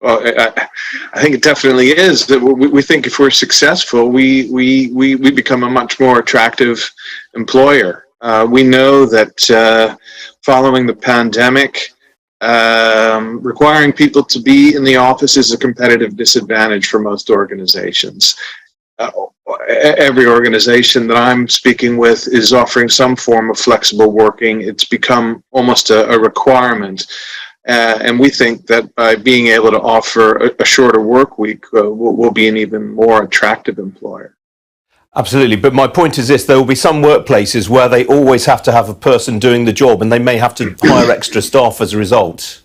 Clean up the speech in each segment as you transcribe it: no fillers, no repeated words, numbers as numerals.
Well, I think it definitely is. That we think if we're successful, we become a much more attractive employer. We know that following the pandemic, requiring people to be in the office is a competitive disadvantage for most organizations. Uh, every organization that I'm speaking with is offering some form of flexible working. It's become almost a requirement. And we think that by being able to offer a shorter work week, we'll be an even more attractive employer. Absolutely. But my point is this: there will be some workplaces where they always have to have a person doing the job, and they may have to hire extra staff as a result.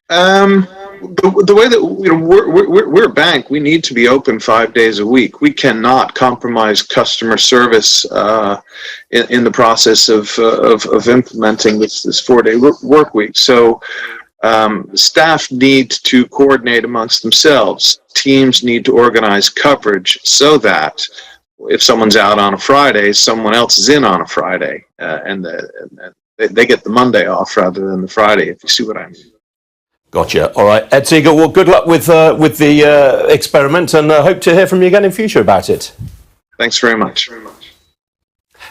The way that we're a bank, we need to be open 5 days a week. We cannot compromise customer service in the process of implementing this 4-day work week. So staff need to coordinate amongst themselves. Teams need to organize coverage so that if someone's out on a Friday, someone else is in on a Friday, and they get the Monday off rather than the Friday, if you see what I mean. Gotcha. All right, Ed Siegel, well, good luck with the experiment, and hope to hear from you again in future about it. Thanks very much.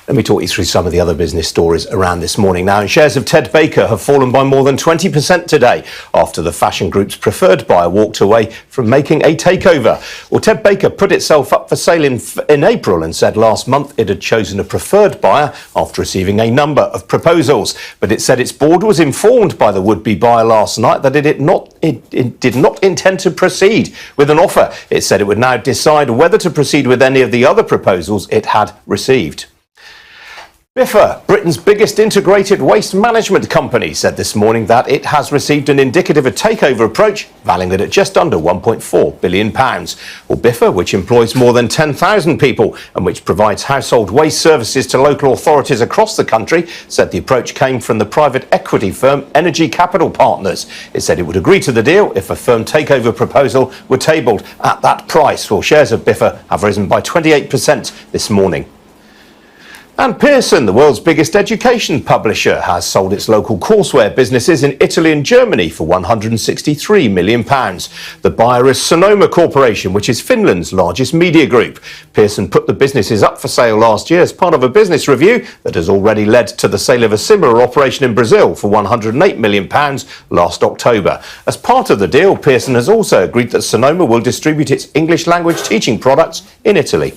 Let me talk you through some of the other business stories around this morning now. And shares of Ted Baker have fallen by more than 20% today after the fashion group's preferred buyer walked away from making a takeover. Well, Ted Baker put itself up for sale in April and said last month it had chosen a preferred buyer after receiving a number of proposals. But it said its board was informed by the would-be buyer last night that it did not intend to proceed with an offer. It said it would now decide whether to proceed with any of the other proposals it had received. Biffa, Britain's biggest integrated waste management company, said this morning that it has received an indicative takeover approach valuing it at just under £1.4 billion. Well, Biffa, which employs more than 10,000 people and which provides household waste services to local authorities across the country, said the approach came from the private equity firm Energy Capital Partners. It said it would agree to the deal if a firm takeover proposal were tabled at that price. Well, shares of Biffa have risen by 28% this morning. And Pearson, the world's biggest education publisher, has sold its local courseware businesses in Italy and Germany for £163 million. The buyer is Sonoma Corporation, which is Finland's largest media group. Pearson put the businesses up for sale last year as part of a business review that has already led to the sale of a similar operation in Brazil for £108 million last October. As part of the deal, Pearson has also agreed that Sonoma will distribute its English language teaching products in Italy.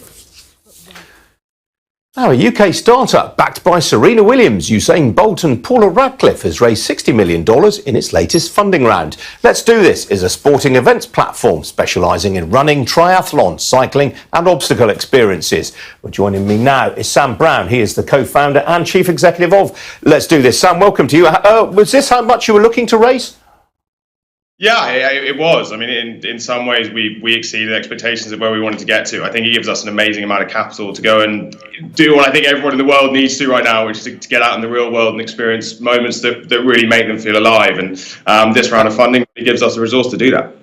Now, a UK startup backed by Serena Williams, Usain Bolt and Paula Radcliffe has raised $60 million in its latest funding round. Let's Do This is a sporting events platform specialising in running, triathlon, cycling and obstacle experiences. Well, joining me now is Sam Brown. He is the co-founder and chief executive of Let's Do This. Sam, welcome to you. Was this how much you were looking to raise? Yeah, it was. I mean, in some ways, we exceeded expectations of where we wanted to get to. I think it gives us an amazing amount of capital to go and do what I think everyone in the world needs to right now, which is to get out in the real world and experience moments that really make them feel alive. And this round of funding really gives us a resource to do that.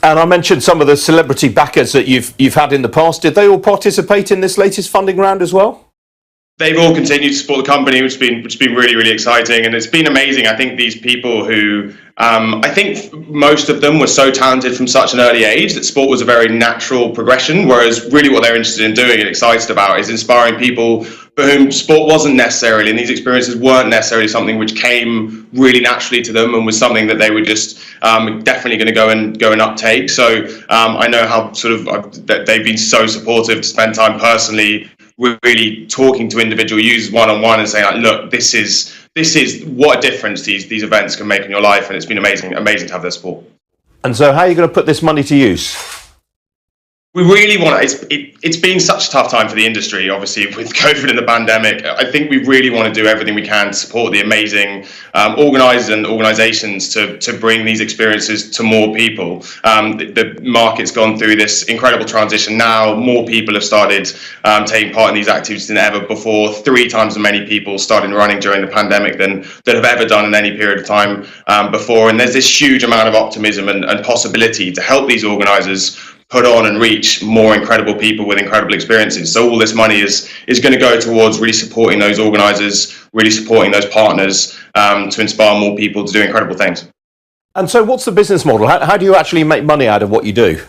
And I mentioned some of the celebrity backers that you've had in the past. Did they all participate in this latest funding round as well? They've all continued to support the company, which has been really, really exciting. And it's been amazing. I think these people who, I think most of them were so talented from such an early age that sport was a very natural progression, whereas really what they're interested in doing and excited about is inspiring people for whom sport wasn't necessarily, and these experiences weren't necessarily something which came really naturally to them and was something that they were just definitely going to go and uptake. So I know how that they've been so supportive to spend time personally really talking to individual users one-on-one and saying, like, look, this is what a difference these events can make in your life, and it's been amazing to have their support. And so how are you going to put this money to use? We really want to, it's been such a tough time for the industry, obviously, with COVID and the pandemic. I think we really want to do everything we can to support the amazing organisers and organisations to bring these experiences to more people. The market's gone through this incredible transition now. More people have started taking part in these activities than ever before. 3 times as many people started running during the pandemic than have ever done in any period of time before. And there's this huge amount of optimism and possibility to help these organisers put on and reach more incredible people with incredible experiences. So all this money is going to go towards really supporting those organisers, really supporting those partners to inspire more people to do incredible things. And so what's the business model? How do you actually make money out of what you do?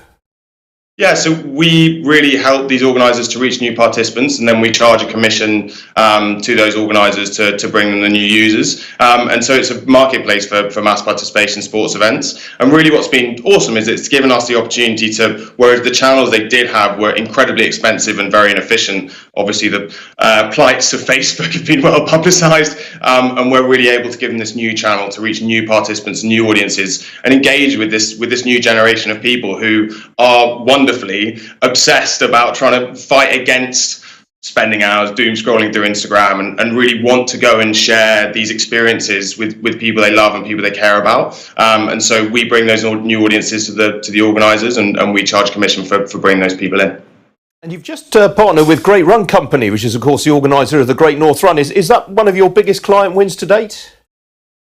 Yeah, so we really help these organisers to reach new participants, and then we charge a commission to those organisers to bring them the new users. And so it's a marketplace for mass participation sports events. And really what's been awesome is it's given us the opportunity to, whereas the channels they did have were incredibly expensive and very inefficient, obviously the plights of Facebook have been well publicised, and we're really able to give them this new channel to reach new participants, new audiences, and engage with this new generation of people who are wonderfully obsessed about trying to fight against spending hours doom scrolling through Instagram and really want to go and share these experiences with people they love and people they care about. And so we bring those new audiences to the organisers, and we charge commission for bringing those people in. And you've just partnered with Great Run Company, which is of course the organiser of the Great North Run. Is that one of your biggest client wins to date?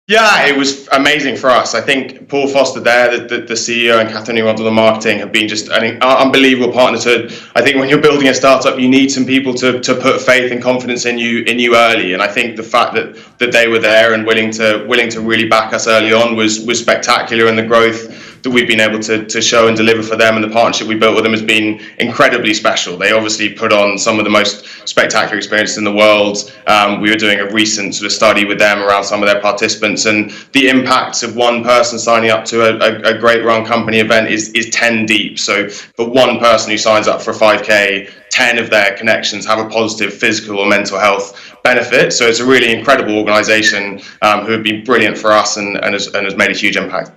Yeah, it was amazing for us. I think Paul Foster there, the CEO, and Catherine who runs all the marketing have been just an unbelievable partner to. I think when you're building a startup, you need some people to put faith and confidence in you early. And I think the fact that they were there and willing to really back us early on was spectacular, and the growth that we've been able to show and deliver for them and the partnership we built with them has been incredibly special. They obviously put on some of the most spectacular experiences in the world. We were doing a recent sort of study with them around some of their participants, and the impacts of one person signing up to a Great Run Company event is 10 deep. So for one person who signs up for a 5K, 10 of their connections have a positive physical or mental health benefit. So it's a really incredible organisation who have been brilliant for us and has made a huge impact.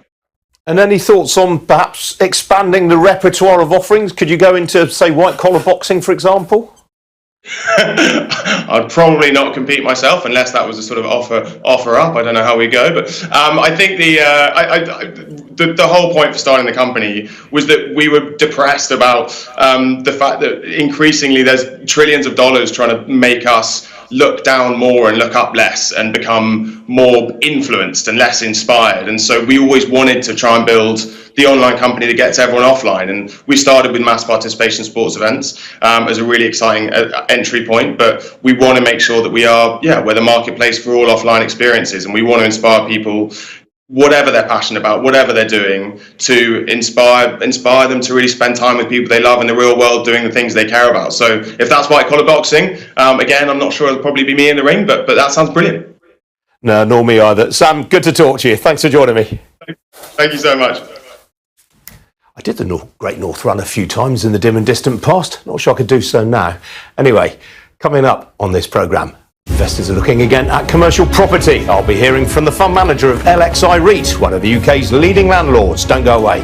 And any thoughts on perhaps expanding the repertoire of offerings? Could you go into, say, white-collar boxing, for example? I'd probably not compete myself unless that was a sort of offer up. I don't know how we go, but I think the whole point for starting the company was that we were depressed about the fact that increasingly there's trillions of dollars trying to make us look down more and look up less and become more influenced and less inspired. And so we always wanted to try and build the online company that gets everyone offline. And we started with mass participation sports events as a really exciting entry point, but we want to make sure that we're the marketplace for all offline experiences, and we want to inspire people, whatever they're passionate about, whatever they're doing, to inspire them to really spend time with people they love in the real world doing the things they care about. So if that's white collar boxing, again, I'm not sure it'll probably be me in the ring, but that sounds brilliant. No, nor me either. Sam, good to talk to you. Thanks for joining me. Thank you so much. I did the Great North Run a few times in the dim and distant past. Not sure I could do so now. Anyway, coming up on this programme, investors are looking again at commercial property. I'll be hearing from the fund manager of LXI REIT, one of the UK's leading landlords. Don't go away.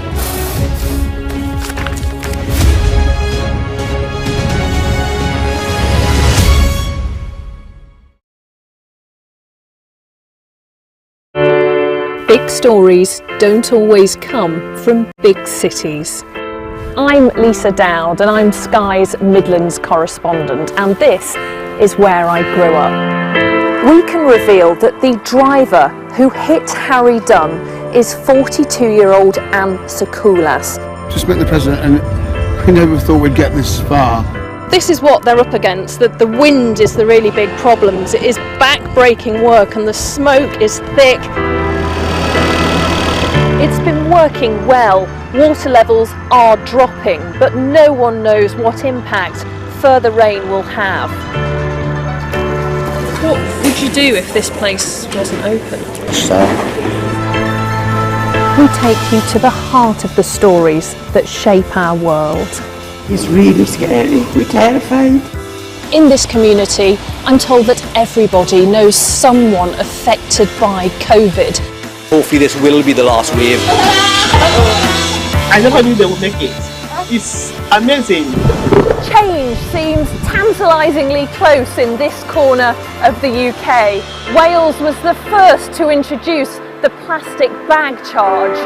Big stories don't always come from big cities. I'm Lisa Dowd and I'm Sky's Midlands correspondent, and this is where I grew up. We can reveal that the driver who hit Harry Dunn is 42-year-old Anne Sakulas. Just met the president and we never thought we'd get this far. This is what they're up against, that the wind is the really big problems. It is back-breaking work and the smoke is thick. It's been working well. Water levels are dropping, but no one knows what impact further rain will have. What would you do if this place wasn't open? We take you to the heart of the stories that shape our world. It's really scary, we're terrified. In this community, I'm told that everybody knows someone affected by COVID. Hopefully this will be the last wave. I never knew they would make it. It's amazing. Change seems tantalisingly close in this corner of the UK. Wales was the first to introduce the plastic bag charge.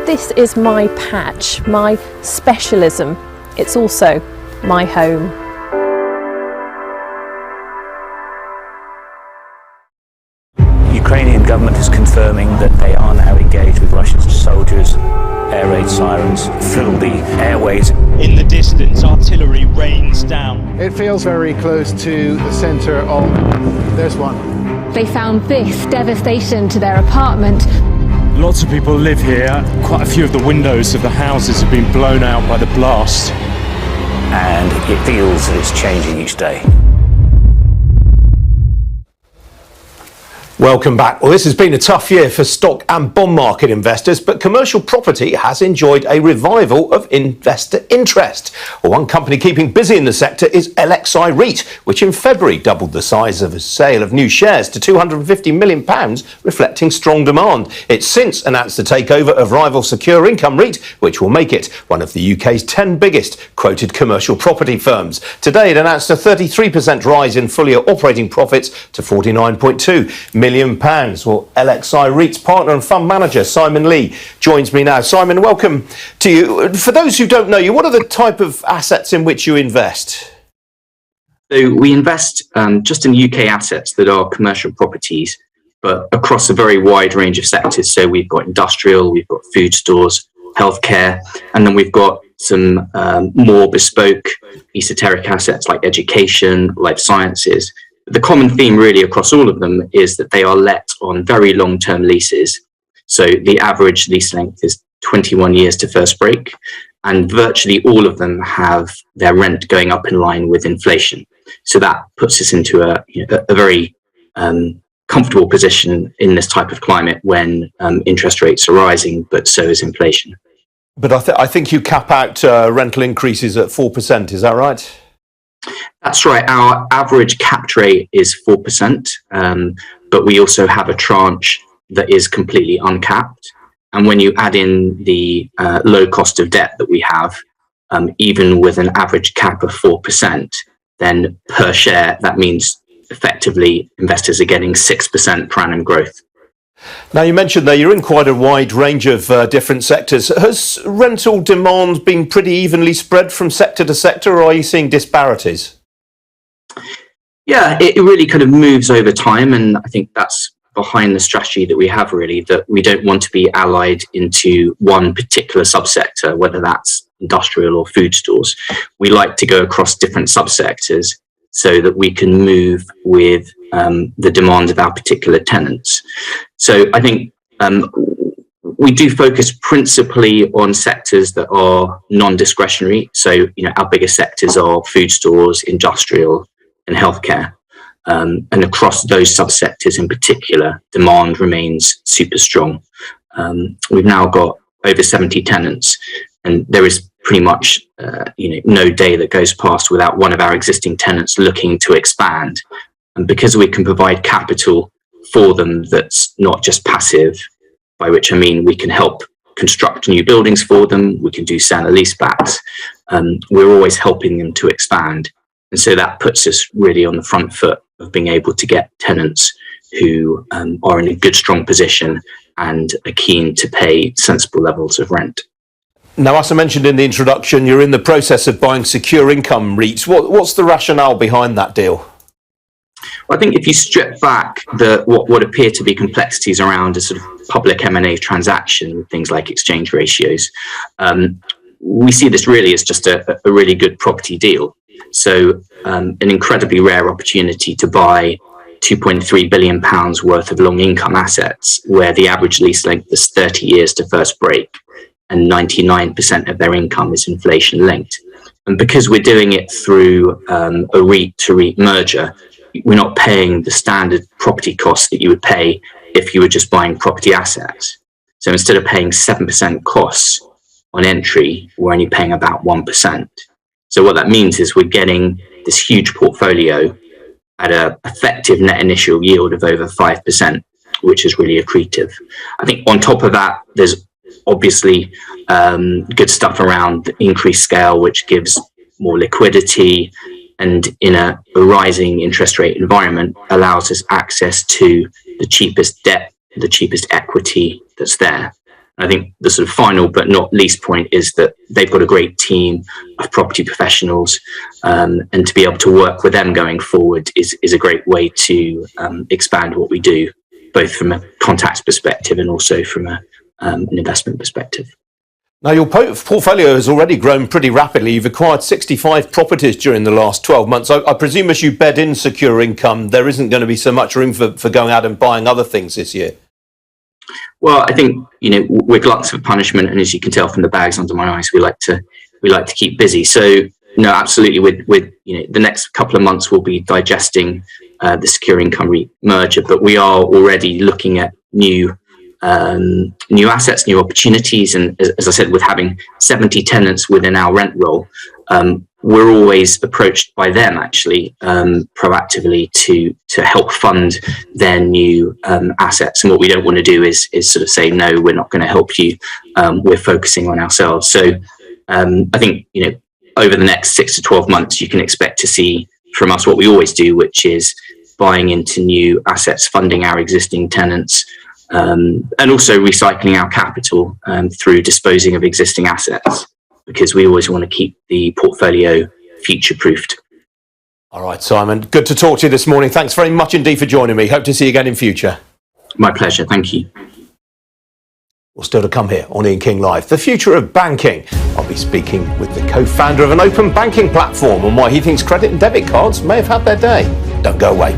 This is my patch, my specialism. It's also my home. The Ukrainian government is confirming that they are now engaged with Russian soldiers. Air raid sirens fill the airways. In the distance, artillery rains down. It feels very close to the centre of... There's one. They found this devastation to their apartment Lots of people live here. Quite a few of the windows of the houses have been blown out by the blast. And it feels that it's changing each day. Welcome back. Well, this has been a tough year for stock and bond market investors, but commercial property has enjoyed a revival of investor interest. Well, one company keeping busy in the sector is LXI REIT, which in February doubled the size of a sale of new shares to £250 million, reflecting strong demand. It's since announced the takeover of rival Secure Income REIT, which will make it one of the UK's 10 biggest quoted commercial property firms. Today, it announced a 33% rise in full-year operating profits to £49.2 million. Well, LXI REIT's partner and fund manager, Simon Lee, joins me now. Simon, welcome to you. For those who don't know you, what are the type of assets in which you invest? So we invest just in UK assets that are commercial properties, but across a very wide range of sectors. So we've got industrial, we've got food stores, healthcare, and then we've got some more bespoke esoteric assets like education, life sciences. The common theme really across all of them is that they are let on very long-term leases. So the average lease length is 21 years to first break, and virtually all of them have their rent going up in line with inflation. So that puts us into a very comfortable position in this type of climate when interest rates are rising, but so is inflation. But I think you cap out rental increases at 4%, is that right? That's right. Our average capped rate is 4%, but we also have a tranche that is completely uncapped. And when you add in the low cost of debt that we have, even with an average cap of 4%, then per share, that means effectively investors are getting 6% per annum growth. Now, you mentioned there you're in quite a wide range of different sectors. Has rental demand been pretty evenly spread from sector to sector, or are you seeing disparities? Yeah, it really kind of moves over time, and I think that's behind the strategy that we have, really, that we don't want to be allied into one particular subsector, whether that's industrial or food stores. We like to go across different subsectors so that we can move with the demand of our particular tenants. So I think we do focus principally on sectors that are non-discretionary. So, our biggest sectors are food stores, industrial, and healthcare. And across those subsectors in particular, demand remains super strong. We've now got over 70 tenants, and there is pretty much no day that goes past without one of our existing tenants looking to expand. And because we can provide capital for them that's not just passive, by which I mean we can help construct new buildings for them, we can do sale and leasebacks, we're always helping them to expand. And so that puts us really on the front foot of being able to get tenants who are in a good, strong position and are keen to pay sensible levels of rent. Now, as I mentioned in the introduction, you're in the process of buying Secure Income REITs. What's the rationale behind that deal? Well, I think if you strip back what appear to be complexities around a sort of public M&A transaction, things like exchange ratios, we see this really as just a really good property deal. So an incredibly rare opportunity to buy £2.3 billion worth of long income assets, where the average lease length is 30 years to first break, and 99% of their income is inflation linked. And because we're doing it through a REIT to REIT merger, we're not paying the standard property costs that you would pay if you were just buying property assets. So instead of paying 7% costs on entry, we're only paying about 1%. So what that means is we're getting this huge portfolio at an effective net initial yield of over 5%, which is really accretive. I think on top of that, there's obviously good stuff around the increased scale, which gives more liquidity, and in a rising interest rate environment allows us access to the cheapest debt, the cheapest equity that's there. I think the sort of final but not least point is that they've got a great team of property professionals, and to be able to work with them going forward is a great way to expand what we do, both from a contacts perspective and also from an investment perspective. Now, your portfolio has already grown pretty rapidly. You've acquired 65 properties during the last 12 months. I presume as you bed in Secure Income, there isn't going to be so much room for going out and buying other things this year. Well, I think, we're gluttons for punishment, and as you can tell from the bags under my eyes, we like to keep busy. So no, absolutely. With the next couple of months, we'll be digesting the Secure Income REIT merger, but we are already looking at new assets, new opportunities, and as I said, with having 70 tenants within our rent roll, we're always approached by them actually proactively to help fund their new assets. And what we don't want to do is sort of say, no, we're not going to help you. We're focusing on ourselves. So I think, over the next 6 to 12 months, you can expect to see from us what we always do, which is buying into new assets, funding our existing tenants, and also recycling our capital through disposing of existing assets, because we always want to keep the portfolio future-proofed. All right, Simon, good to talk to you this morning. Thanks very much indeed for joining me. Hope to see you again in future. My pleasure. Thank you. Well, still to come here on Ian King Live, the future of banking. I'll be speaking with the co-founder of an open banking platform and why he thinks credit and debit cards may have had their day. Don't go away.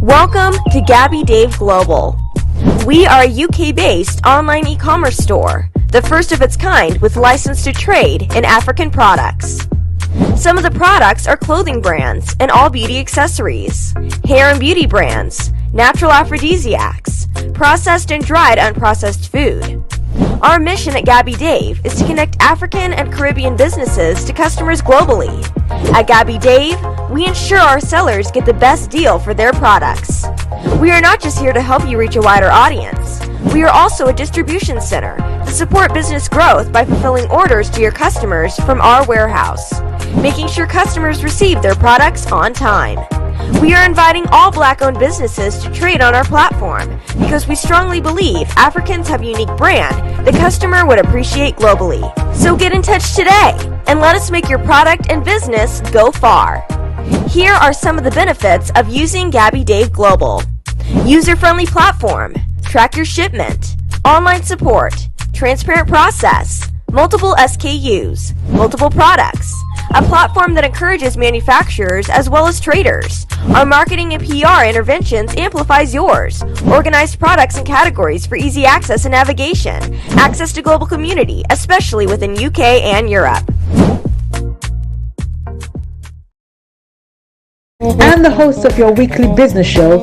Welcome to Gabby Dave Global. We are a UK-based online e-commerce store, the first of its kind with license to trade in African products. Some of the products are clothing brands and all beauty accessories, hair and beauty brands, natural aphrodisiacs, processed and dried unprocessed food. Our mission at Gabby Dave is to connect African and Caribbean businesses to customers globally. At Gabby Dave, we ensure our sellers get the best deal for their products. We are not just here to help you reach a wider audience. We are also a distribution center to support business growth by fulfilling orders to your customers from our warehouse, making sure customers receive their products on time. We are inviting all Black-owned businesses to trade on our platform because we strongly believe Africans have a unique brand the customer would appreciate globally. So get in touch today and let us make your product and business go far. Here are some of the benefits of using Gabby Dave Global. User-friendly platform, track your shipment, online support, transparent process, multiple SKUs, multiple products, a platform that encourages manufacturers as well as traders. Our marketing and PR interventions amplifies yours. Organized products and categories for easy access and navigation. Access to global community, especially within UK and Europe. And the host of your weekly business show,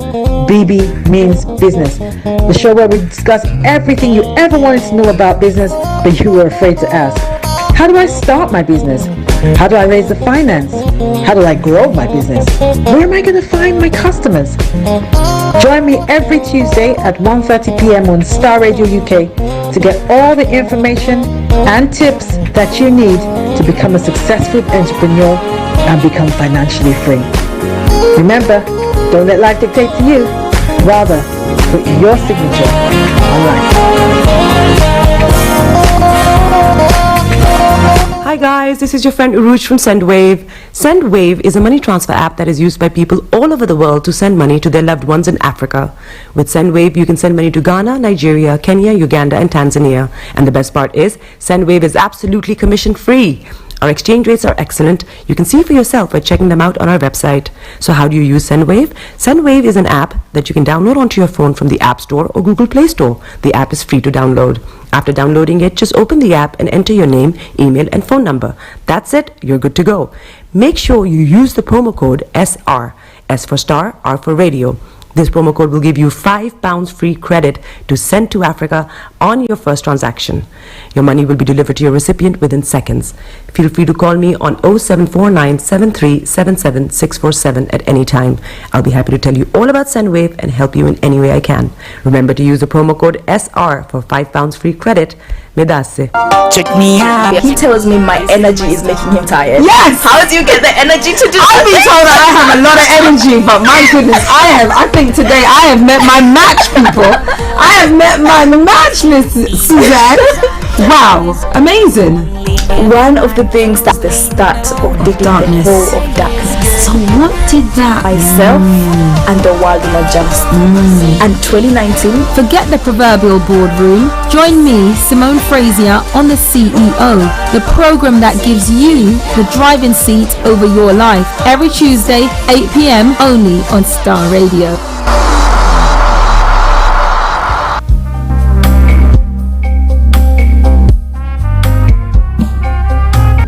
BB Means Business, the show where we discuss everything you ever wanted to know about business but you were afraid to ask. How do I start my business? How do I raise the finance? How do I grow my business? Where am I going to find my customers? Join me every Tuesday at 1:30 p.m. on Starr Radio UK to get all the information and tips that you need to become a successful entrepreneur and become financially free. Remember, don't let life dictate to you. Rather, put your signature on life. Hi guys, this is your friend Uruj from SendWave. SendWave is a money transfer app that is used by people all over the world to send money to their loved ones in Africa. With SendWave, you can send money to Ghana, Nigeria, Kenya, Uganda, and Tanzania. And the best part is, SendWave is absolutely commission-free. Our exchange rates are excellent. You can see for yourself by checking them out on our website. So how do you use SendWave? SendWave is an app that you can download onto your phone from the App Store or Google Play Store. The app is free to download. After downloading it, just open the app and enter your name, email, and phone number. That's it. You're good to go. Make sure you use the promo code SR. S for Star, R for Radio. This promo code will give you £5 free credit to send to Africa on your first transaction. Your money will be delivered to your recipient within seconds. Feel free to call me on 0749 7377 647 at any time. I'll be happy to tell you all about SendWave and help you in any way I can. Remember to use the promo code SR for £5 free credit. Medasse. Check me out. He tells me my energy is making him tired. Yes! How do you get the energy to do that? I've been told that I have a lot of energy, but my goodness, I think today I have met my match, people. I have met my match, Miss Suzanne. Wow, amazing. One of the things that's the start of the darkness. Of darkness. So what did that? Myself and the world will adjust. And 2019, Forget the proverbial boardroom. Join me, Simone Frazier, on The CEO, the program that gives you the driving seat over your life. Every Tuesday, 8 p.m. only on Starr Radio.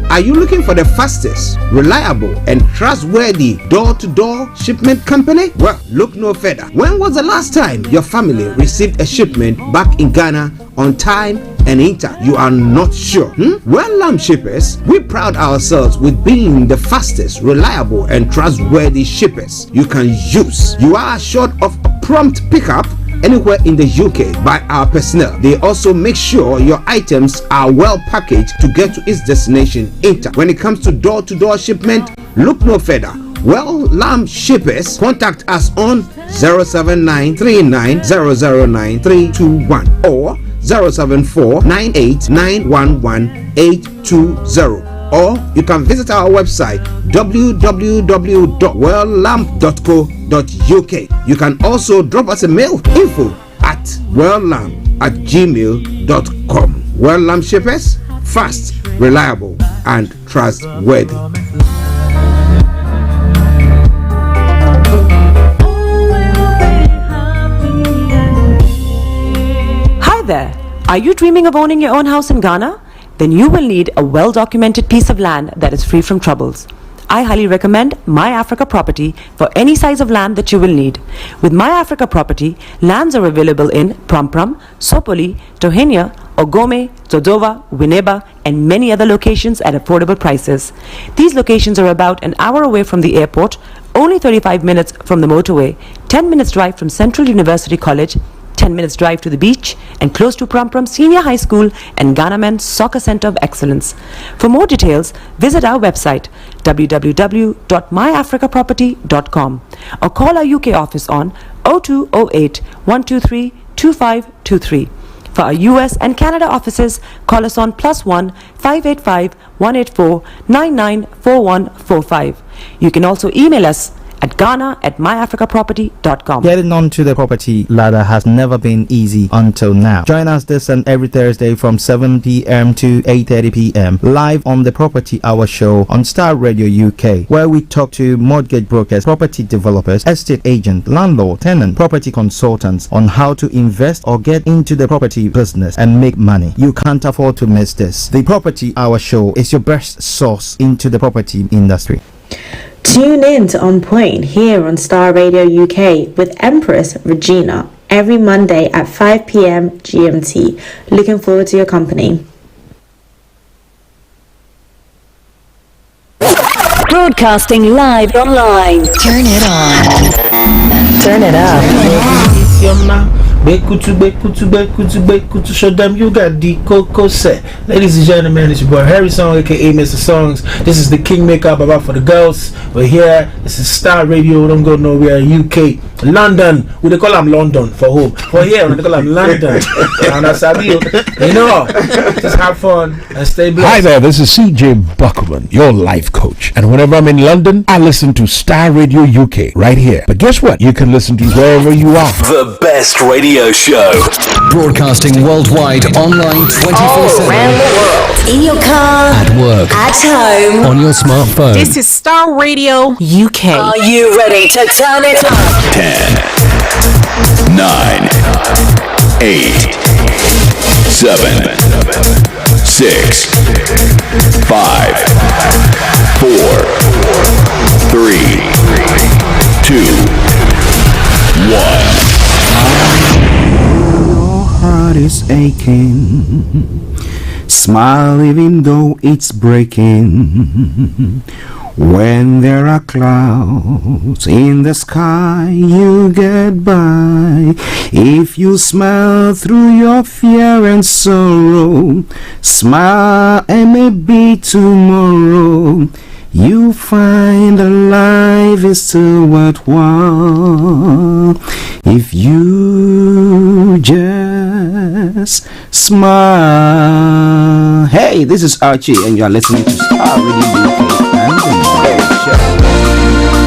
Are you looking for the fastest, reliable, and trustworthy door-to-door shipment company? Well, look no further. When was the last time your family received a shipment back in Ghana on time and in time? You are not sure? Well, Lamb Shippers, we pride ourselves with being the fastest, reliable, and trustworthy shippers you can use. You are assured of a prompt pickup anywhere in the UK by our personnel. They also make sure your items are well packaged to get to its destination in time. When it comes to door-to-door shipment, look no further. Well, Lamb Shippers, contact us on 07939009321 or 07498911820. Or you can visit our website www.welllamp.co.uk. You can also drop us a mail, info@welllamp@gmail.com. Well Lamp Shippers, fast, reliable, and trustworthy. Hi there. Are you dreaming of owning your own house in Ghana? Then you will need a well-documented piece of land that is free from troubles. I highly recommend My Africa Property for any size of land that you will need. With My Africa Property, lands are available in Pram, Sopoli, Tohenia, Ogome, Dodova, Winneba, and many other locations at affordable prices. These locations are about an hour away from the airport, only 35 minutes from the motorway, 10 minutes drive from Central University College, 10 minutes drive to the beach, and close to Pram Senior High School and Ghana Men's Soccer Center of Excellence. For more details, visit our website www.myafricaproperty.com or call our UK office on 0208 123 2523. For our US and Canada offices, call us on +1 585 184 994145. You can also email us at ghana@myafricaproperty.com. Getting onto the property ladder has never been easy until now. Join us this and every Thursday from 7 p.m. to 8:30 p.m. live on the Property Hour Show on Starr Radio UK, where we talk to mortgage brokers, property developers, estate agents, landlord, tenant, property consultants on how to invest or get into the property business and make money. You can't afford to miss this. The Property Hour Show is your best source into the property industry. Tune in to On Point here on Starr Radio UK with Empress Regina every Monday at 5 p.m. GMT. Looking forward to your company. Broadcasting live online. Turn it on. Turn it up. Show them you got the cocoa set. Ladies and gentlemen, it's your boy Harry Song, aka Mr. Songs. This is the Kingmaker Baba for the girls. We're here. This is Starr Radio. Don't go nowhere. UK, London. We they call them London for home. For here, we call them London. And that's how you know. Just have fun and stay blessed. Hi there. This is CJ Buckman, your life coach. And whenever I'm in London, I listen to Starr Radio UK right here. But guess what? You can listen to wherever you are. The best radio show. Broadcasting worldwide, online 24/7. Around the world. In your car. At work. At home. On your smartphone. This is Starr Radio UK. Are you ready to turn it up? 10, 9, 8, 7, 6, 5, 4, 3, 2, 1. Heart is aching. Smile even though it's breaking. When there are clouds in the sky, you get by. If you smile through your fear and sorrow, smile and maybe tomorrow you find that life is still worthwhile if you just smile. Hey, this is Archie and you are listening to Starr Radio UK and the Morning Show.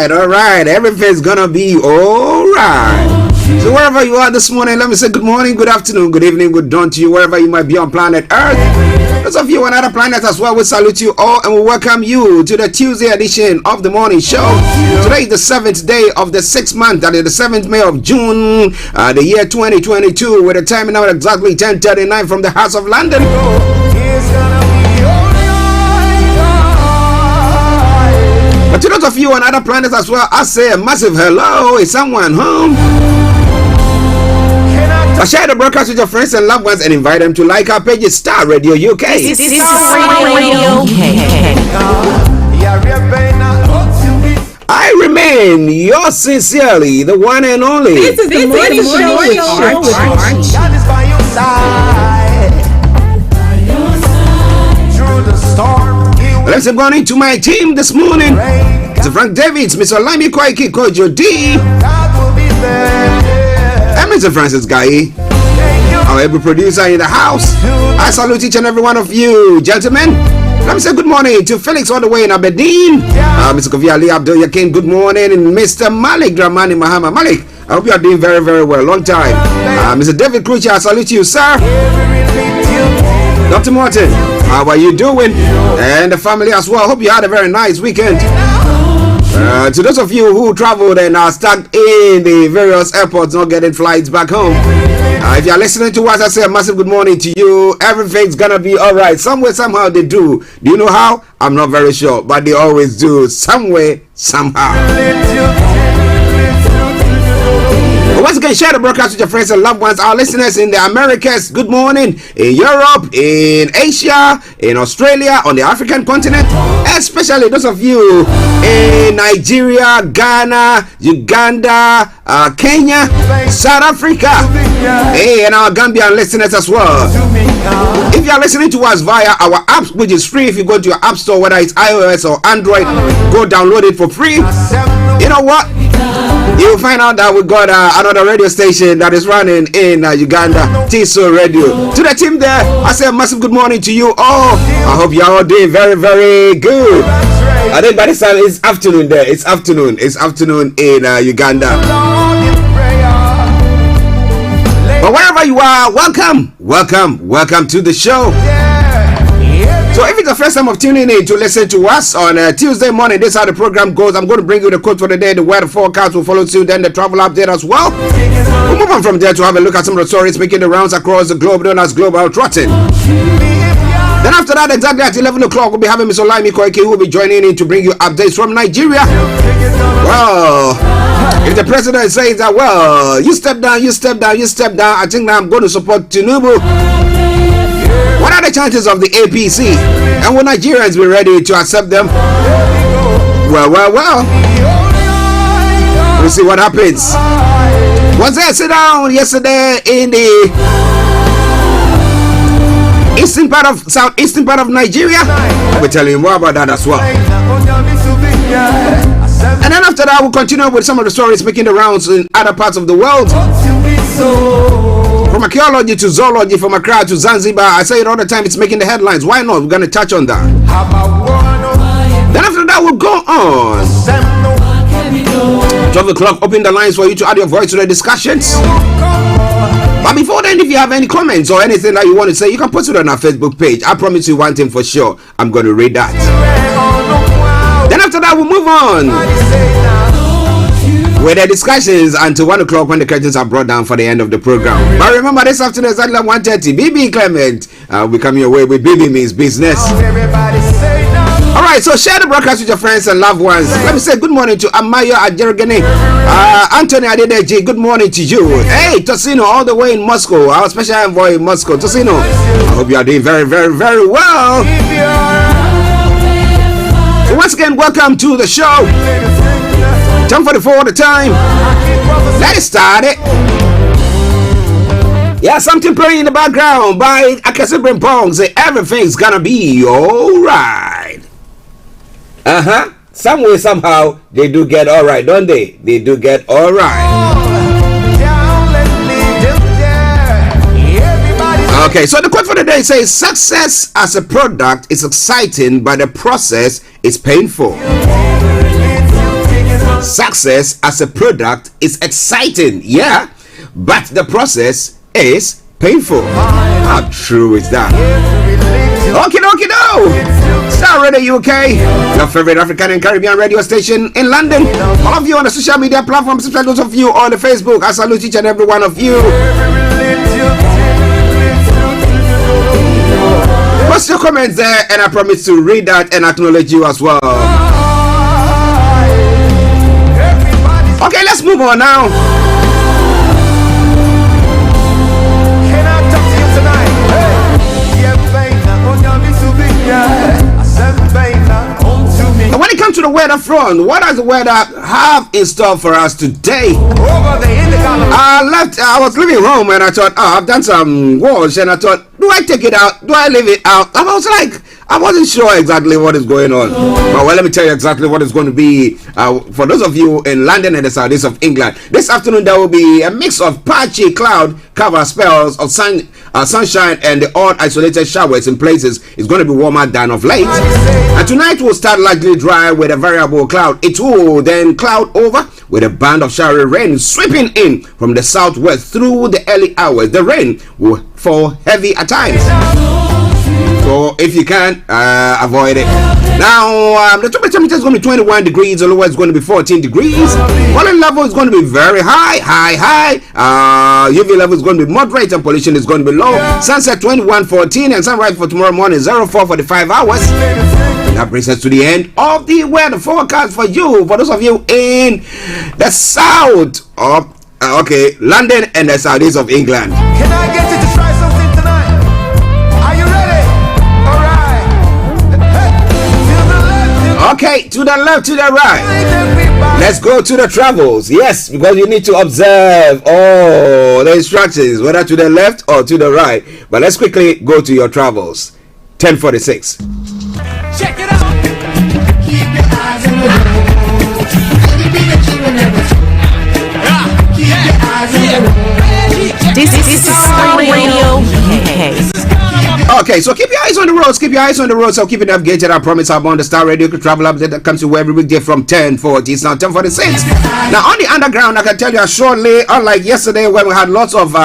alright. Everything's gonna be alright. So wherever you are this morning, let me say good morning, good afternoon, good evening, good dawn to you, wherever you might be on planet Earth. Those of you on other planets as well, we salute you all and we welcome you to the Tuesday edition of the morning show. Today is the 7th day of the 6th month, that is the 7th May of June, the year 2022, with a time now exactly 10:39 from the House of London. But to those of you on other planets as well, I say a massive hello. Is someone home? Share the broadcast with your friends and loved ones and invite them to like our page at Starr Radio UK. This is Starr Radio UK. I remain yours sincerely, the one and only. This is the morning show with Archie. God is by your side. Through the storm. Let's go on into my team this morning. It's Frank Davids, Mr. Olayomi, Kojo D. God will be there. And Mr. Francis Guy, our able producer in the house. I salute each and every one of you, gentlemen. Let me say good morning to Felix all the way in Aberdeen. Mr. Kofi Ali Abdul Yakin, good morning. And Mr. Malik Dramani Mahama. Malik, I hope you are doing very, very well. Long time. Mr. David Krucha, I salute you, sir. Dr. Martin, how are you doing? And the family as well. Hope you had a very nice weekend. To those of you who traveled and are stuck in the various airports not getting flights back home, if you are listening to us, I say a massive good morning to you. Everything's gonna be alright. Some way, somehow they do. Do you know how? I'm not very sure, but they always do. Some way, somehow. Once again, share the broadcast with your friends and loved ones. Our listeners in the Americas, good morning. In Europe, in Asia, in Australia, on the African continent, especially those of you in Nigeria, Ghana, Uganda, Kenya, South Africa, and our Gambian listeners as well. If you are listening to us via our app, which is free, if you go to your app store, whether it's iOS or Android, go download it for free. You know what? You'll find out that we got another radio station that is running in Uganda, Tiso Radio. To the team there, I say a massive good morning to you all. I hope you are all doing very, very good. I think by this time it's afternoon there. It's afternoon in Uganda. But wherever you are, welcome to the show. So if it's the first time of tuning in to listen to us on Tuesday morning, this is how the program goes. I'm going to bring you the quote for the day, the weather forecast will follow suit, then the travel update as well. We'll move on from there to have a look at some of the stories making the rounds across the globe, known as Global Trotting. Then after that, exactly at 11 o'clock, we'll be having Mr. Olayomi who will be joining in to bring you updates from Nigeria. Well, if the president says that, well, you step down, I think now I'm going to support Tinubu. What are the chances of the APC? And will Nigerians be ready to accept them? Well. We'll see what happens. Was there a sit down yesterday in the southeastern part of Nigeria? We'll tell you more about that as well. And then after that, we'll continue with some of the stories making the rounds in other parts of the world. From archaeology to zoology, from Accra to Zanzibar, I say it all the time, it's making the headlines. Why not? We're going to touch on that. Then after that, we'll go on. 12 o'clock, open the lines for you to add your voice to the discussions. But before then, if you have any comments or anything that you want to say, you can post it on our Facebook page. I promise you one thing for sure. I'm going to read that. Then after that, we'll move on with the discussions until 1 o'clock when the curtains are brought down for the end of the program. But remember, this afternoon exactly at 1:30, BB Clement will come your way with BB Means Business. Alright, so share the broadcast with your friends and loved ones. Let me say good morning to Amayo Ajergene, Anthony Adedeji, good morning to you. Hey, Tosino, all the way in Moscow, our special envoy in Moscow. Tosino, I hope you are doing very, very, very well. So once again, welcome to the show. 10:44 the time. Let's start it. Yeah, something playing in the background by Akasi Brimpong. Say everything's gonna be alright. Some way, somehow, they do get alright, don't they? They do get alright. Okay, so the quote for the day says, success as a product is exciting, but the process is painful. Success as a product is exciting, yeah, but the process is painful. How true is that? Okay, no. Starr Radio UK, your favorite African and Caribbean radio station in London. All of you on the social media platforms, those of you on the Facebook, I salute each and every one of you. Post your comments there, and I promise to read that and acknowledge you as well. Okay, let's move on now. Can I talk to you tonight? And when it comes to the weather front, what does the weather have in store for us today? I was leaving home and I thought, I've done some wash, and I thought, do I take it out? Do I leave it out? I was like, I wasn't sure exactly what is going on. But well, let me tell you exactly what is going to be for those of you in London and the southeast of England. This afternoon there will be a mix of patchy cloud cover spells of sunshine and the odd isolated showers in places. It's going to be warmer than of late. And tonight will start largely dry with a variable cloud. It will then cloud over with a band of showery rain sweeping in from the southwest through the early hours. The rain will fall heavy at times, so if you can, avoid it. Now, the temperature is going to be 21 degrees. The lowest is going to be 14 degrees. Pollen level is going to be very high. UV level is going to be moderate, and pollution is going to be low. Sunset 21:14, and sunrise for tomorrow morning 04:45 hours. And that brings us to the end of the weather forecast for you. For those of you in the south of London and the southeast of England. Can I get you to try something tonight? Are you ready? Alright. Okay, to the left, to the right. Let's go to the travels. Yes, because you need to observe all the instructions, whether to the left or to the right. But let's quickly go to your travels. 10:46. Check it out. Keep your eyes on the road. Anything that you will never do. Keep your eyes on the road. This is Starr Radio UK. Okay, so keep your eyes on the roads. Keep your eyes on the road. So keep it updated. I promise I'm on the Starr Radio travel update that comes to you every weekday from 10:40. It's now 10:46. Now on the underground, I can tell you shortly, unlike yesterday when we had lots of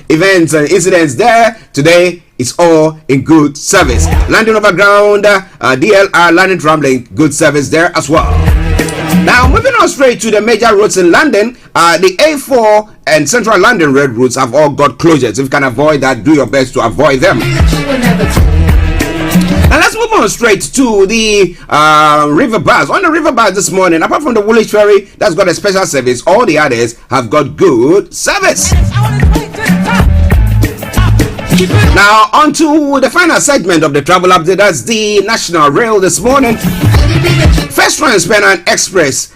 events and incidents there, today it's all in good service. London Overground, DLR, London Tramlink, good service there as well. Now moving on straight to the major roads in London, the A4 and Central London road routes have all got closures. If you can avoid that, do your best to avoid them. And let's move on straight to the river bars. On the river bars this morning, apart from the Woolwich Ferry that's got a special service, all the others have got good service. Now on to the final segment of the travel update. That's the National Rail this morning. First Trans-Pennine Express,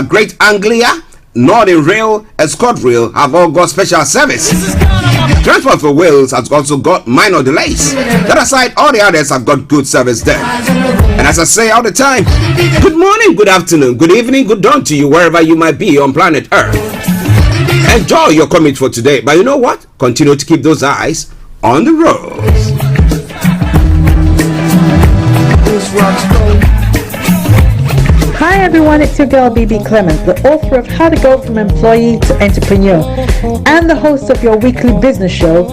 Great Anglia, Northern Rail, and ScotRail have all got special service. Transport for Wales has also got minor delays. That aside, all the others have got good service there. And as I say all the time, good morning, good afternoon, good evening, good dawn to you wherever you might be on planet Earth. Enjoy your commute for today, but you know what? Continue to keep those eyes on the road. Hi everyone, it's your girl BB Clemens, the author of How to Go From Employee to Entrepreneur and the host of your weekly business show,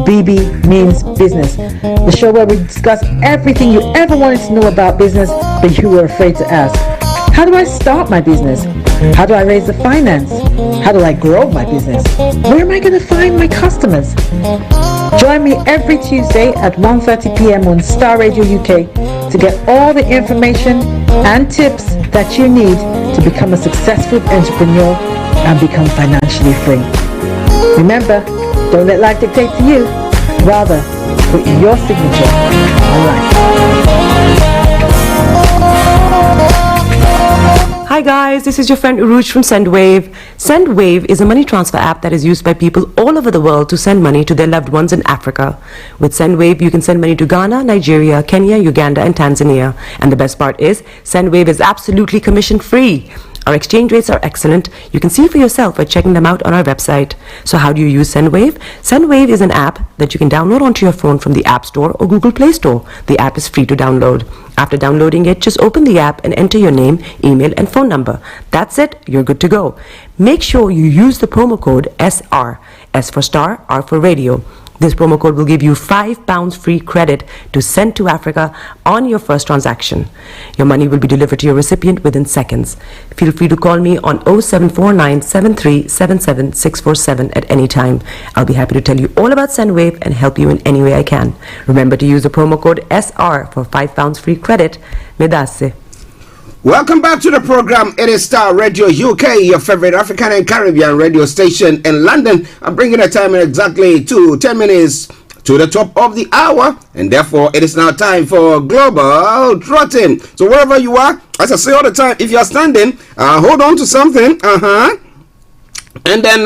BB Means Business, the show where we discuss everything you ever wanted to know about business but you were afraid to ask. How do I start my business? How do I raise the finance? How do I grow my business? Where am I going to find my customers? Join me every Tuesday at 1:30 p.m. on Starr Radio UK to get all the information and tips that you need to become a successful entrepreneur and become financially free. Remember, don't let life dictate to you. Rather, put your signature on life. Hi guys, this is your friend Uruj from SendWave. SendWave is a money transfer app that is used by people all over the world to send money to their loved ones in Africa. With SendWave, you can send money to Ghana, Nigeria, Kenya, Uganda, and Tanzania. And the best part is, SendWave is absolutely commission free. Our exchange rates are excellent. You can see for yourself by checking them out on our website. So how do you use SendWave? SendWave is an app that you can download onto your phone from the App Store or Google Play Store. The app is free to download. After downloading it, just open the app and enter your name, email, and phone number. That's it. You're good to go. Make sure you use the promo code SR. S for Star, R for Radio. This promo code will give you £5 free credit to send to Africa on your first transaction. Your money will be delivered to your recipient within seconds. Feel free to call me on 0749 7377 647 at any time. I'll be happy to tell you all about SendWave and help you in any way I can. Remember to use the promo code SR for £5 free credit. Medasse. Welcome back to the program. It is Star Radio UK, your favorite African and Caribbean radio station in London. I'm bringing the time in exactly 10 minutes to the top of the hour, and therefore it is now time for Global Trotting. So wherever you are, as I say all the time, if you are standing, hold on to something, and then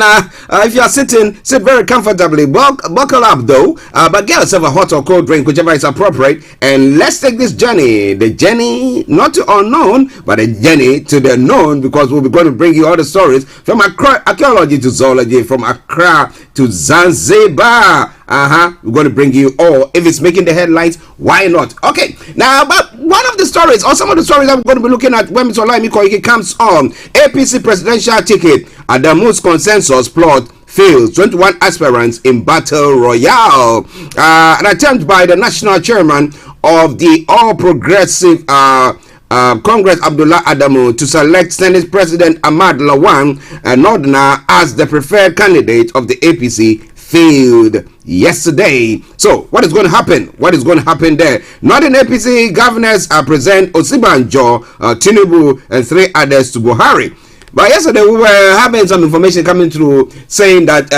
if you are sitting, sit very comfortably. Buckle up though, but get yourself a hot or cold drink, whichever is appropriate, and let's take this journey. The journey not to unknown, but a journey to the known, because we'll be going to bring you all the stories from archaeology to zoology, from Accra to Zanzibar. We're going to bring you all. If it's making the headlines, why not? Okay, now, but one of the stories, or some of the stories that we're going to be looking at when Mr. Olayomi comes on, APC presidential ticket, Adamu's consensus plot fails, 21 aspirants in battle royale. An attempt by the national chairman of the All Progressive Congress, Abdullah Adamu, to select Senate President Ahmad Lawan Nordna as the preferred candidate of the APC failed yesterday. So what is going to happen? What is going to happen there? Northern APC governors present Osibanjo, Tinubu, and 3 others to Buhari. But yesterday we were having some information coming through saying that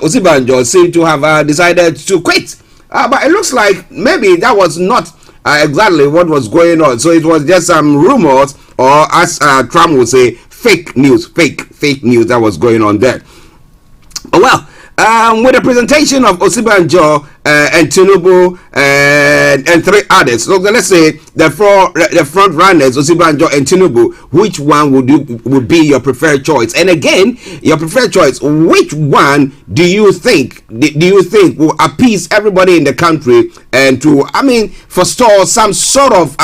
Osibanjo seemed to have decided to quit. But it looks like maybe that was not exactly what was going on. So it was just some rumors, or as Trump would say, fake news that was going on there. Well, with the presentation of Osibanjo and Tinubu and 3 others, so let's say the front runners, Osibanjo and Tinubu, which one would be your preferred choice? And again, your preferred choice, which one do you think will appease everybody in the country and to, forestall some sort of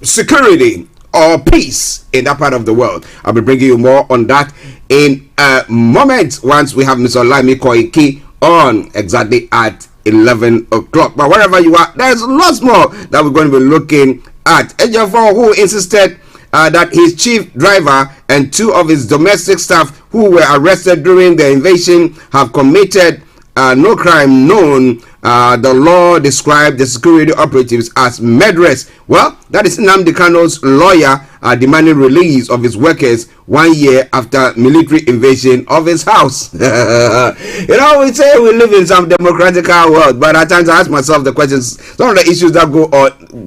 security or peace in that part of the world? I'll be bringing you more on that in a moment once we have Mr. Olayomi on exactly at 11 o'clock. But wherever you are, there's lots more that we're going to be looking at. Ejiofor, who insisted that his chief driver and 2 of his domestic staff who were arrested during the invasion have committed no crime known. The law described the security operatives as murderers. Well, that is Nnamdi Kano's lawyer demanding release of his workers 1 year after military invasion of his house. We say we live in some democratic world, but at times I ask myself the questions, some of the issues that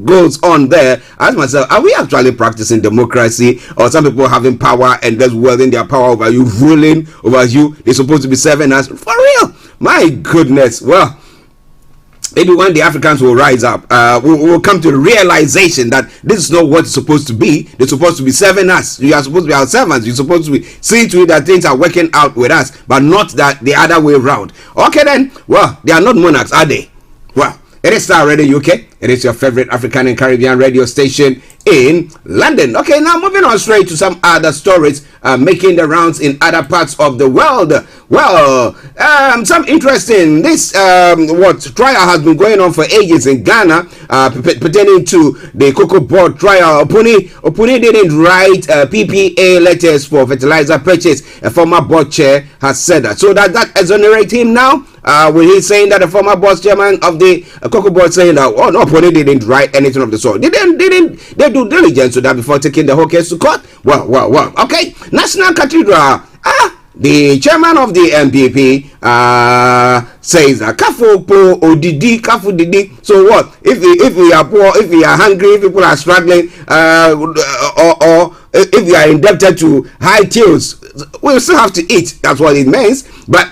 goes on there. I ask myself, are we actually practicing democracy, or some people having power and just wielding their power over you, ruling over you? They're supposed to be serving us for real. My goodness. Well, maybe when the Africans will rise up, we'll come to the realization that this is not what it's supposed to be. They're supposed to be serving us. You are supposed to be our servants. You're supposed to be seeing to it that things are working out with us, but not that the other way around. Okay then, well, they are not monarchs, are they? Well, it is Star Radio UK. It is your favorite African and Caribbean radio station in London. Okay, now moving on straight to some other stories making the rounds in other parts of the world. Well, some interesting. This trial has been going on for ages in Ghana, pertaining to the cocoa board trial. Opuni didn't write PPA letters for fertilizer purchase. A former board chair has said that. So that exonerate him now. When he's saying that the former board chairman of the cocoa board saying that, oh no, Opuni didn't write anything of the sort. They do diligence to that before taking the whole case to court. Well. Okay, National Cathedral. The chairman of the MPP says Kafu po odidi Kafu didi. So what? If we are poor, if we are hungry, if people are struggling, or if we are indebted to high tills, we still have to eat. That's what it means. But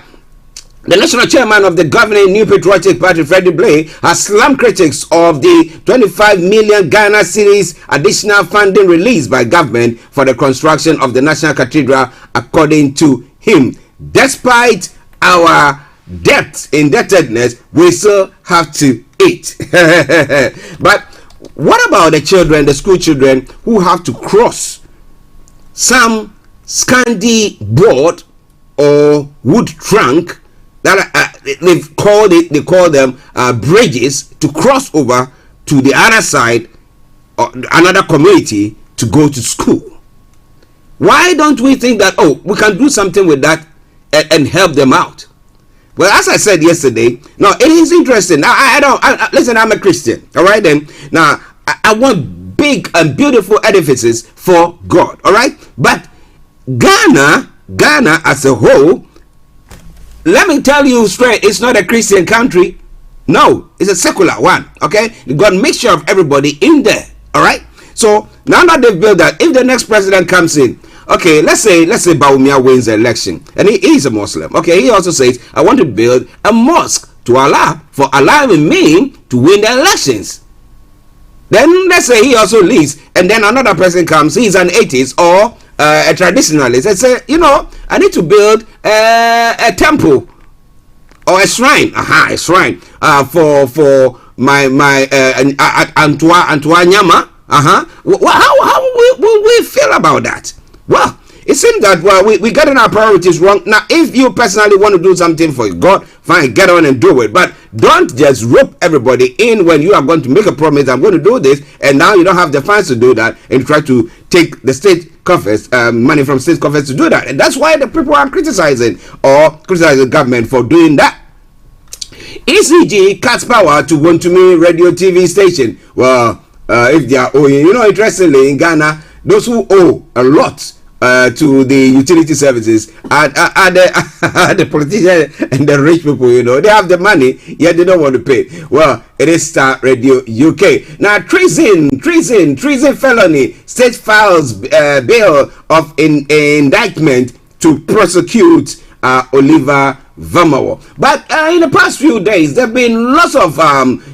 The national chairman of the governing New Patriotic Party, Freddie Blay, has slammed critics of the 25 million Ghana cedis additional funding released by government for the construction of the National Cathedral, according to him. Despite our indebtedness, we still have to eat. But what about the children, the school children, who have to cross some Scandi board or wood trunk that they call them bridges to cross over to the other side or another community to go to school? Why don't we think that, oh, we can do something with that and help them out? Well, as I said yesterday, now it is interesting. Now listen, I'm a Christian, all right? Then now I want big and beautiful edifices for God, all right? But Ghana as a whole, let me tell you straight, it's not a Christian country. No, it's a secular one. Okay, you got a mixture of everybody in there. All right. So now that they've built that, if the next president comes in, okay, let's say Bawumia wins the election, and he is a Muslim. Okay, he also says, I want to build a mosque to Allah for allowing me to win the elections. Then let's say he also leaves, and then another person comes, he's an atheist or a traditionalist, and say, I need to build a temple or a shrine, a shrine for my Antoine. How will we feel about that? Well, it seems that we're getting our priorities wrong. Now, if you personally want to do something for God, fine, get on and do it. But don't just rope everybody in when you are going to make a promise, I'm going to do this, and now you don't have the funds to do that, and try to take the state coffers, money from state coffers to do that. And that's why the people are criticizing the government for doing that. ECG cuts power to Wontumi radio TV station. Well, if they are owing, interestingly, in Ghana, those who owe a lot to the utility services are the politicians and the rich people. They have the money, yet they don't want to pay. Well, it is Starr Radio UK. Now, treason felony. State files bail of indictment to prosecute Oliver Vamawo. But in the past few days, there have been lots of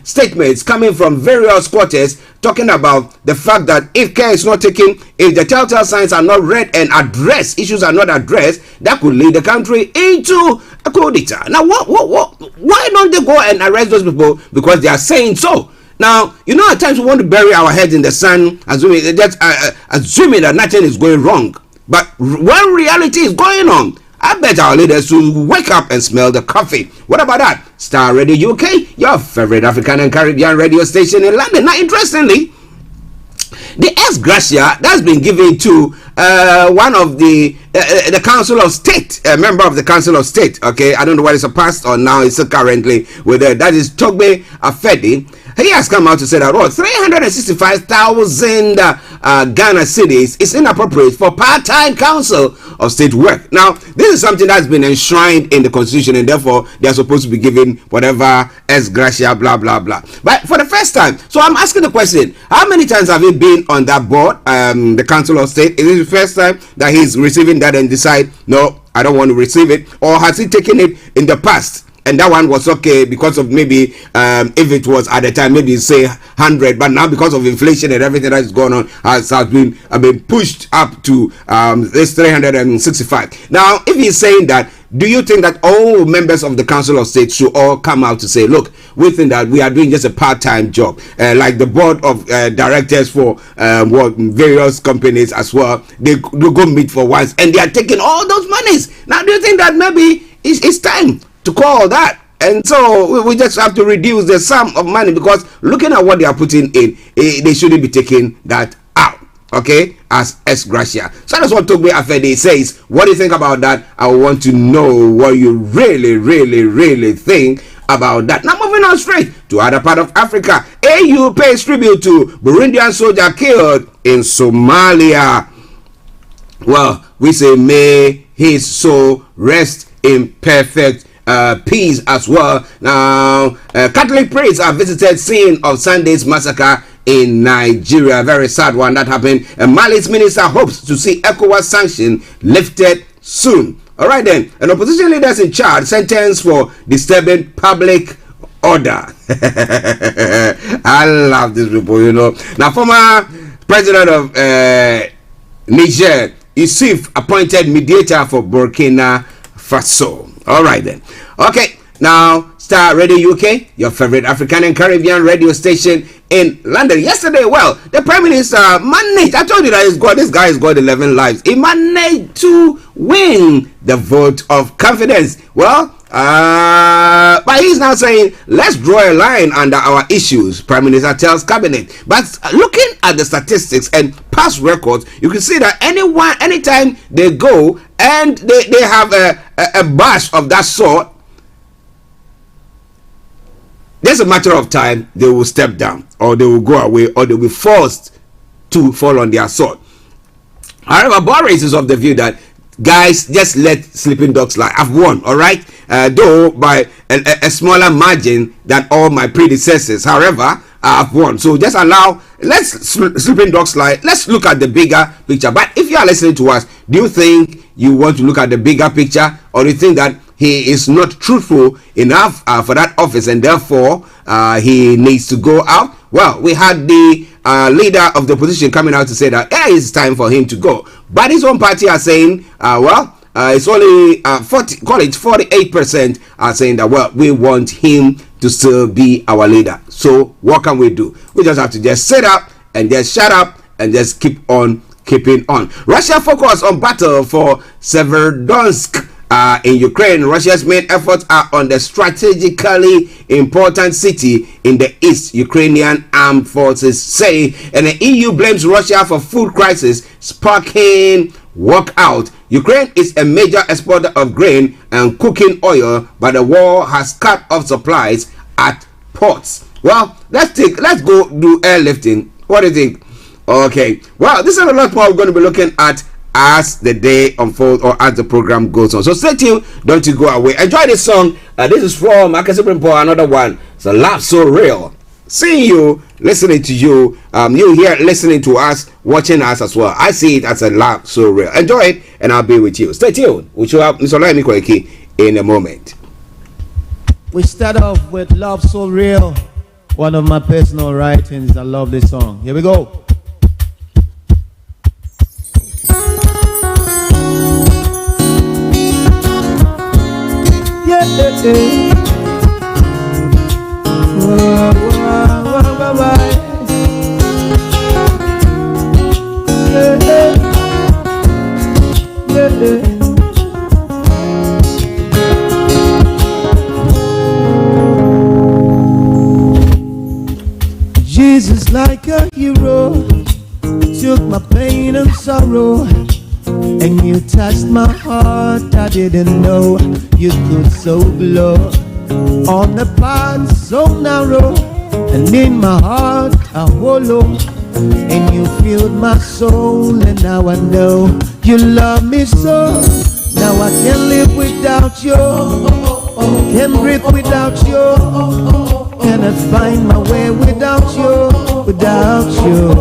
statements coming from various quarters talking about the fact that if care is not taken, if the telltale signs are not read and addressed, issues are not addressed, that could lead the country into a coup d'etat. Now, why don't they go and arrest those people? Because they are saying so. Now, at times we want to bury our heads in the sand, assuming that nothing is going wrong. But when reality is going on, I bet our leaders should wake up and smell the coffee. What about that? Starr Radio UK, your favorite African and Caribbean radio station in London. Now, interestingly, the ex gratia that's been given to one of the Council of State, a member of the Council of State. Okay, I don't know whether it's a past or now it's currently with that is Togbe Afedi. He has come out to say that 365,000 Ghana cedis is inappropriate for part-time Council of State work. Now, this is something that's been enshrined in the Constitution, and therefore they are supposed to be given whatever ex gratia, blah blah blah. But for the first time, so I'm asking the question: how many times have you been on that board, the Council of State? Is it the first time that he's receiving that and decide, no, I don't want to receive it, or has he taken it in the past? And that one was okay because of maybe if it was at the time maybe say 100, but now because of inflation and everything that's going on has been pushed up to this 365. Now, if he's saying that, do you think that all members of the Council of State should all come out to say, look, we think that we are doing just a part-time job, like the board of directors for various companies as well, they go meet for once and they are taking all those monies. Now, do you think that maybe it's time to call that? And so we just have to reduce the sum of money, because looking at what they are putting in, they shouldn't be taking that out, okay, as ex gratia. So that's what Togbe Afedi says. What do you think about that? I want to know what you really think about that. Now, moving on straight to other part of Africa. AU pays tribute to Burundian soldier killed in Somalia. Well, we say may his soul rest in perfect peace as well. Now, Catholic priests have visited scene of Sunday's massacre in Nigeria. Very sad one that happened. Mali's minister hopes to see ECOWAS sanction lifted soon. All right then. An opposition leaders in charge sentenced for disturbing public order. I love this report, you know. Now, former president of Niger, Yusuf, appointed mediator for Burkina Faso. All right then. Okay, now Star Radio UK, your favorite African and Caribbean radio station in London. Yesterday, well, the Prime Minister managed, I told you that this guy has got 11 lives. He managed to win the vote of confidence. Well, but he's now saying, let's draw a line under our issues, Prime Minister tells Cabinet. But looking at the statistics and past records, you can see that anytime they go and they have a bash of that sort, there's a matter of time they will step down, or they will go away, or they will be forced to fall on their sword. However, Boris is of the view that, guys, just let sleeping dogs lie. I've won, all right? Though by a smaller margin than all my predecessors. However, I've won. So just let's sleeping dogs lie. Let's look at the bigger picture. But if you are listening to us, do you think you want to look at the bigger picture, or do you think that he is not truthful enough for that office and therefore he needs to go out? Well, we had the leader of the opposition coming out to say that it's time for him to go. But his own party are saying, it's only 48% are saying that, well, we want him to still be our leader. So what can we do? We just have to just sit up and just shut up and just keep on keeping on. Russia focused on battle for Severodonetsk in Ukraine. Russia's main efforts are on the strategically important city in the east, Ukrainian armed forces say, and the EU blames Russia for food crisis sparking walkout. Ukraine is a major exporter of grain and cooking oil, but the war has cut off supplies at ports. Well, let's go do airlifting. What do you think? Okay, well, this is a lot more we're going to be looking at as the day unfolds or as the program goes on. So stay tuned, don't you go away. Enjoy this song. This is from Akasiprimpo, another one. It's a laugh so real. Seeing you, listening to you, you here listening to us, watching us as well. I see it as a laugh so real. Enjoy it, and I'll be with you. Stay tuned. We shall have Mr. Olayomi in a moment. We start off with Love So Real. One of my personal writings. I love this song. Here we go. Jesus, like a hero, took my pain and sorrow, and you touched my heart. I didn't know you could so glow on the path so narrow, and in my heart a hollow, and you filled my soul, and now I know you love me so. Now I can't live without you, can't breathe without you, cannot find my way without you, without you.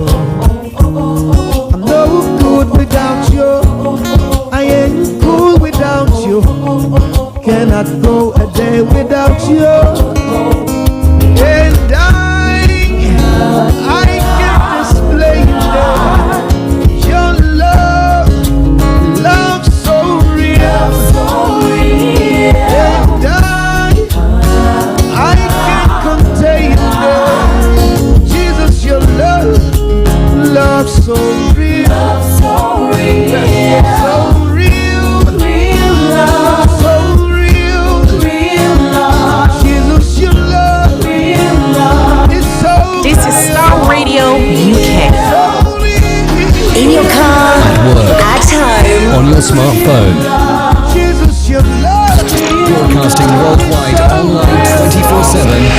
I'm no good without you, I ain't cool without you, cannot go a day without you. And I can't explain your love, love so real, so real. And I can't contain it. Jesus, your love, love so real, love so real, so real, real love, so real, real love. Jesus, your love, real love, is so. This is Starr Radio UK. In your car, at home, On your smartphone. Jesus, your love, Broadcasting worldwide, online 24/7.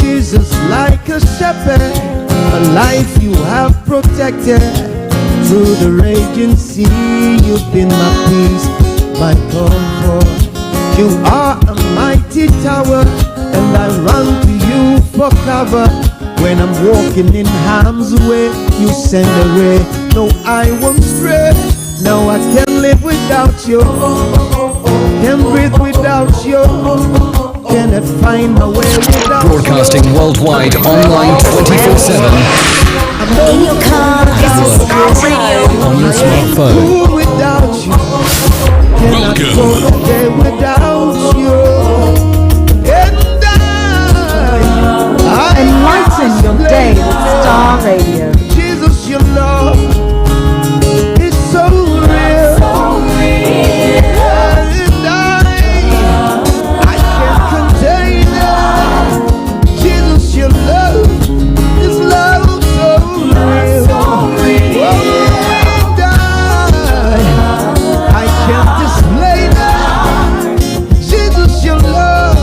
Jesus, like a shepherd, a life you have protected. Through the raging sea, you've been my peace, my comfort. You are a mighty tower, and I run to you for cover. When I'm walking in harm's way, you send a ray. No, I won't stray. No, I can't live without you. Can't breathe without you. Cannot find my way without you. Broadcasting worldwide, online 24/7. In your car, this is Starr Radio. On your smartphone. Without you. Cannot go a day without you. Enlighten your day with Starr Radio. Jesus, your love is so real. And I can't contain it. Jesus, your love is love so real. And I can't display that. Jesus, your love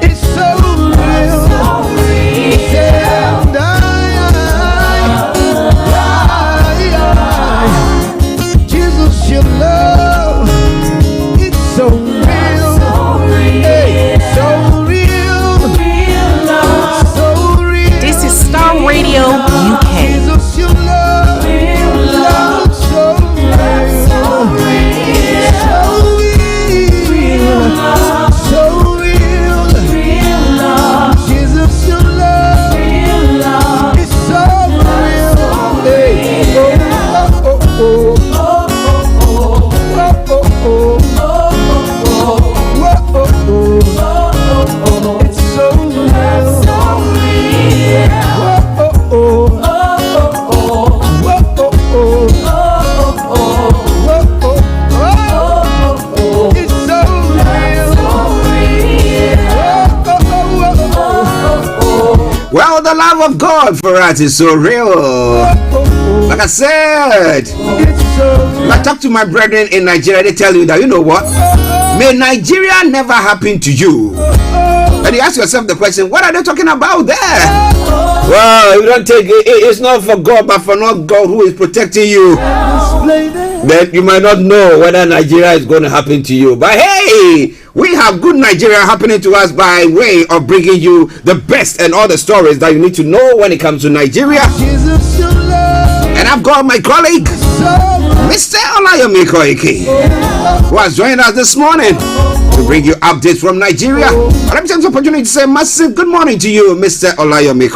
is so real. And Jesus, your love, it's so real. Hey, so real. So real. This is Starr Radio UK. Jesus, your love, love so real. So real. So real. Jesus, your love is so real. Hey, oh, oh, oh, oh. It's so Well, the love of God for us is so real. Like I said, when I talk to my brethren in Nigeria, they tell you that, you know what? May Nigeria never happen to you. And you ask yourself the question, what are they talking about there? Well, you don't take it. It's not for God, but for not God who is protecting you. Then you might not know whether Nigeria is going to happen to you. But hey, we have good Nigeria happening to us by way of bringing you the best and all the stories that you need to know when it comes to Nigeria. And I've got my colleague, Mr. Olayomi, who has joined us this morning to bring you updates from Nigeria. Let me take this opportunity to say massive good morning to you, Mr. Olayomi.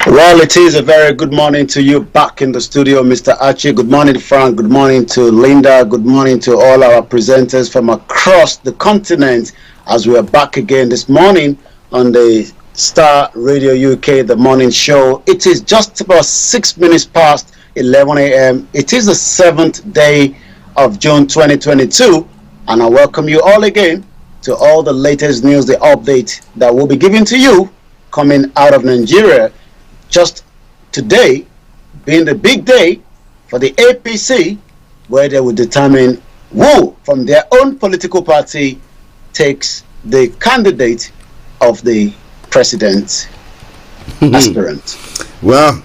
Well, it is a very good morning to you back in the studio, Mr. Archie. Good morning, Frank. Good morning to Linda. Good morning to all our presenters from across the continent as we are back again this morning on the Starr Radio UK, the morning show. It is just about 6 minutes past 11 a.m. It is the 7th day of June 2022, and I welcome you all again to all the latest news, the update that will be given to you coming out of Nigeria. Just today being the big day for the APC, where they will determine who from their own political party takes the candidate of the president aspirant. Well,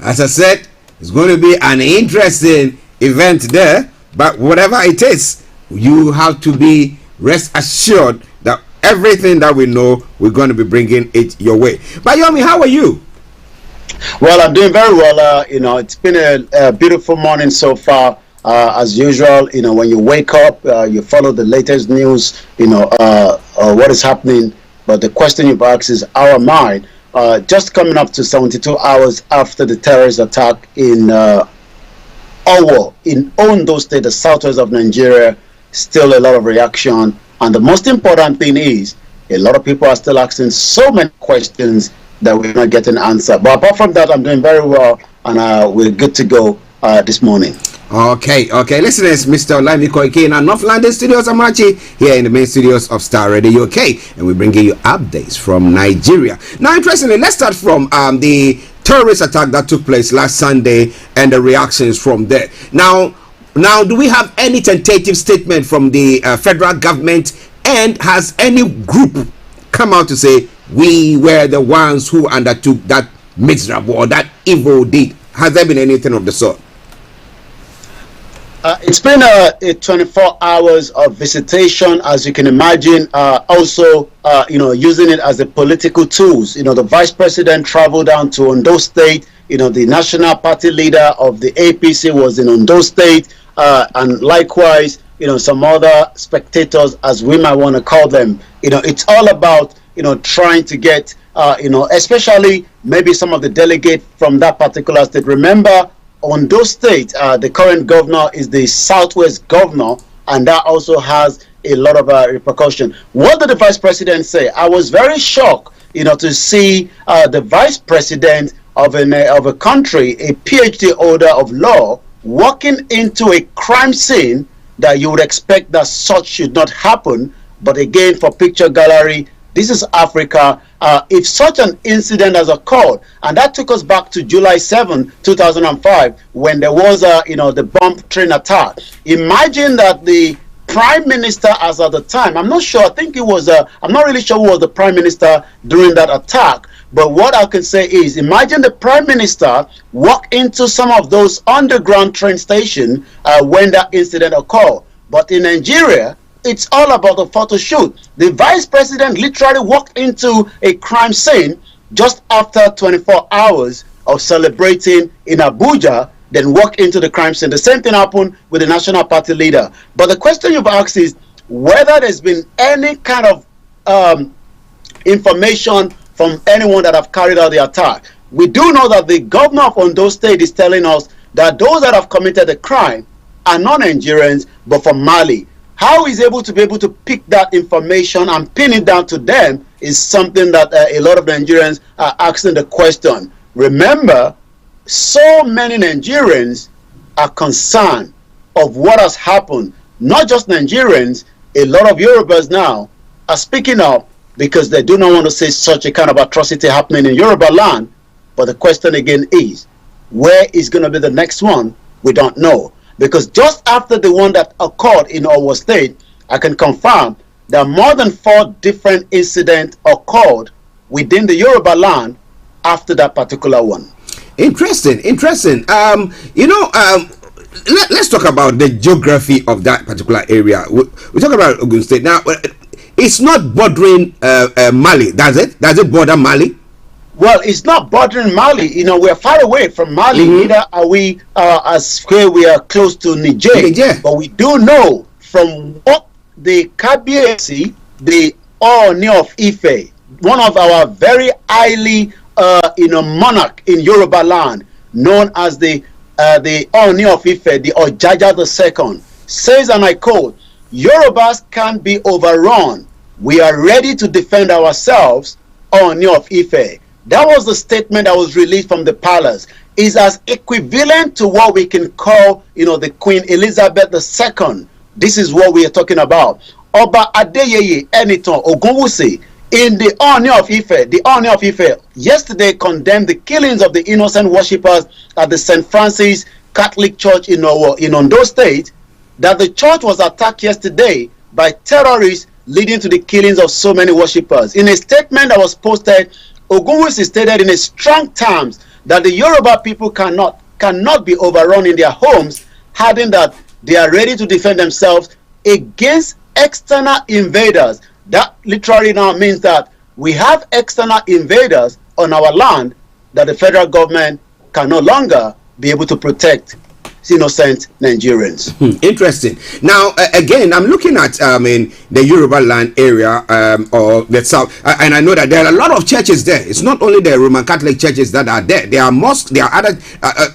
as I said, it's going to be an interesting event there, but whatever it is, you have to be rest assured that everything that we know, we're going to be bringing it your way. But Yomi, how are you? Well, I'm doing very well. It's been a beautiful morning so far. As usual, when you wake up, you follow the latest news, what is happening. But the question you've asked is, how am I? Just coming up to 72 hours after the terrorist attack in Owo, in Ondo State, the southwest of Nigeria, still a lot of reaction. And the most important thing is, a lot of people are still asking so many questions that we're not getting an answer. But apart from that, I'm doing very well, and we're good to go this morning. Okay. Listeners, Mr. Olayomi in our North London studios. I'm Archie here in the main studios of Starr Radio UK, and we're bringing you updates from Nigeria. Now, interestingly, let's start from the terrorist attack that took place last Sunday and the reactions from there. Now, do we have any tentative statement from the federal government, and has any group come out to say we were the ones who undertook that miserable or that evil deed? Has there been anything of the sort? It's been a 24 hours of visitation, as you can imagine. Also, using it as a political tools. The vice president traveled down to Ondo State. The national party leader of the APC was in Ondo State, and likewise, some other spectators, as we might want to call them. It's all about trying to get especially maybe some of the delegates from that particular state. Remember, Ondo State, the current governor is the Southwest governor, and that also has a lot of repercussion. What did the vice president say? I was very shocked, to see the vice president of a country, a PhD holder of law, walking into a crime scene that you would expect that such should not happen. But again, for picture gallery, this is Africa. If such an incident has occurred, and that took us back to July 7, 2005, when there was the bomb train attack. Imagine that the prime minister, as at the time, I'm not sure, I think it was, I'm not really sure who was the prime minister during that attack, but what I can say is, imagine the prime minister walk into some of those underground train stations when that incident occurred. But in Nigeria, it's all about a photo shoot. The vice president literally walked into a crime scene just after 24 hours of celebrating in Abuja, then walked into the crime scene. The same thing happened with the national party leader. But the question you've asked is whether there's been any kind of information from anyone that have carried out the attack. We do know that the governor of Ondo State is telling us that those that have committed the crime are not Nigerians, but from Mali. How he's able to pick that information and pin it down to them is something that a lot of Nigerians are asking the question. Remember, so many Nigerians are concerned of what has happened. Not just Nigerians, a lot of Yorubas now are speaking up because they do not want to see such a kind of atrocity happening in Yoruba land. But the question again is, where is going to be the next one? We don't know. Because just after the one that occurred in Owo State, I can confirm that more than 4 different incidents occurred within the Yoruba land after that particular one. Interesting. Let's talk about the geography of that particular area. We talk about Ogun State now. It's not bordering Mali, does it? Does it border Mali? Well, it's not bordering Mali. We're far away from Mali. Neither are we as where we are close to Niger. But we do know from what the Kabiyesi, the Ooni of Ife, one of our very highly monarch in Yoruba land, known as the Ooni of Ife, the Ojaja II, says, and I quote, "Yorubas can't be overrun. We are ready to defend ourselves, Ooni of Ife." That was the statement that was released from the palace. Is as equivalent to what we can call, the Queen Elizabeth II. This is what we are talking about. Oba Adeyeye Enitan Ogunwusi, in the Ooni of Ife, the Ooni of Ife yesterday condemned the killings of the innocent worshippers at the St. Francis Catholic Church in Ondo State, that the church was attacked yesterday by terrorists, leading to the killings of so many worshippers. In a statement that was posted, Ogunwusi stated in a strong terms that the Yoruba people cannot be overrun in their homes, adding that they are ready to defend themselves against external invaders. That literally now means that we have external invaders on our land that the federal government can no longer be able to protect innocent Nigerians. Interesting. Now, again, I'm looking at the Yoruba land area or the south, and I know that there are a lot of churches there. It's not only the Roman Catholic churches that are there. There are mosques, there are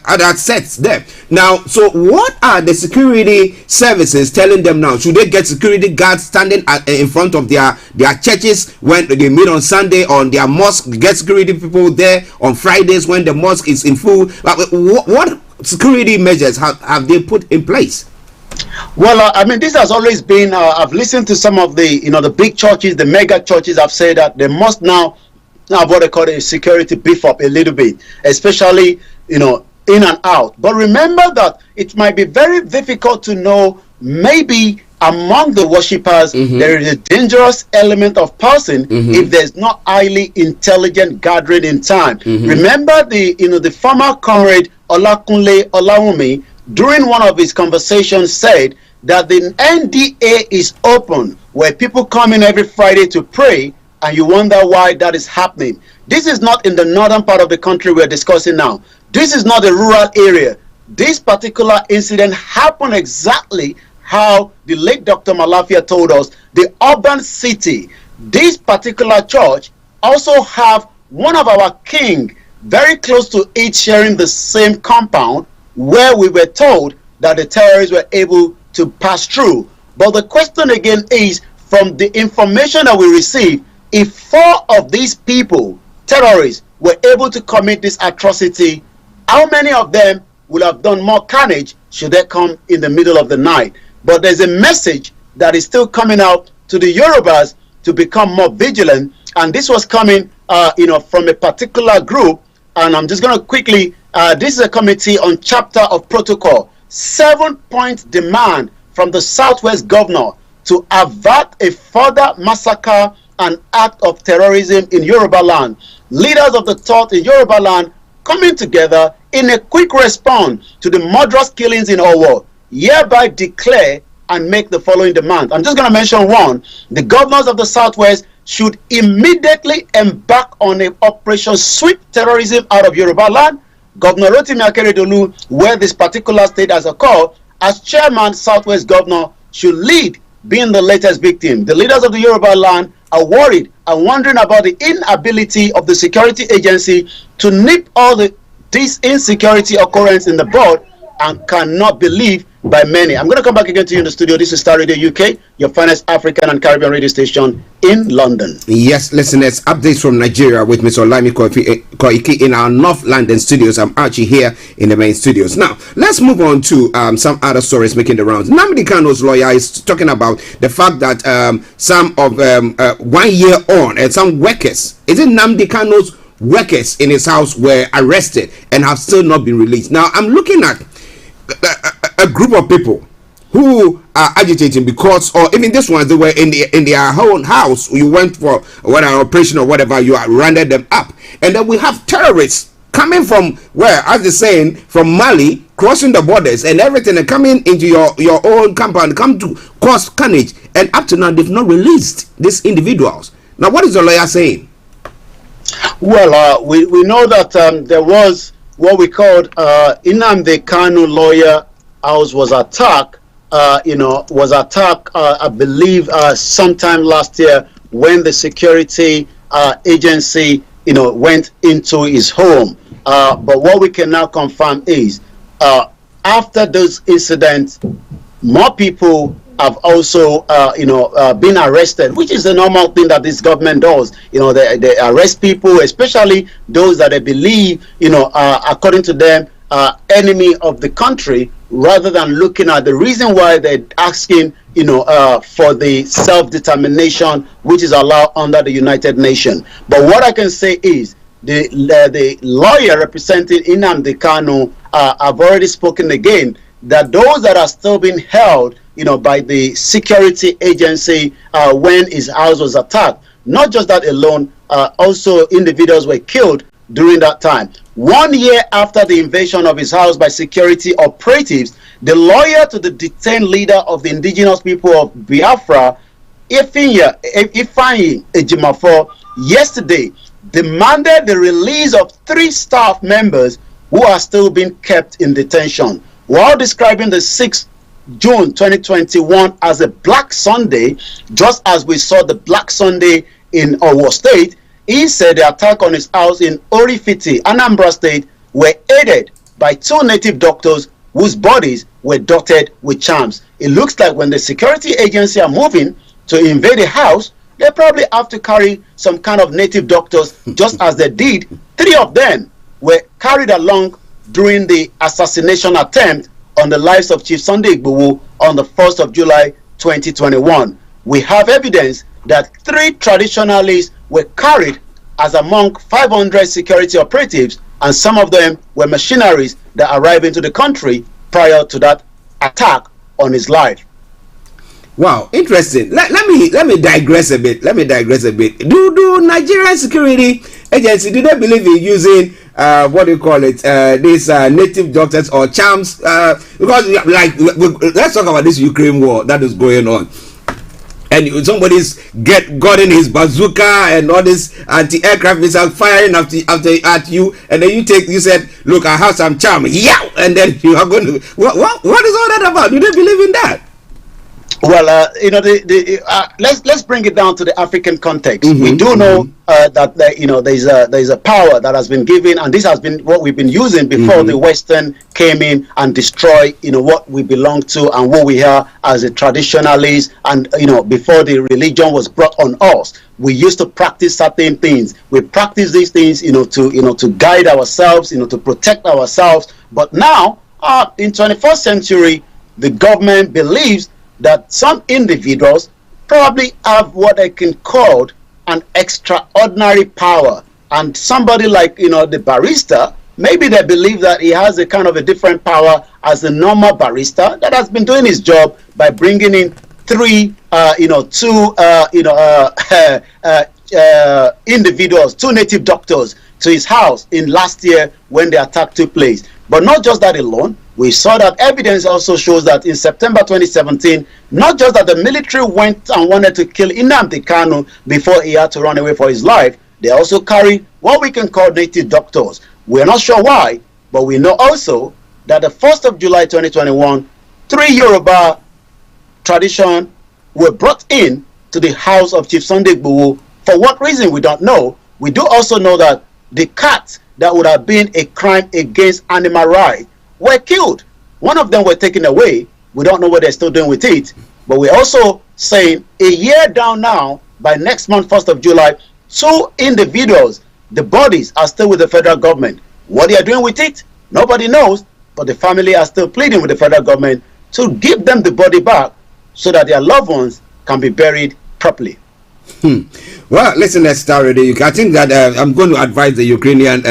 other sets there. Now, so what are the security services telling them now? Should they get security guards standing in front of their churches when they meet on Sunday, on their mosque? Get security people there on Fridays when the mosque is in full? What security measures have they put in place? Well, this has always been, I've listened to some of the, the big churches, the mega churches have said that they must now have what they call a security beef up a little bit, especially, in and out. But remember that it might be very difficult to know, maybe among the worshippers, there is a dangerous element of person if there's not highly intelligent gathering in time. Remember the former comrade Olayomi during one of his conversations, said that the NDA is open, where people come in every Friday to pray, and you wonder why that is happening. This is not in the northern part of the country we're discussing now. This is not a rural area. This particular incident happened exactly how the late Dr. Malafia told us, the urban city. This particular church also have one of our king very close to it, sharing the same compound, where we were told that the terrorists were able to pass through. But the question again is, from the information that we received, if 4 of these people, terrorists, were able to commit this atrocity, how many of them would have done more carnage should they come in the middle of the night? But there's a message that is still coming out to the Yorubas to become more vigilant, and this was coming from a particular group. And I'm just going to quickly, this is a committee on chapter of protocol, 7-point demand from the Southwest governor to avert a further massacre and act of terrorism in Yoruba land. Leaders of the thought in Yoruba land coming together in a quick response to the murderous killings in Owo, hereby declare and make the following demand. I'm just going to mention one. The governors of the Southwest should immediately embark on an operation sweep terrorism out of Yoruba land. Governor Rotimi Akeredolu, where this particular state has occurred, as chairman, Southwest governor, should lead, being the latest victim. The leaders of the Yoruba land are worried and wondering about the inability of the security agency to nip all this insecurity occurrence in the bud, and cannot believe by many. I'm going to come back again to you in the studio. This is Starr Radio UK, your finest African and Caribbean radio station in London. Yes, listeners, updates from Nigeria with Ms. Olayomi Koiki in our North London studios. I'm Archie here in the main studios. Now, let's move on to some other stories making the rounds. Nnamdi Kanu's lawyer is talking about the fact that some of 1 year on, and some workers, is it Nnamdi Kanu's workers in his house were arrested and have still not been released. Now, I'm looking at a group of people who are agitating because, or even this one, they were in their own house. You went for an operation or whatever, you rounded them up, and then we have terrorists coming from where, as they're saying, from Mali, crossing the borders and everything, and coming into your own compound, come to cause carnage, and up to now they've not released these individuals. Now, what is the lawyer saying? Well, we know that there was what we called Nnamdi Kanu lawyer house was attacked. I believe sometime last year when the security agency went into his home. But what we can now confirm is after those incidents, more people have also been arrested, which is the normal thing that this government does. They arrest people, especially those that they believe according to them enemy of the country, rather than looking at the reason why they're asking for the self-determination which is allowed under the United Nations. But what I can say is the lawyer representing Nnamdi Kanu have already spoken again that those that are still being held by the security agency when his house was attacked, not just that alone, also individuals were killed during that time. 1 year after the invasion of his house by security operatives, the lawyer to the detained leader of the indigenous people of Biafra, Ifeanyi Ejimafo, yesterday demanded the release of 3 staff members who are still being kept in detention. While describing the 6th June 2021 as a Black Sunday, just as we saw the Black Sunday in Owo State, he said the attack on his house in Orifiti, Anambra State, were aided by 2 native doctors whose bodies were dotted with charms. It looks like when the security agency are moving to invade a house, they probably have to carry some kind of native doctors, just as they did. 3 of them were carried along during the assassination attempt on the lives of Chief Sunday Igboho on the 1st of July 2021. We have evidence that 3 traditionalists were carried as among 500 security operatives, and some of them were mercenaries that arrived into the country prior to that attack on his life. Wow, interesting. Let me digress a bit. Do Nigerian security agency, do they believe in using what do you call it? These native doctors or charms? Because let's talk about this Ukraine war that is going on. And somebody's gotten his bazooka and all this anti-aircraft missiles firing at you, and then you said, look, I have some charm, yeah, and then you are going to what is all that about? Do they believe in that? Well, let's bring it down to the African context. We do know that there's a power that has been given, and this has been what we've been using before the Western came in and destroyed what we belong to and what we are as a traditionalist, and before the religion was brought on us. We used to practice certain things. We practice these things to guide ourselves, to protect ourselves. But now in 21st century, the government believes that some individuals probably have what I can call an extraordinary power, and somebody like the barrister, maybe they believe that he has a kind of a different power as a normal barrister that has been doing his job by bringing in individuals, 2 native doctors to his house in last year when the attack took place. But not just that alone, we saw that evidence also shows that in September 2017, not just that the military went and wanted to kill Nnamdi Kanu before he had to run away for his life, they also carry what we can call native doctors. We're not sure why, but we know also that the 1st of July 2021, 3 Yoruba tradition were brought in to the house of Chief Sunday Igboho. For what reason, we don't know. We do also know that the cats that would have been a crime against animal rights were killed. One of them were taken away. We don't know what they're still doing with it. But we're also saying a year down now, by next month, 1st of July, 2 individuals, the bodies are still with the federal government. What they are doing with it, nobody knows, but the family are still pleading with the federal government to give them the body back so that their loved ones can be buried properly. Well, listen, let's start already. I think that I'm going to advise the Ukrainian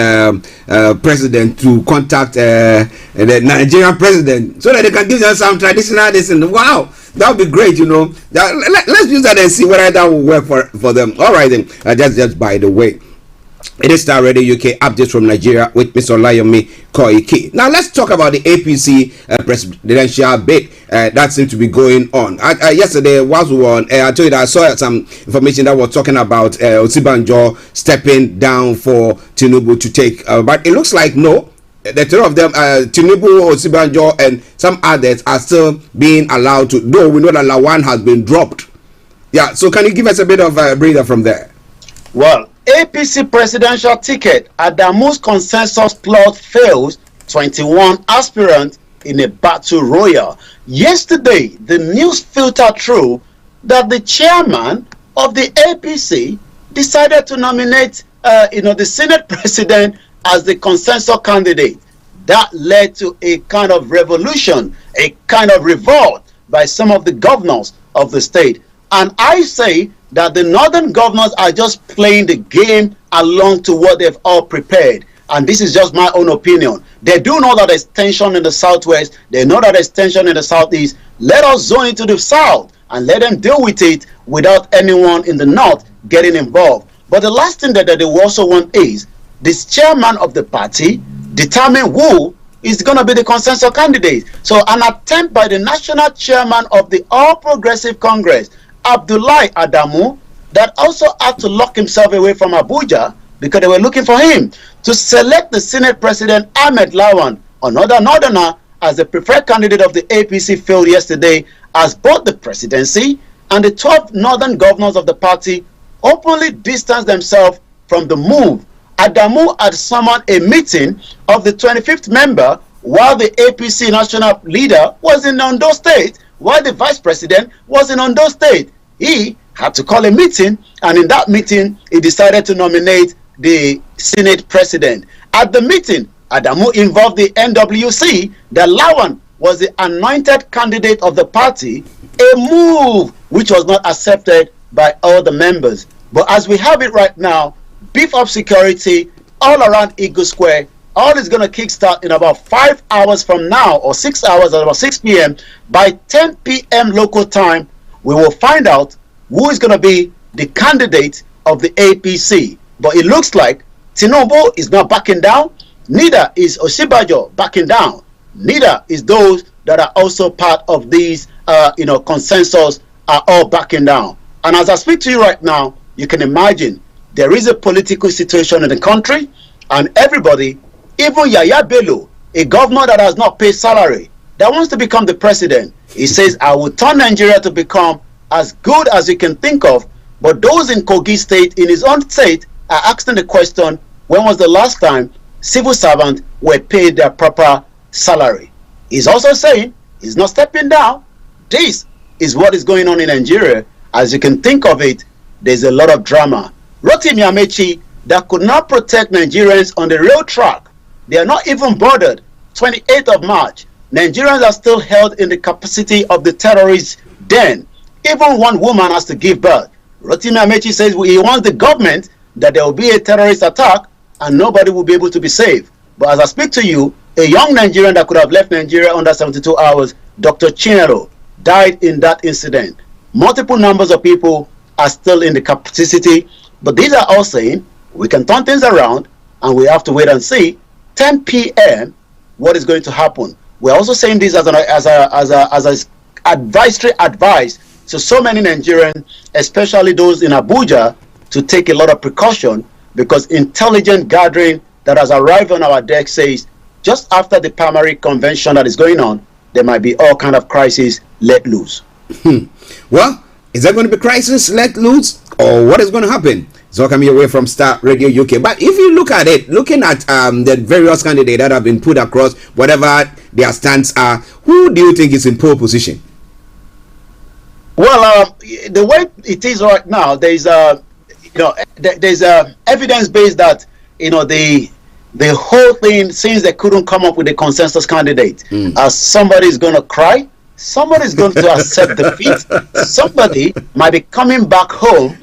president to contact the Nigerian president so that they can give them some traditional listen. Wow, that would be great, Let's use that and see whether that will work for them. All right, then. Just by the way, it is Starr Radio UK updates from Nigeria with Mr. Olayomi Koiki. Now let's talk about the APC presidential bid that seems to be going on. Yesterday, whilst we were on air, I told you that I saw some information that was talking about Osibanjo stepping down for Tinubu to take, but it looks like no. The 3 of them, Tinubu, Osibanjo, and some others are still being allowed to. Though we know that Lawan has been dropped. Yeah. So can you give us a bit of a breather from there? Well, APC presidential ticket, Adamu's consensus plot fails 21 aspirants in a battle royal. Yesterday, the news filtered through that the chairman of the APC decided to nominate the Senate president as the consensus candidate. That led to a kind of revolution, a kind of revolt by some of the governors of the state. And I say that the northern governors are just playing the game along to what they've all prepared. And this is just my own opinion. They do know that there's tension in the southwest. They know that there's tension in the southeast. Let us zone into the south and let them deal with it without anyone in the north getting involved. But the last thing that they also want is this chairman of the party determine who is going to be the consensus candidate. So an attempt by the national chairman of the All Progressive Congress, Abdullahi Adamu, that also had to lock himself away from Abuja because they were looking for him to select the Senate President Ahmed Lawan, another northerner, as the preferred candidate of the APC failed yesterday, as both the presidency and the 12 northern governors of the party openly distanced themselves from the move. Adamu had summoned a meeting of the 25th member while the APC national leader was in Ondo State, while the vice president was in Ondo State. He had to call a meeting, and in that meeting, he decided to nominate the Senate president. At the meeting, Adamu involved the NWC that Lawan was the anointed candidate of the party, a move which was not accepted by all the members. But as we have it right now, beef up security all around Eagle Square. All is going to kickstart in about 5 hours from now, or 6 hours, at about 6 p.m. By 10 p.m. local time, we will find out who is going to be the candidate of the APC. But it looks like Tinubu is not backing down. Neither is Osinbajo backing down. Neither is those that are also part of these, consensus are all backing down. And as I speak to you right now, you can imagine there is a political situation in the country, and everybody, even Yaya Bello, a governor that has not paid salary, that wants to become the president, he says, I will turn Nigeria to become as good as you can think of. But those in Kogi State, in his own state, are asking the question, when was the last time civil servants were paid their proper salary? He's also saying he's not stepping down. This is what is going on in Nigeria. As you can think of it, there's a lot of drama. Rotimi Amechi, that could not protect Nigerians on the rail track. They are not even bothered. 28th of March, Nigerians are still held in the capacity of the terrorist den. Even one woman has to give birth. Rotimi Amechi says he wants the government that there will be a terrorist attack and nobody will be able to be saved. But as I speak to you, a young Nigerian that could have left Nigeria under 72 hours, Dr. Chinero, died in that incident. Multiple numbers of people are still in the capacity, but these are all saying we can turn things around and we have to wait and see 10 p.m. what is going to happen. We're also saying this as an advisory advice to so many Nigerians, especially those in Abuja, to take a lot of precaution, because intelligence gathering that has arrived on our deck says just after the primary convention that is going on, there might be all kind of crises let loose. Well, is there going to be crisis let loose, or what is going to happen? It's all coming away from Starr Radio UK. But if you look at it, looking at the various candidates that have been put across, whatever their stands are, who do you think is in pole position? Well, the way it is right now, there's evidence based that the whole thing, since they couldn't come up with a consensus candidate, somebody's going to cry, somebody's going to accept defeat, somebody might be coming back home,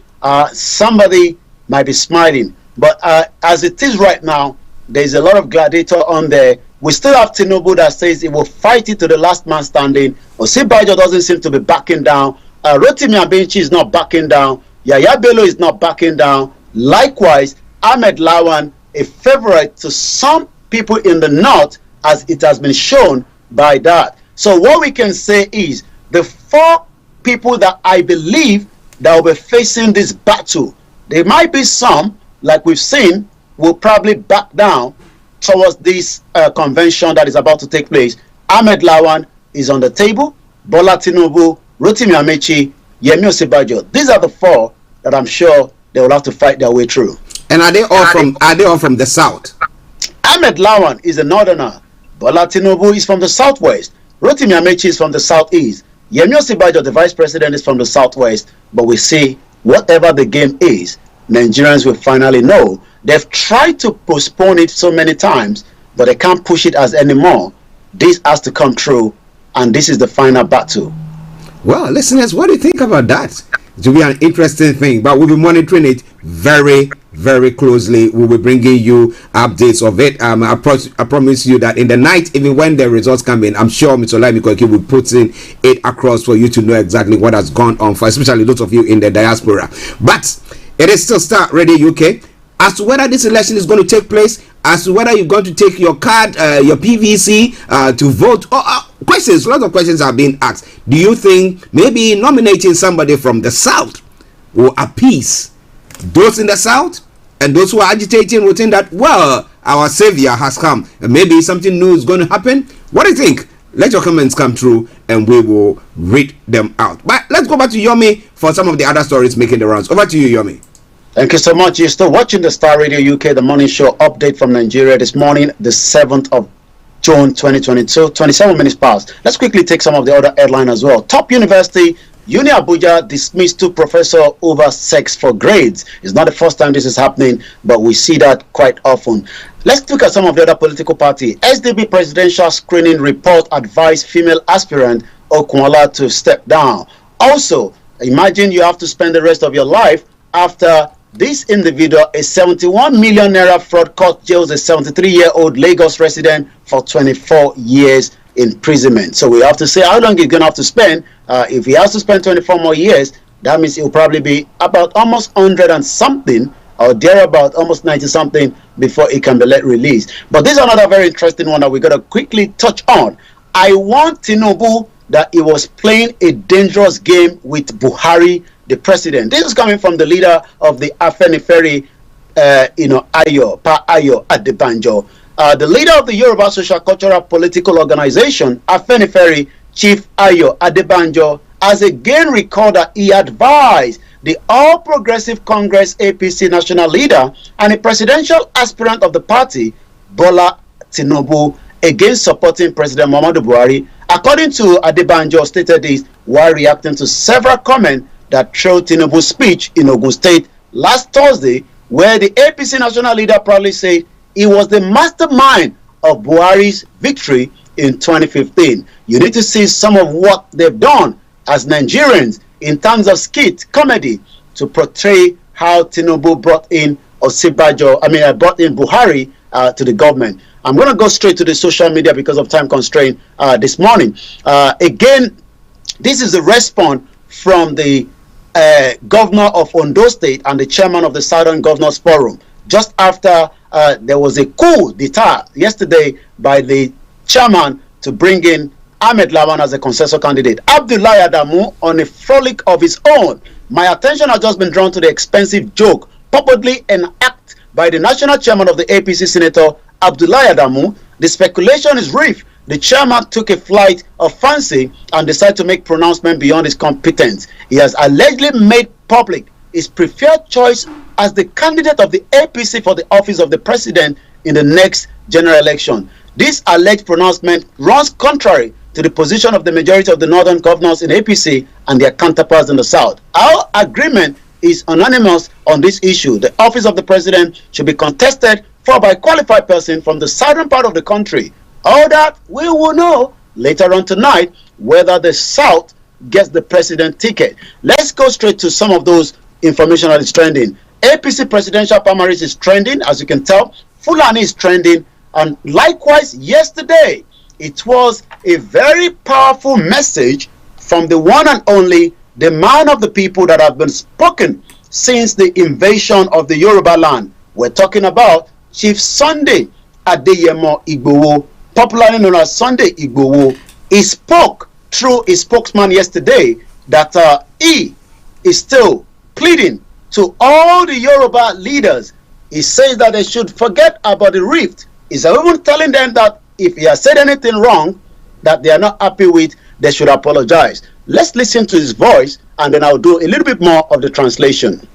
somebody might be smiling. But as it is right now, there's a lot of gladiator on there. We still have Tinubu that says he will fight it to the last man standing. Osinbajo doesn't seem to be backing down. Rotimi Amechi is not backing down. Yaya Bello is not backing down. Likewise, Ahmed Lawan, a favorite to some people in the north, as it has been shown by that. So what we can say is the four people that I believe that will be facing this battle, there might be some, like we've seen, will probably back down towards this convention that is about to take place. Ahmed Lawan is on the table. Bola Tinubu, Rotimi Amechi, Yemi Osinbajo. These are the four that I'm sure they will have to fight their way through. And are they all from the south? Ahmed Lawan is a northerner. Bola Tinubu is from the southwest. Rotimi Amechi is from the southeast. Yemi Osinbajo, the vice president, is from the southwest. But we see whatever the game is, Nigerians will finally know. They've tried to postpone it so many times, but they can't push it as anymore. This has to come true, and this is the final battle. Well, listeners, what do you think about that? It will be an interesting thing, but we'll be monitoring it very, very closely. We'll be bringing you updates of it. I promise you that in the night, even when the results come in, I'm sure Mr. Olayomi will put it across for you to know exactly what has gone on, for especially those of you in the diaspora. But it is still Starr Radio UK. As to whether this election is going to take place, as to whether you're going to take your card, your PVC to vote, questions, lots of questions are being asked. Do you think maybe nominating somebody from the south will appease those in the south, and those who are agitating will think that, well, our savior has come and maybe something new is going to happen? What do you think? Let your comments come through and we will read them out. But let's go back to Yomi for some of the other stories making the rounds. Over to you, Yomi. Thank you so much. You're still watching the Starr Radio UK, the morning show update from Nigeria this morning, the 7th of June 2022, 27 minutes past. Let's quickly take some of the other headlines as well. Top University, Uni Abuja dismissed 2 professors over sex for grades. It's not the first time this is happening, but we see that quite often. Let's look at some of the other political parties. SDB presidential screening report advised female aspirant Okunla to step down. Also, imagine you have to spend the rest of your life after this individual, a 71 million naira fraud, court jails a 73-year-old Lagos resident for 24 years imprisonment. So we have to say how long he's going to have to spend. If he has to spend 24 more years, that means it will probably be about almost 100 and something, or thereabout, almost 90 something, before it can be let release. But this is another very interesting one that we got to quickly touch on. I want Tinubu that he was playing a dangerous game with Buhari, the president. This is coming from the leader of the Afenifere, Ayo Adebanjo. The leader of the Yoruba Social Cultural Political Organization, Afenifere, Chief Ayo Adebanjo, has again recalled that he advised the All Progressive Congress APC national leader and a presidential aspirant of the party, Bola Tinubu, against supporting President Muhammadu Buhari. According to Adebanjo, stated this while reacting to several comments that trailed Tinubu's speech in Ogun State last Thursday, where the APC national leader proudly said he was the mastermind of Buhari's victory in 2015. You need to see some of what they've done as Nigerians in terms of skit comedy to portray how Tinubu brought in brought in Buhari to the government. I'm going to go straight to the social media because of time constraint this morning. Again, this is a response from the governor of Ondo State and the chairman of the Southern Governors Forum, just after there was a coup d'etat yesterday by the chairman to bring in Ahmed Lawan as a consensus candidate. Abdullahi Adamu, on a frolic of his own, my attention has just been drawn to the expensive joke purportedly enacted by the national chairman of the APC, Senator Abdullahi Adamu. The speculation is rife. The chairman took a flight of fancy and decided to make pronouncement beyond his competence. He has allegedly made public his preferred choice as the candidate of the APC for the office of the president in the next general election. This alleged pronouncement runs contrary to the position of the majority of the northern governors in APC and their counterparts in the south. Our agreement is unanimous on this issue. The office of the president should be contested for by a qualified person from the southern part of the country. All that we will know later on tonight whether the south gets the president ticket. Let's go straight to some of those information that is trending. APC presidential primaries is trending, as you can tell. Fulani is trending, and likewise yesterday it was a very powerful message from the one and only, the man of the people that have been spoken since the invasion of the Yoruba land. We're talking about Chief Sunday Adeyemo Igboho, popularly known as Sunday Igboho. He spoke through his spokesman yesterday that he is still pleading to all the Yoruba leaders. He says that they should forget about the rift. He's even telling them that if he has said anything wrong that they are not happy with, they should apologize. Let's listen to his voice and then I'll do a little bit more of the translation.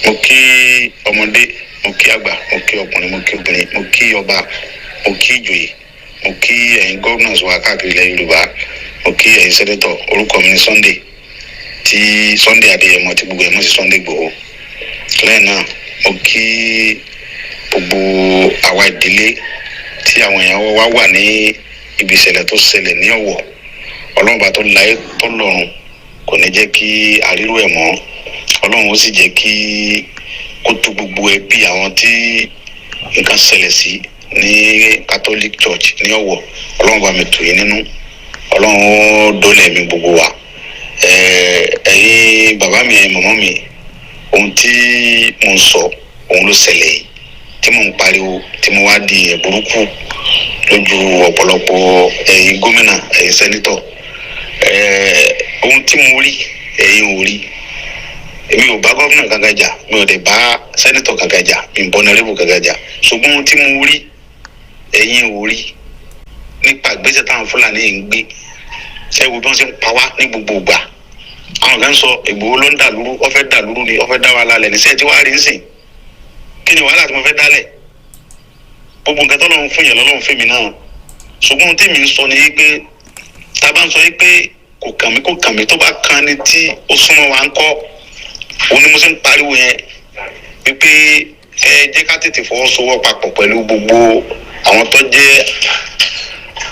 Okay, Omode, okay, Agba, okay, Oponi, okay, Obìnrin, okay, Ọba, okay, Ìjòyè, okay, ẹ̀yin governors wa káàkiri ilẹ̀ Yorùbá, okay, ẹ̀yin senator, orúkọ mi ni Sunday, tí Sunday Adéyẹmọ tí gbogbo ẹ̀ mọ̀ sí Sunday Igboho. Lẹ́yìn náà, okay, gbogbo àwa ìdílé tí àwọn èèyàn wa wà ní ibi ìṣẹ̀lẹ̀ tó ṣẹlẹ̀ ní Ọ̀wọ̀. Ọlọ́run bá tó láyé tó lọ́run kò ní jẹ́ kí àrírò ẹ̀ mọ́. Ọlọ́run ó sì jẹ́ kí kó tó gbogbo ẹbí àwọn tí nǹkan ṣẹlẹ̀ sí ní Catholic Church ní Ọ̀wọ̀. Ọlọ́run bá mi tù yín nínú. Ọlọ́run ó dólẹ̀ mi gbogbo wa. Ẹ̀yin bàbá mi, ẹ̀yin màmá mi, ohun tí mo ń sọ òun ló ṣẹlẹ̀ yìí tí mo ń pariwo tí mo wá di ẹ̀ burúkú lójú ọ̀pọ̀lọpọ̀ ẹ̀yin gómìnà, ẹ̀yin sẹ́nítọ̀. Ohun tí mo rí ẹ̀yin ò rí. Èmi ò bá gómìnà kankan jà, mi ò dẹ̀ bá sẹ́nítọ̀ kankan jà, mi ò bọ́ nẹ́rẹ́bù kankan jà. Ṣùgbọ́n ohun tí mo rí ẹ̀yin ò rí nípa ìgbésẹ̀ táwọn Fúlàní yìí ń gbé. Ẹ wo bí wọ́n ṣe ń pa wá ní gbogbo ìgbà. Àwọn kan sọ Ìgbòho ló ń dàlúrú, ó fẹ́ dàlúrú ni, ó fẹ́ dá wa lálẹ́ ní sẹ́ẹ̀ tí wàá rí ń sìn. Kí ni wàhálà tí mo fẹ́ dálẹ̀? Gbogbo nǹkan tó lọ́run fún yẹn lọ́lọ́run fún mi náà. Ṣùgbọ́n ohun tí mi ń sọ ni pé tá a bá ń sọ pé kò kàn mí tó bá kan ni tí ó súnmọ́ wa ń kọ́. Òun ni mo ṣe ń pariwo yẹn wípé ẹ jẹ́ ká tètè fọwọ́sowọ́ papọ̀ pẹ̀lú gbogbo àwọn tó jẹ́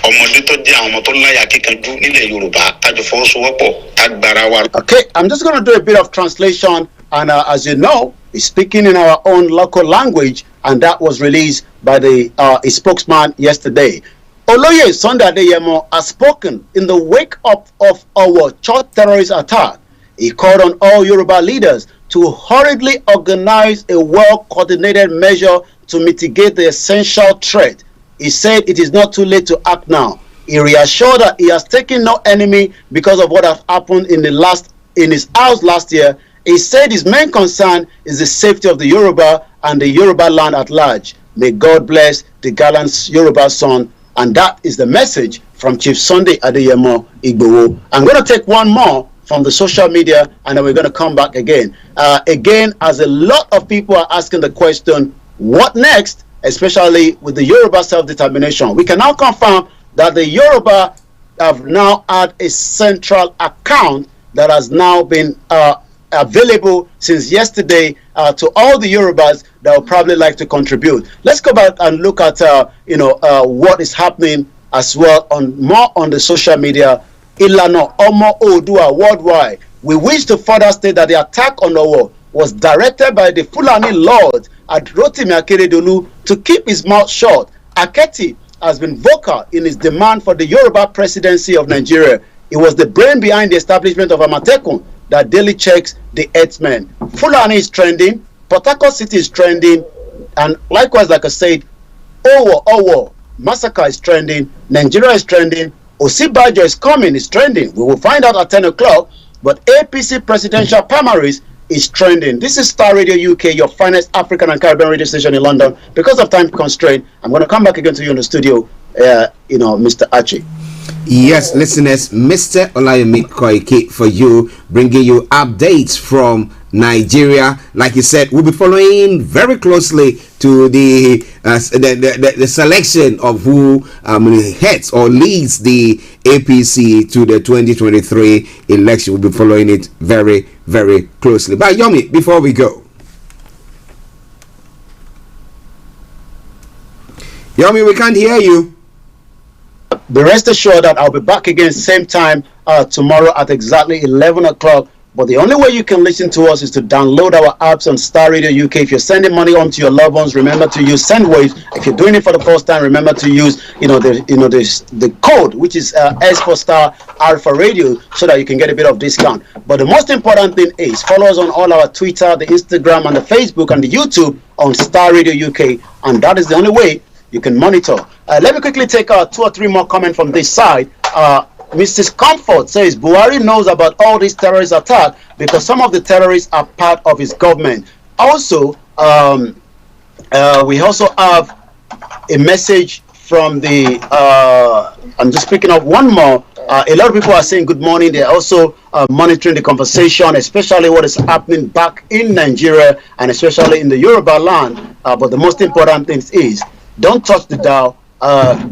ọmọdé tó jẹ́ àwọn ọmọ tó láyà kíkanjú nílẹ̀ Yorùbá tájọ fọwọ́sowọ́pọ̀ tágbára wa. Okay, I'm just going to do a bit of translation, and as you know, he's speaking in our own local language, and that was released by the spokesman yesterday. Olóyè Sunday Adeyemo has spoken in the wake up of our church terrorist attack. He called on all Yoruba leaders to hurriedly organize a well-coordinated measure to mitigate the essential threat. He said it is not too late to act now. He reassured that he has taken no enemy because of what has happened in his house last year. He said his main concern is the safety of the Yoruba and the Yoruba land at large. May God bless the gallant Yoruba son. And that is the message from Chief Sunday Adeyemo Igboho. I'm going to take one more from the social media, and then we're going to come back again. As a lot of people are asking the question, what next, especially with the Yoruba self-determination? We can now confirm that the Yoruba have now had a central account that has now been available since yesterday to all the Yorubas that would probably like to contribute. Let's go back and look at what is happening as well on the social media. Ilana Omo Odua worldwide. We wish to further state that the attack on Owo was directed by the Fulani Lord at Rotimi Akeredolu to keep his mouth shut. Aketi has been vocal in his demand for the Yoruba presidency of Nigeria. It was the brain behind the establishment of Amatekun that daily checks the herdsmen. Fulani is trending, Port Harcourt City is trending, and likewise, like I said, Owo massacre is trending, Nigeria is trending, Osibajo is coming, is trending. We will find out at 10 o'clock, but APC presidential primaries is trending. This is Star Radio UK, your finest African and Caribbean radio station in London. Because of time constraint, I'm going to come back again to you in the studio, Mr. Archie. Yes, listeners, Mr. Olayomi Koiki for you, bringing you updates from Nigeria. Like you said, we'll be following very closely to the selection of who heads or leads the APC to the 2023 election. We'll be following it very, very closely. But Yomi, before we go, Yomi, we can't hear you. Be rest assured that I'll be back again same time tomorrow at exactly 11 o'clock. But the only way you can listen to us is to download our apps on Star Radio UK. If you're sending money on to your loved ones, remember to use SendWave. If you're doing it for the first time, remember to use the code, which is S for Star, R for Radio, so that you can get a bit of discount. But the most important thing is follow us on all our Twitter, the Instagram, and the Facebook, and the YouTube on Star Radio UK, and that is the only way you can monitor. Let me quickly take 2 or 3 more comments from this side. Mrs. Comfort says Buhari knows about all these terrorist attacks because some of the terrorists are part of his government. Also, we also have a message from the, I'm just picking up one more. A lot of people are saying good morning. They're also monitoring the conversation, especially what is happening back in Nigeria and especially in the Yoruba land. But the most important thing is, don't touch the dial.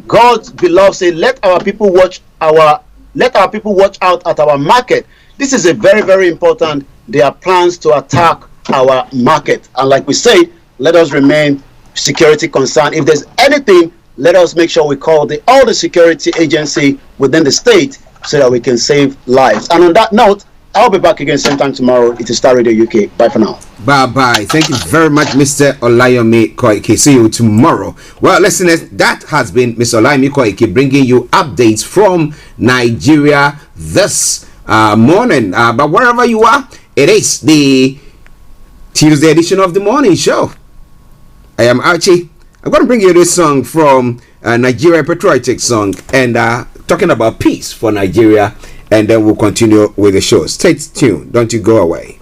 God's beloved say, let our people watch out at our market. This is a very, very important. There are plans to attack our market, and like we say, let us remain security concerned. If there's anything, let us make sure we call all the security agency within the state so that we can save lives. And on that note, I'll be back again same time tomorrow. It is Star Radio UK. Bye for now. Bye-bye. Thank you very much, Mr. Olayomi Koiki. See you tomorrow. Well, listeners, that has been Mr. Olayomi Koiki bringing you updates from Nigeria this morning. But wherever you are, it is the Tuesday edition of the morning show. I am Archie. I'm going to bring you this song from Nigeria Patriotic Song and talking about peace for Nigeria. And then we'll continue with the show. Stay tuned. Don't you go away.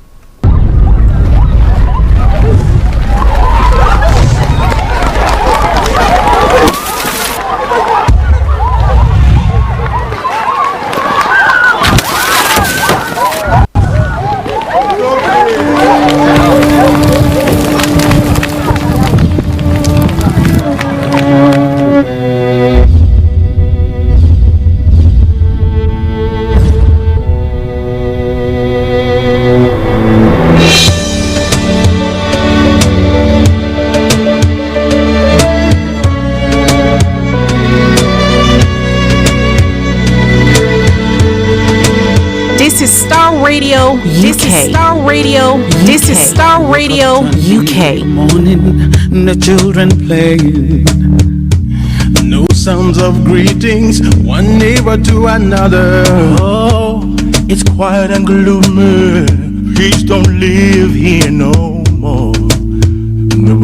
This is Starr Radio UK. This is Starr Radio. This is Starr Radio UK. Morning, the children playing. No sounds of greetings, one neighbor to another. Oh, it's quiet and gloomy. Peace don't live here no more. No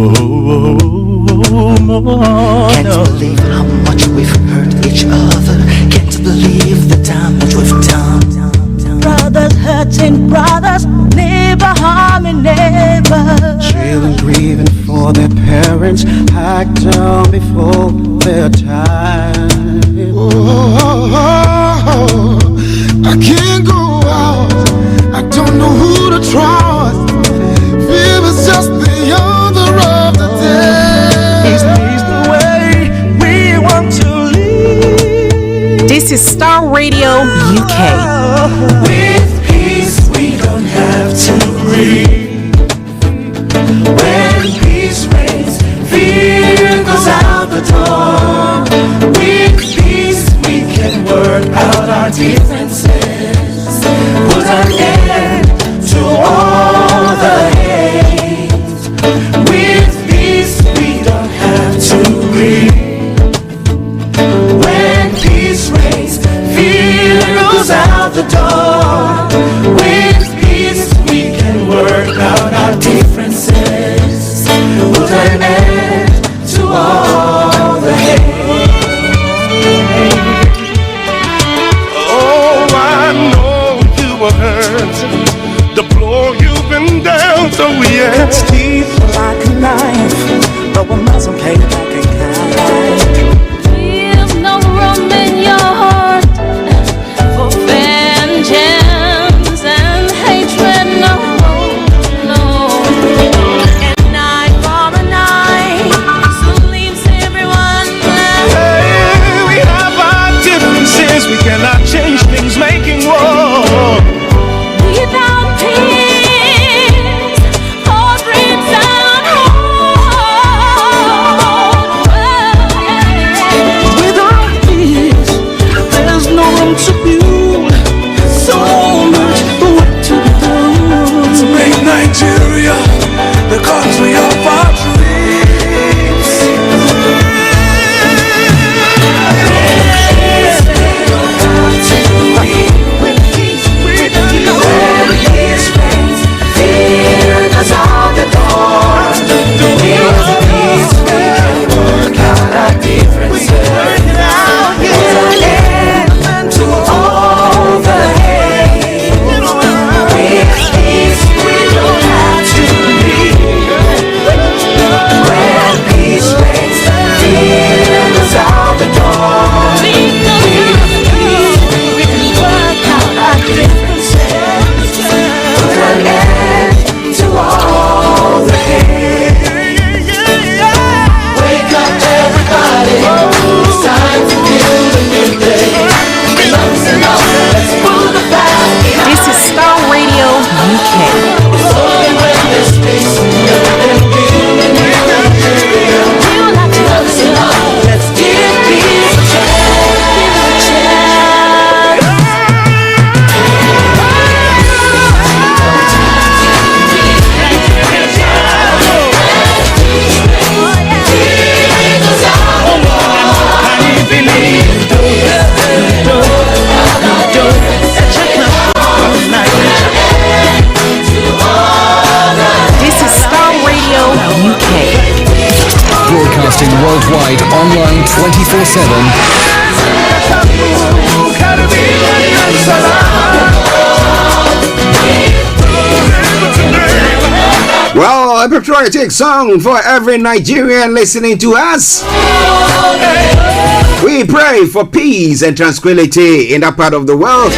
more. Can't believe how much we've hurt each other. Can't believe the damage we've done. Brothers hurting brothers, neighbor harming neighbors. Children grieving for their parents, hacked down before their time. Oh, I can't go out. I don't know who to trust. Fever's just the other of the day. Is the way we want to live? This is Starr Radio UK. With peace we don't have to grieve. When peace reigns, fear goes out the door. With peace we can work out our differences. Put an end to all the hate. With peace we don't have to grieve. When peace reigns, fear goes out the door. With peace we can work out our differences. Put an end to all the hate. Oh, I know you were hurt. The blow you've been down, so yes. It's deep like a knife, but we mustn't play back and There's no room in your heart for vengeance and hatred, no, no. And eye for an eye, so leaves everyone left. Hey, we have our differences, we cannot change things, making war. Without peace, all dreams are hard. without peace, there's no room to build. So much work to be done. To make Nigeria the country of our dreams. When peace reigns, fear goes out the door. With peace we can work out our differences. Put an end to all the hate. With peace we don't have to leave. When peace reigns, fear goes out the door. With peace we can work out our differences. Put an end to all the hate. Wake up everybody, it's time to build a new day. Enough's enough, let's put the past behind. This is Starr Radio UK. It's only when there's peace and build a new Nigeria. Enough's enough, let's give peace a chance. This is Starr Radio UK. Broadcasting worldwide online 24/7. Well, a patriotic song for every Nigerian listening to us. We pray for peace and tranquility in that part of the world,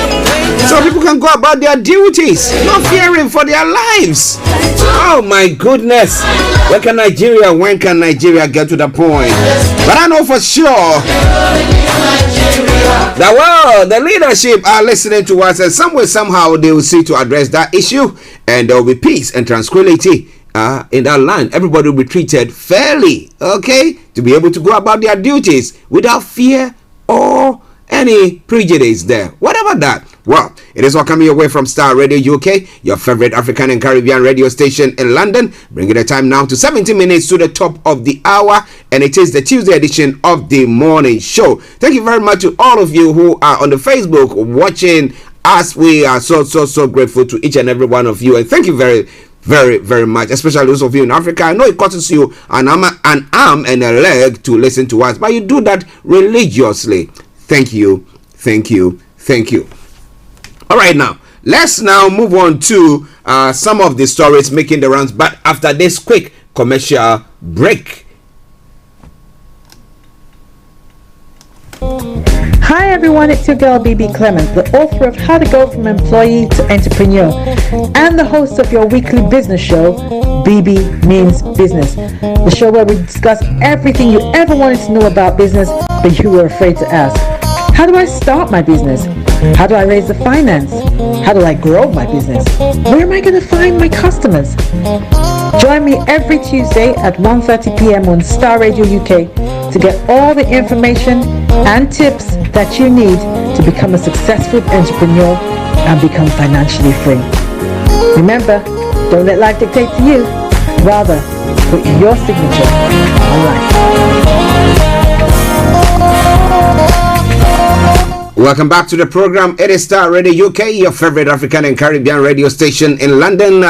so people can go about their duties, not fearing for their lives. Oh my goodness. When can Nigeria get to the point? But I know for sure that, well, the leadership are listening to us, and some way, somehow, they will see to address that issue, and there will be peace and tranquility in that land. Everybody will be treated fairly, okay, to be able to go about their duties without fear or any prejudice there. Whatever that, Well, it is all coming your way from Star Radio UK, your favorite African and Caribbean radio station in London. Bringing the time now to 17 minutes to the top of the hour, and it is the Tuesday edition of the morning show. Thank you very much to all of you who are on the Facebook watching us. We are so grateful to each and every one of you, and thank you very much, especially those of you in Africa. I know it costs you an arm and a leg to listen to us, but you do that religiously. Thank you. All right, now let's now move on to some of the stories making the rounds, but after this quick commercial break. Hi everyone, it's your girl BB Clement, the author of How to Go From Employee to Entrepreneur and the host of your weekly business show, BB Means Business, the show where we discuss everything you ever wanted to know about business but you were afraid to ask. How do I start my business? How do I raise the finance? How do I grow my business? Where am I going to find my customers? Join me every Tuesday at 1:30 p.m. on Star Radio UK to get all the information and tips that you need to become a successful entrepreneur and become financially free. Remember, don't let life dictate to you. Rather, put your signature on life. Welcome back to the program. It is Star Radio UK, your favorite African and Caribbean radio station in London.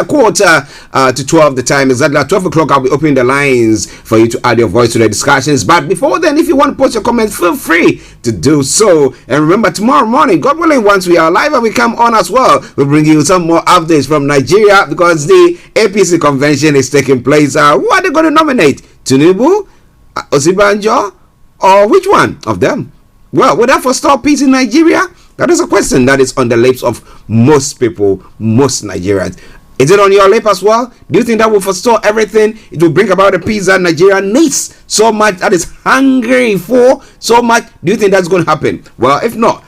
Quarter to 12 the time. Exactly at 12 o'clock, I'll be opening the lines for you to add your voice to the discussions. But before then, if you want to post your comments, feel free to do so. And remember, tomorrow morning, God willing, once we are live and we come on as well, we'll bring you some more updates from Nigeria because the APC convention is taking place. Who are they going to nominate? Tinubu, Osibanjo, or which one of them? Well, will that forestall peace in Nigeria? That is a question that is on the lips of most people, most Nigerians. Is it on your lip as well? Do you think that will forestall everything? It will bring about the peace that Nigeria needs so much, that is hungry for so much? Do you think that's going to happen? Well, if not,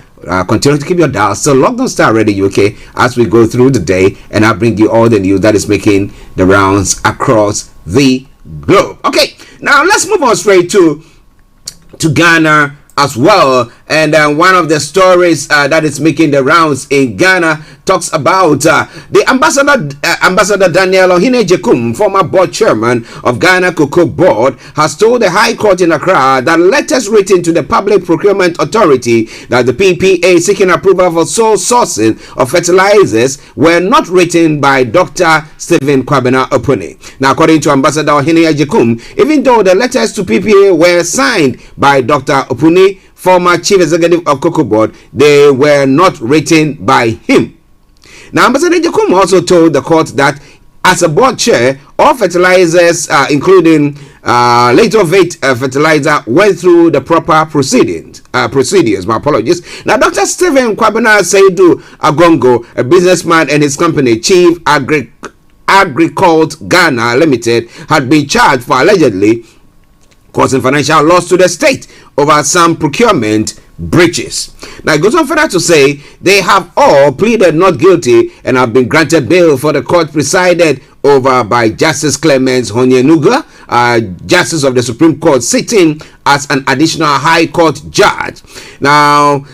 continue to keep your dial still locked on Star Radio UK as we go through the day, and I'll bring you all the news that is making the rounds across the globe. Okay, now let's move on straight to Ghana as well, and one of the stories that is making the rounds in Ghana talks about the Ambassador Daniel Ohene-Jekum, former board chairman of Ghana Cocoa Board, has told the High Court in Accra that letters written to the Public Procurement Authority that the PPA seeking approval for sole sourcing of fertilizers were not written by Dr. Stephen Kwabena Opuni. Now, according to Ambassador Ohene-Jekum, even though the letters to PPA were signed by Dr. Opuni, former chief executive of Cocoa Board, they were not written by him. Now, Ambassador Jekum also told the court that as a board chair, all fertilizers, including Latovate fertilizer, went through the proper procedures. My apologies. Now, Dr. Stephen Kwabena Seidu Agongo, a businessman, and his company, Chief Agricult Ghana Limited, had been charged for allegedly causing financial loss to the state over some procurement breaches. Now, it goes on further to say they have all pleaded not guilty and have been granted bail for the court presided over by Justice Clemens Honyenuga, Justice of the Supreme Court, sitting as an additional High Court judge. Now,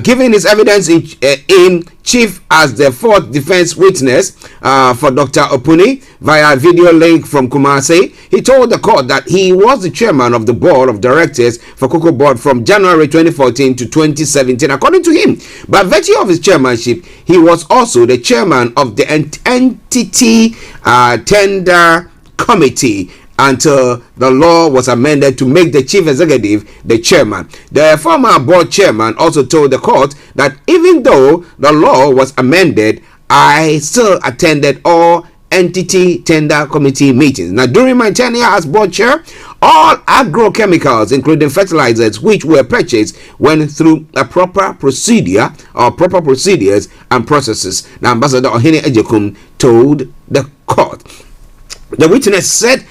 giving his evidence in chief as the fourth defense witness for Dr. Opuni via video link from Kumasi, he told the court that he was the chairman of the board of directors for Cocoa Board from January 2014 to 2017, according to him. By virtue of his chairmanship, he was also the chairman of the entity tender committee until the law was amended to make the chief executive the chairman. The former board chairman also told the court that even though the law was amended, I still attended all entity tender committee meetings. Now, during my tenure as board chair, all agrochemicals, including fertilizers, which were purchased, went through a proper procedure or proper procedures and processes. Now, Ambassador Ohene-Jekum told the court. The witness said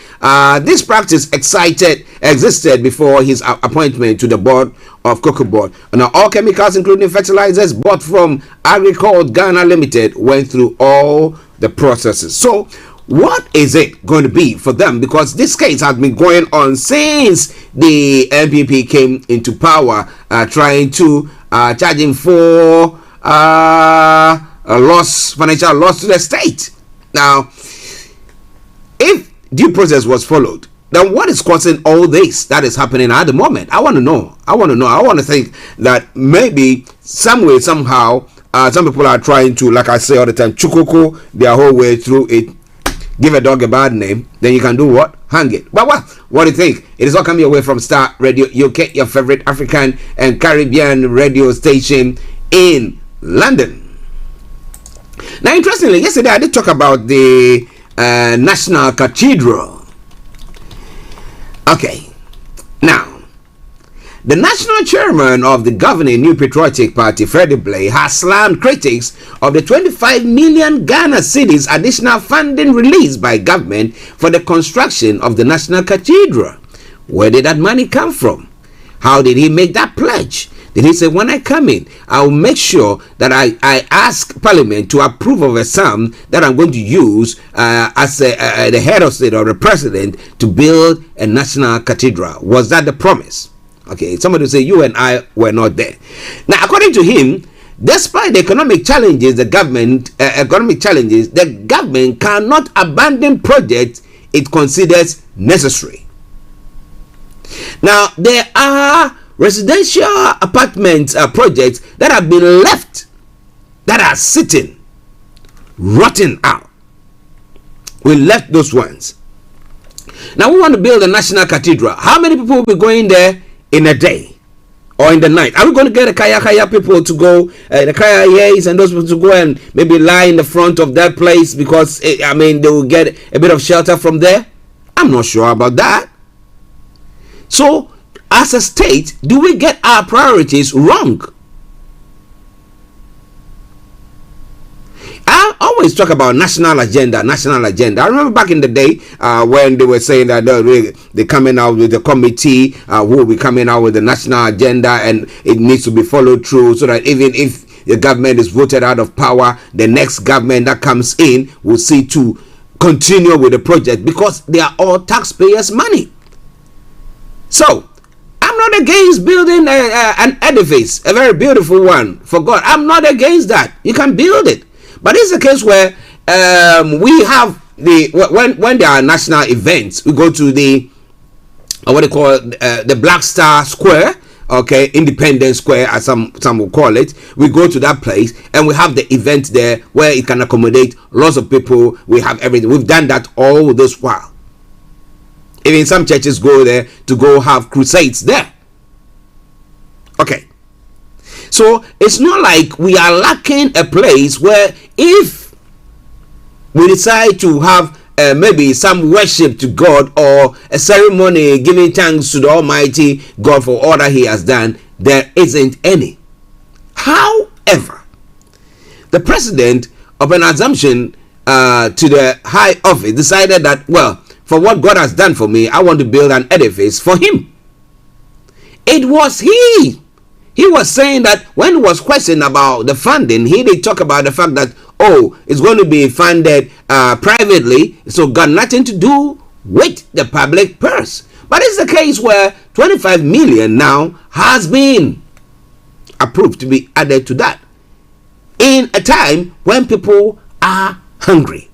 this practice existed before his appointment to the board of Cocoa Board. Now, all chemicals, including fertilizers, bought from Agricult Ghana Limited, went through all the processes. So, what is it going to be for them? Because this case has been going on since the NPP came into power, trying to charging for financial loss to the state. Now, if due process was followed, then what is causing all this that is happening at the moment? I want to know. I want to think that maybe some way, somehow, some people are trying to, like I say all the time, chukuku their whole way through it. Give a dog a bad name, then you can do what? Hang it. But what do you think? It is all coming away from Starr Radio UK, your favorite African and Caribbean radio station in London. Now, interestingly, yesterday I did talk about the National Cathedral. Okay. Now, the national chairman of the governing New Patriotic Party, Freddie Blay, has slammed critics of the 25 million Ghana cedis additional funding released by government for the construction of the National Cathedral. Where did that money come from? How did he make that pledge? Did he say, when I come in, I will make sure that I ask Parliament to approve of a sum that I'm going to use as the head of state or the president to build a national cathedral? Was that the promise? Okay, somebody will say you and I were not there. Now, according to him, despite the economic challenges, the government cannot abandon projects it considers necessary. Now, there are residential apartment projects that have been left, that are sitting, rotting out. We left those ones. Now, we want to build a national cathedral. How many people will be going there in a day or in the night? Are we going to get the kaya people to go, the kayas and those people to go and maybe lie in the front of that place because they will get a bit of shelter from there? I'm not sure about that. So, as a state, do we get our priorities wrong? I always talk about national agenda. I remember back in the day when they were saying that they're coming out with a committee who will be coming out with the national agenda, and it needs to be followed through so that even if the government is voted out of power, the next government that comes in will see to continue with the project because they are all taxpayers' money. So, I'm not against building an edifice, a very beautiful one for God. I'm not against that. You can build it. But it's a case where we have when there are national events, we go to the the Black Star Square, okay, Independence Square, as some will call it. We go to that place and we have the event there where it can accommodate lots of people. We have everything. We've done that all this while. Even some churches go there to go have crusades there. Okay. So it's not like we are lacking a place where if we decide to have maybe some worship to God or a ceremony giving thanks to the Almighty God for all that He has done, there isn't any. However, the president, of an assumption to the high office, decided that, well, for what God has done for me, I want to build an edifice for Him. It was He. He was saying that when he was questioned about the funding, he did talk about the fact that, it's going to be funded privately, so got nothing to do with the public purse. But it's the case where 25 million now has been approved to be added to that in a time when people are hungry.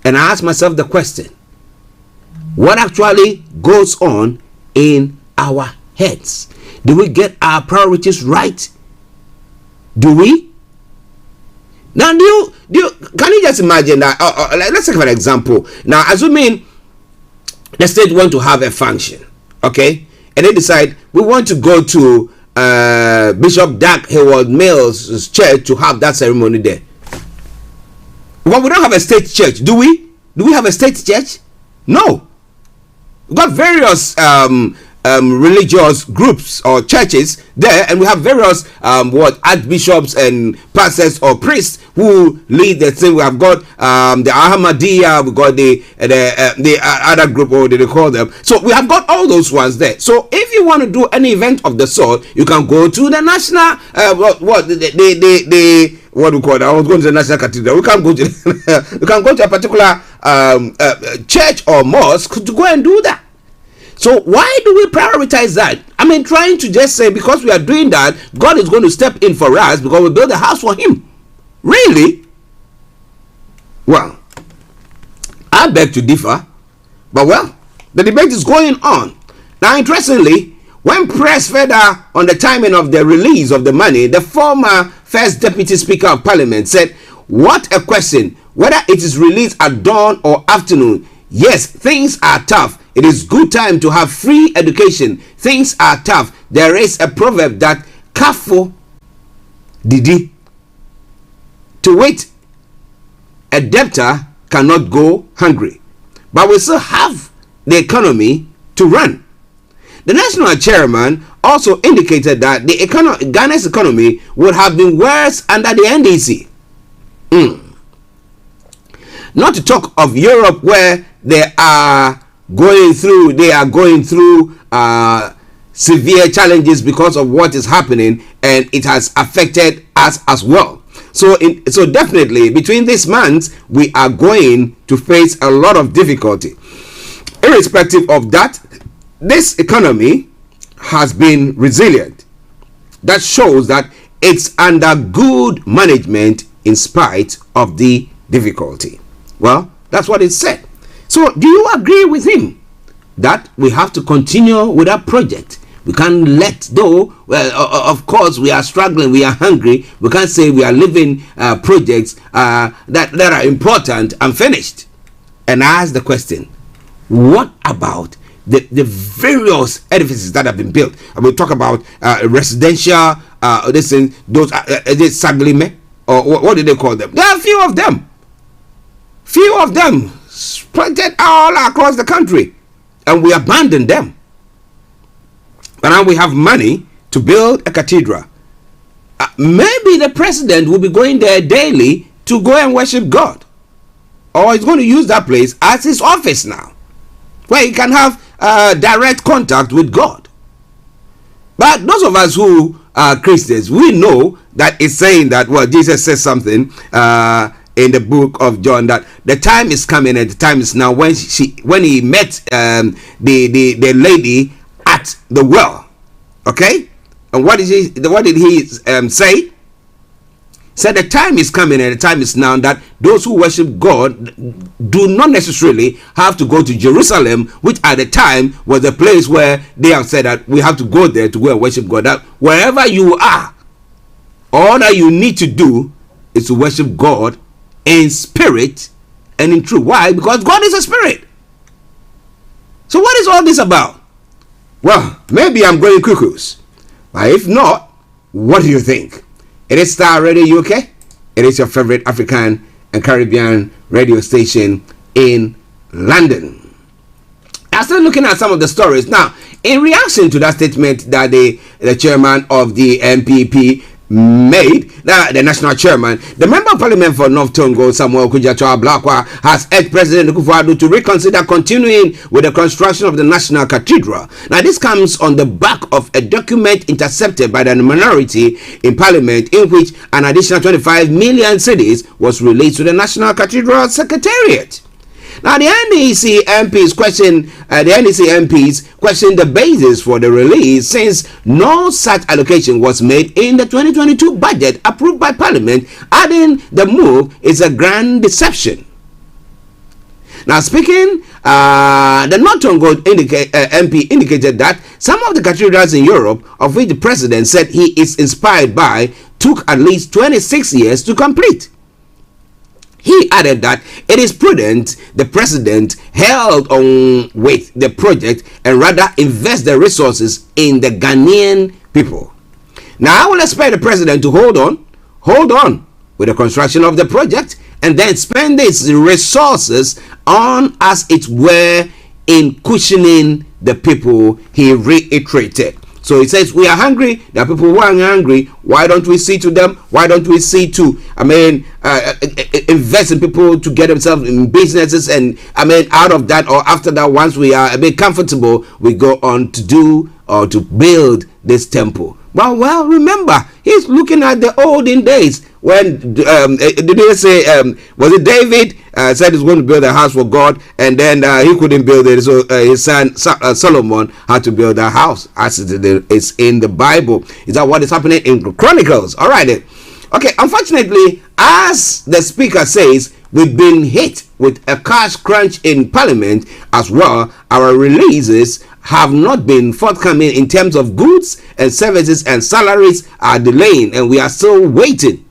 And I ask myself the question, what actually goes on in our heads? Do we get our priorities right? Do we? Now, can you just imagine that? Let's take an example. Now, assuming the state want to have a function, okay, and they decide we want to go to Bishop Doug Hayward Mills' church to have that ceremony there. Well, we don't have a state church, do we? Do we have a state church? No. We've got various religious groups or churches there, and we have various archbishops and pastors or priests who lead the thing. We have got the Ahmadiyya, we got the other group, or what do they call them? So we have got all those ones there. So if you want to do any event of the sort, you can go to the national what do we call it? I was going to the National Cathedral. We can go to you can go to a particular church or mosque to go and do that. So why do we prioritize that? mean, trying to just say because we are doing that, God is going to step in for us because we build a house for him. Really? Well, I beg to differ. But well, the debate is going on. Now, interestingly, when pressed further on the timing of the release of the money, the former First Deputy Speaker of Parliament said, "What a question, whether it is released at dawn or afternoon. Yes, things are tough. It is good time to have free education. Things are tough. There is a proverb that kafo didi. To wait, a debtor cannot go hungry. But we still have the economy to run." The national chairman also indicated that the Ghana's economy would have been worse under the NDC. Not to talk of Europe, where they are going through severe challenges because of what is happening, and it has affected us as well. So definitely between these months we are going to face a lot of difficulty. Irrespective of that, this economy has been resilient. That shows that it's under good management in spite of the difficulty. Well, that's what it said. So do you agree with him that we have to continue with our project? We can't let go. Well, of course, we are struggling. We are hungry. We can't say we are living projects that are important and finished. And I ask the question, what about the various edifices that have been built? I will talk about residential, those saglime, or what do they call them? There are few of them spread all across the country, and we abandoned them. But now we have money to build a cathedral. Maybe the president will be going there daily to go and worship God, or he's going to use that place as his office now, where he can have direct contact with God. But those of us who are Christians, we know that it's saying that, well, Jesus says something in the book of John, that the time is coming and the time is now, when he met the lady at the well. Okay, and what did he say? Said the time is coming and the time is now that those who worship God do not necessarily have to go to Jerusalem, which at the time was the place where they have said that we have to go there to go and worship God. That wherever you are, all that you need to do is to worship God in spirit and in truth. Why? Because God is a spirit. So what is all this about? Well, maybe I'm going cuckoos. But if not, what do you think? It is Starr Radio UK. It is your favorite African and Caribbean radio station in London. I started looking at some of the stories. Now, in reaction to that statement that the chairman of the MPP made, the national chairman, the member of parliament for North Tongo, Samuel Kujato Ablakwa, has urged President Akufo-Addo to reconsider continuing with the construction of the National Cathedral. Now, this comes on the back of a document intercepted by the minority in parliament, in which an additional 25 million cedis was released to the National Cathedral Secretariat. Now, the NDC MPs questioned the basis for the release, since no such allocation was made in the 2022 budget approved by Parliament, adding the move is a grand deception. Now, speaking, the North Tongo MP indicated that some of the cathedrals in Europe, of which the president said he is inspired by, took at least 26 years to complete. He added that it is prudent the president held on with the project and rather invest the resources in the Ghanaian people. Now, I will expect the president to hold on with the construction of the project and then spend its resources on, as it were, in cushioning the people, he reiterated. So he says, we are hungry. There are people who are hungry. Why don't we see to them? Why don't we see to, invest in people to get themselves in businesses? And out of that, or after that, once we are a bit comfortable, we go on to do or to build this temple. Well, remember, he's looking at the olden days when did they say was it David said he's going to build a house for God, and then he couldn't build it, so his son Solomon had to build a house, as it's in the Bible. Is that what is happening in Chronicles? All right then. Okay, unfortunately, as the speaker says, we've been hit with a cash crunch in Parliament as well. Our releases have not been forthcoming in terms of goods and services, and salaries are delaying, and we are still waiting.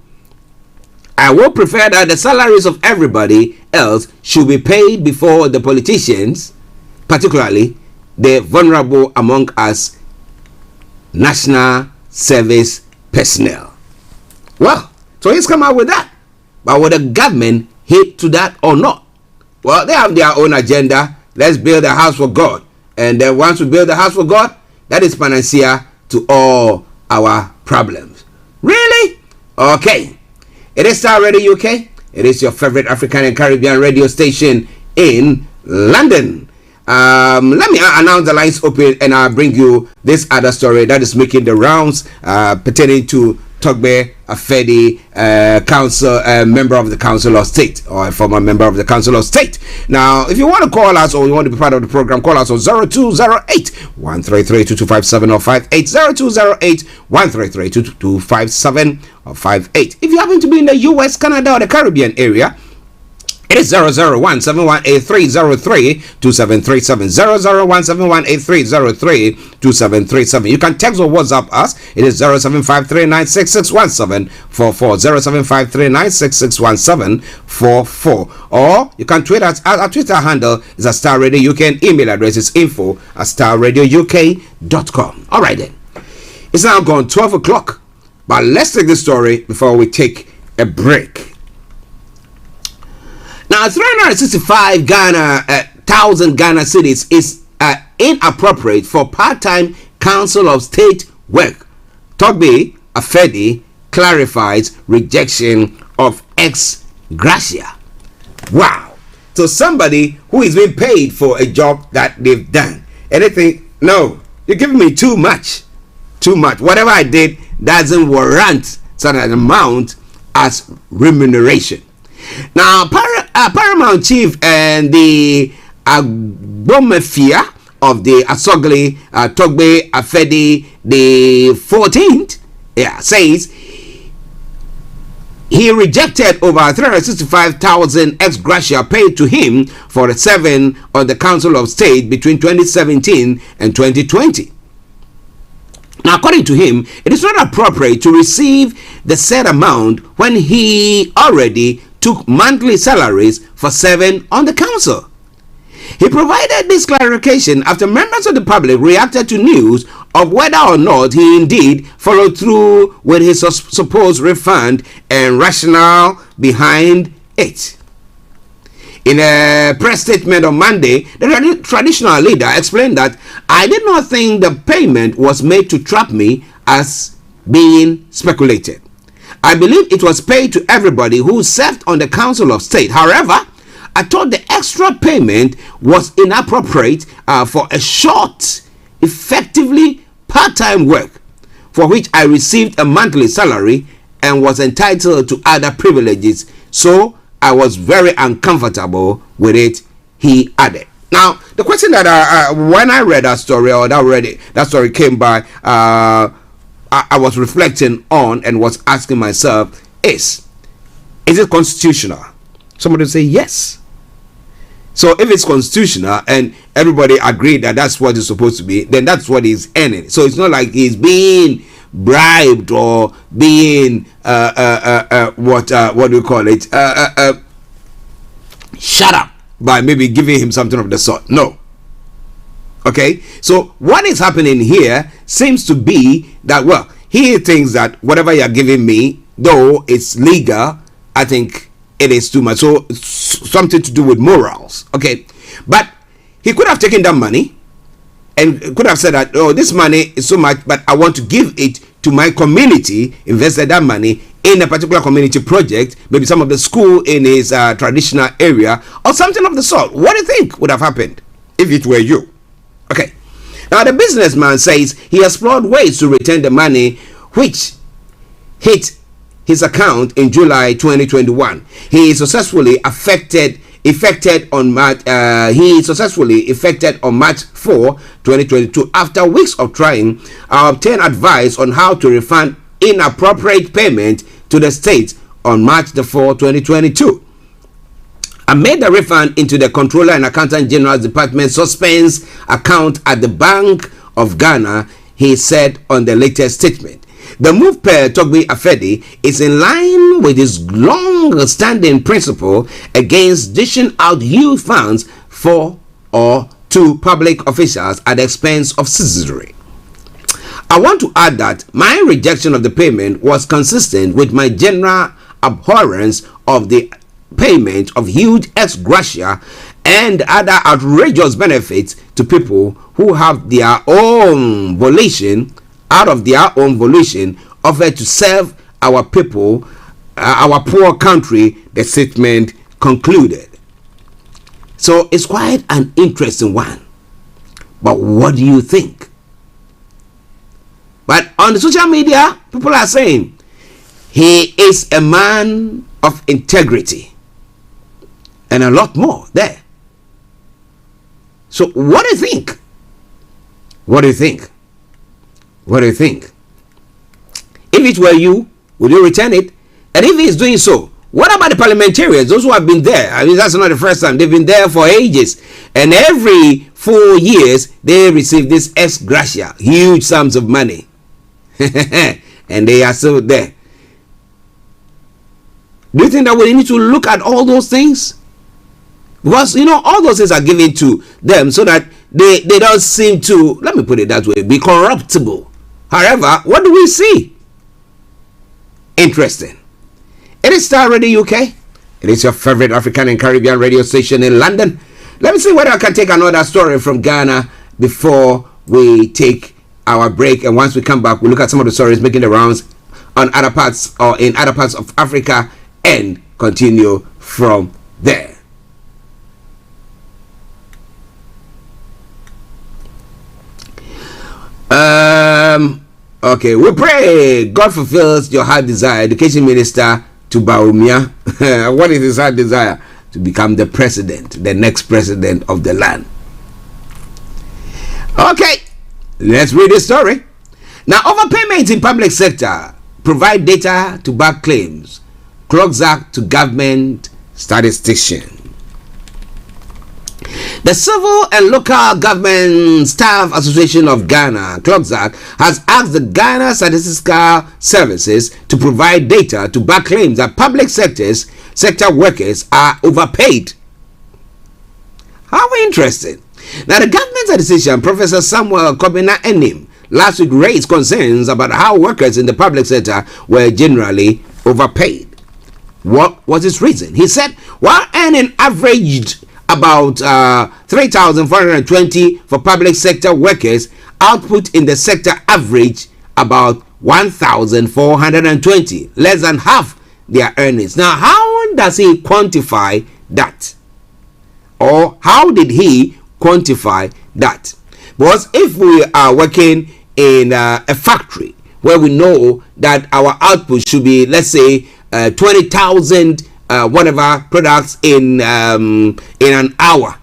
I would prefer that the salaries of everybody else should be paid before the politicians, particularly the vulnerable among us, national service personnel. Well, so he's come out with that. But will the government hit to that or not? Well, they have their own agenda. Let's build a house for God. And then once we build a house for God, that is panacea to all our problems. Really? Okay. It is Starr Radio UK. It is your favorite African and Caribbean radio station in London. Let me announce the lines open, and I'll bring you this other story that is making the rounds pertaining to Togbe Afedi, council member of the Council of State, or a former member of the Council of State. Now, if you want to call us or you want to be part of the program, call us on 0208-133-2257 or 58, 0208-133-2257 or 58. If you happen to be in the US, Canada, or the Caribbean area, it is 001-718-303-2737. 001-718-303-2737. You can text or WhatsApp us. It is 0753-966-1744. 0753-966-1744. Or you can tweet us. Our Twitter handle is at Starr Radio UK, and email address is info@starradiouk.com. All right then. It's now gone 12 o'clock. But let's take this story before we take a break. Now, 365,000 Ghana cedis is inappropriate for part-time Council of State work. Togbe Afedi clarifies rejection of ex gratia. Wow. So somebody who is being paid for a job that they've done. Anything? No. You're giving me too much. Too much. Whatever I did doesn't warrant such an amount as remuneration. Now, Paramount Chief and the Agbomefia of the Asogli, Togbe Afedi the 14th, says he rejected over 365,000 ex gratia paid to him for serving on the Council of State between 2017 and 2020. Now, according to him, it is not appropriate to receive the said amount when he already took monthly salaries for serving on the council. He provided this clarification after members of the public reacted to news of whether or not he indeed followed through with his supposed refund and rationale behind it. In a press statement on Monday, the traditional leader explained that I did not think the payment was made to trap me as being speculated. I believe it was paid to everybody who served on the Council of State. However, I thought the extra payment was inappropriate for a short, effectively part-time work, for which I received a monthly salary and was entitled to other privileges. So I was very uncomfortable with it, he added. Now, the question that when I read that story, or that story came by, I was reflecting on and was asking myself is it constitutional? Somebody say yes. So if it's constitutional and everybody agreed that that's what it's supposed to be, then that's what he's earning. So it's not like he's being bribed or being what do you call it? Shut up by maybe giving him something of the sort. No. Okay, so what is happening here seems to be that, well, he thinks that whatever you're giving me, though it's legal, I think it is too much. So it's something to do with morals. Okay, but he could have taken that money and could have said that, oh, this money is so much, but I want to give it to my community, invested that money in a particular community project, maybe some of the school in his traditional area or something of the sort. What do you think would have happened if it were you? Okay. Now, the businessman says he explored ways to return the money which hit his account in July 2021. He successfully effected on March 4, 2022. After weeks of trying, I obtained advice on how to refund inappropriate payment to the state on March the 4, 2022. I made the refund into the Controller and Accountant General's Department suspense account at the Bank of Ghana, he said on the latest statement. The move per Togbi Afedi is in line with his long-standing principle against dishing out youth funds for or to public officials at the expense of citizenry. I want to add that my rejection of the payment was consistent with my general abhorrence of the payment of huge ex gratia and other outrageous benefits to people who have their own volition, offered to serve our people, our poor country, the statement concluded. So it's quite an interesting one. But what do you think? But on the social media, people are saying he is a man of integrity and a lot more there. So what do you think? What do you think? What do you think? If it were you, would you return it? And if he's doing so, what about the parliamentarians, those who have been there? I mean, that's not the first time. They've been there for ages. And every 4 years, they receive this ex gratia, huge sums of money. And they are still there. Do you think that we need to look at all those things? Because, all those things are given to them so that they don't seem to, let me put it that way, be corruptible. However, what do we see? Interesting. It is Starr Radio UK. It is your favorite African and Caribbean radio station in London. Let me see whether I can take another story from Ghana before we take our break. And once we come back, we'll look at some of the stories making the rounds on other parts or in other parts of Africa and continue from there. Okay, we pray God fulfills your heart desire. Education Minister to Baumia. What is his heart desire? To become the president, the next president of the land. Okay, let's read this story. Now, overpayments in public sector provide data to back claims. Clocks Act to government statistician. The Civil and Local Government Staff Association of Ghana, CLOGSAC, has asked the Ghana Statistical Services to provide data to back claims that public sector workers are overpaid. How interesting. Now, the government statistician, Professor Samuel Kobina Enim, last week raised concerns about how workers in the public sector were generally overpaid. What was his reason? He said, while earning averaged about 3,420 for public sector workers, output in the sector average about 1,420, less than half their earnings. Now, how does he quantify that? Or how did he quantify that? Because if we are working in a factory where we know that our output should be, let's say, 20,000 whatever products in an hour,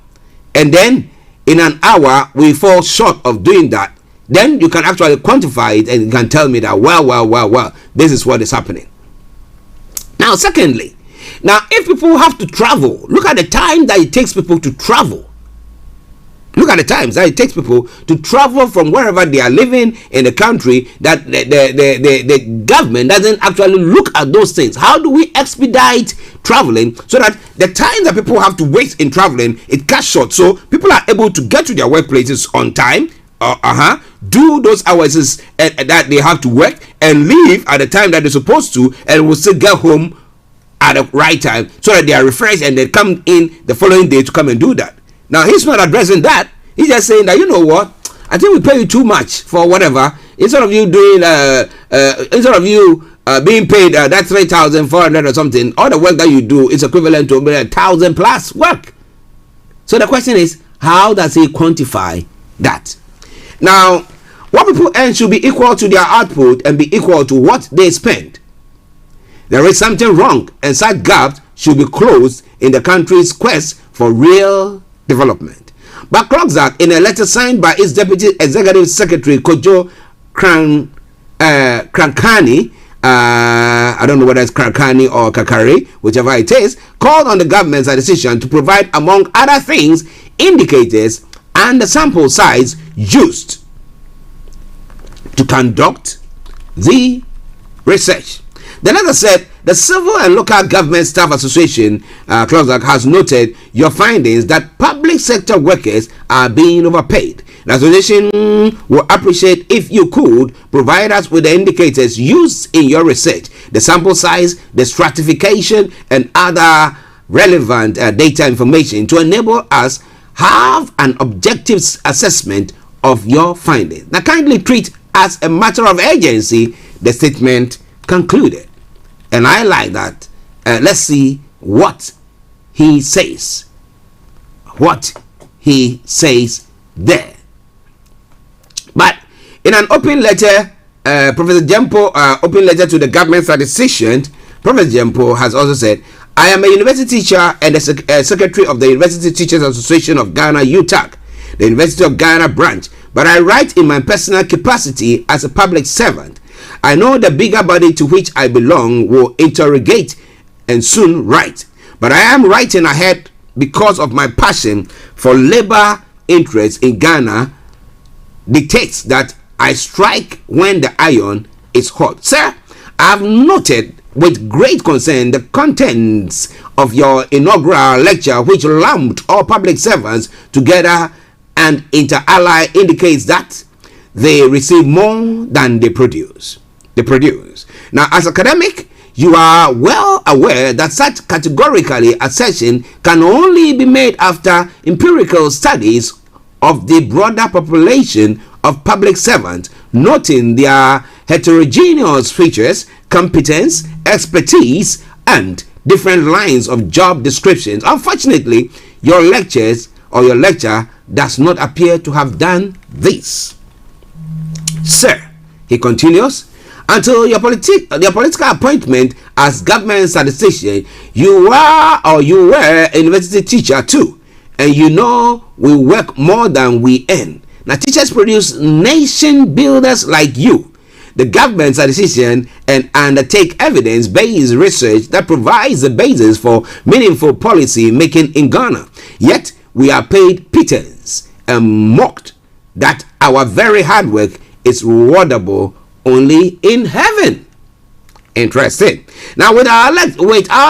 and then in an hour we fall short of doing that, then you can actually quantify it and you can tell me that well, this is what is happening. Now, secondly, now if people have to travel, look at the time that it takes people to travel. Look at the times that it takes people to travel from wherever they are living in the country, that the government doesn't actually look at those things. How do we expedite traveling so that the time that people have to wait in traveling, it cuts short, so people are able to get to their workplaces on time, do those hours that they have to work and leave at the time that they're supposed to, and will still get home at the right time so that they are refreshed and they come in the following day to come and do that. Now, he's not addressing that. He's just saying that, you know what, I think we pay you too much for whatever. Instead of you doing being paid that 3,400 or something, all the work that you do is equivalent to 1,000 plus work. So the question is, how does he quantify that? Now, what people earn should be equal to their output and be equal to what they spend. There is something wrong, and such gaps should be closed in the country's quest for real development. But Klokzak, in a letter signed by its Deputy Executive Secretary Kojo Krankani, I don't know whether it's Krankani or Kakari, whichever it is, called on the government's decision to provide, among other things, indicators and the sample size used to conduct the research. The letter said the Civil and Local Government Staff Association, Klokzak, has noted your findings that public sector workers are being overpaid. The association will appreciate if you could provide us with the indicators used in your research, the sample size, the stratification, and other relevant data information to enable us have an objective assessment of your findings. Now, kindly treat as a matter of urgency, the statement concluded. And I like that. Let's see what he says. What he says there. But in an open letter, Professor Jempo, open letter to the government statistician, Professor Jempo has also said, I am a university teacher and the secretary of the University Teachers Association of Ghana, UTAG, the University of Ghana branch, but I write in my personal capacity as a public servant. I know the bigger body to which I belong will interrogate and soon write, but I am writing ahead because of my passion for labor interests in Ghana dictates that I strike when the iron is hot. Sir, I have noted with great concern the contents of your inaugural lecture, which lumped all public servants together and inter alia indicates that they receive more than they produce. Now, as academic, you are well aware that such categorically assertion can only be made after empirical studies of the broader population of public servants, noting their heterogeneous features, competence, expertise, and different lines of job descriptions. Unfortunately, your lecture does not appear to have done this. Sir, he continues, until your political appointment as government statistician, you were a university teacher too, and you know we work more than we earn. Now, teachers produce nation builders like you. The government statistician and undertake evidence-based research that provides the basis for meaningful policy making in Ghana. Yet we are paid pittance and mocked that our very hard work is rewardable only in heaven. Interesting. Now, with our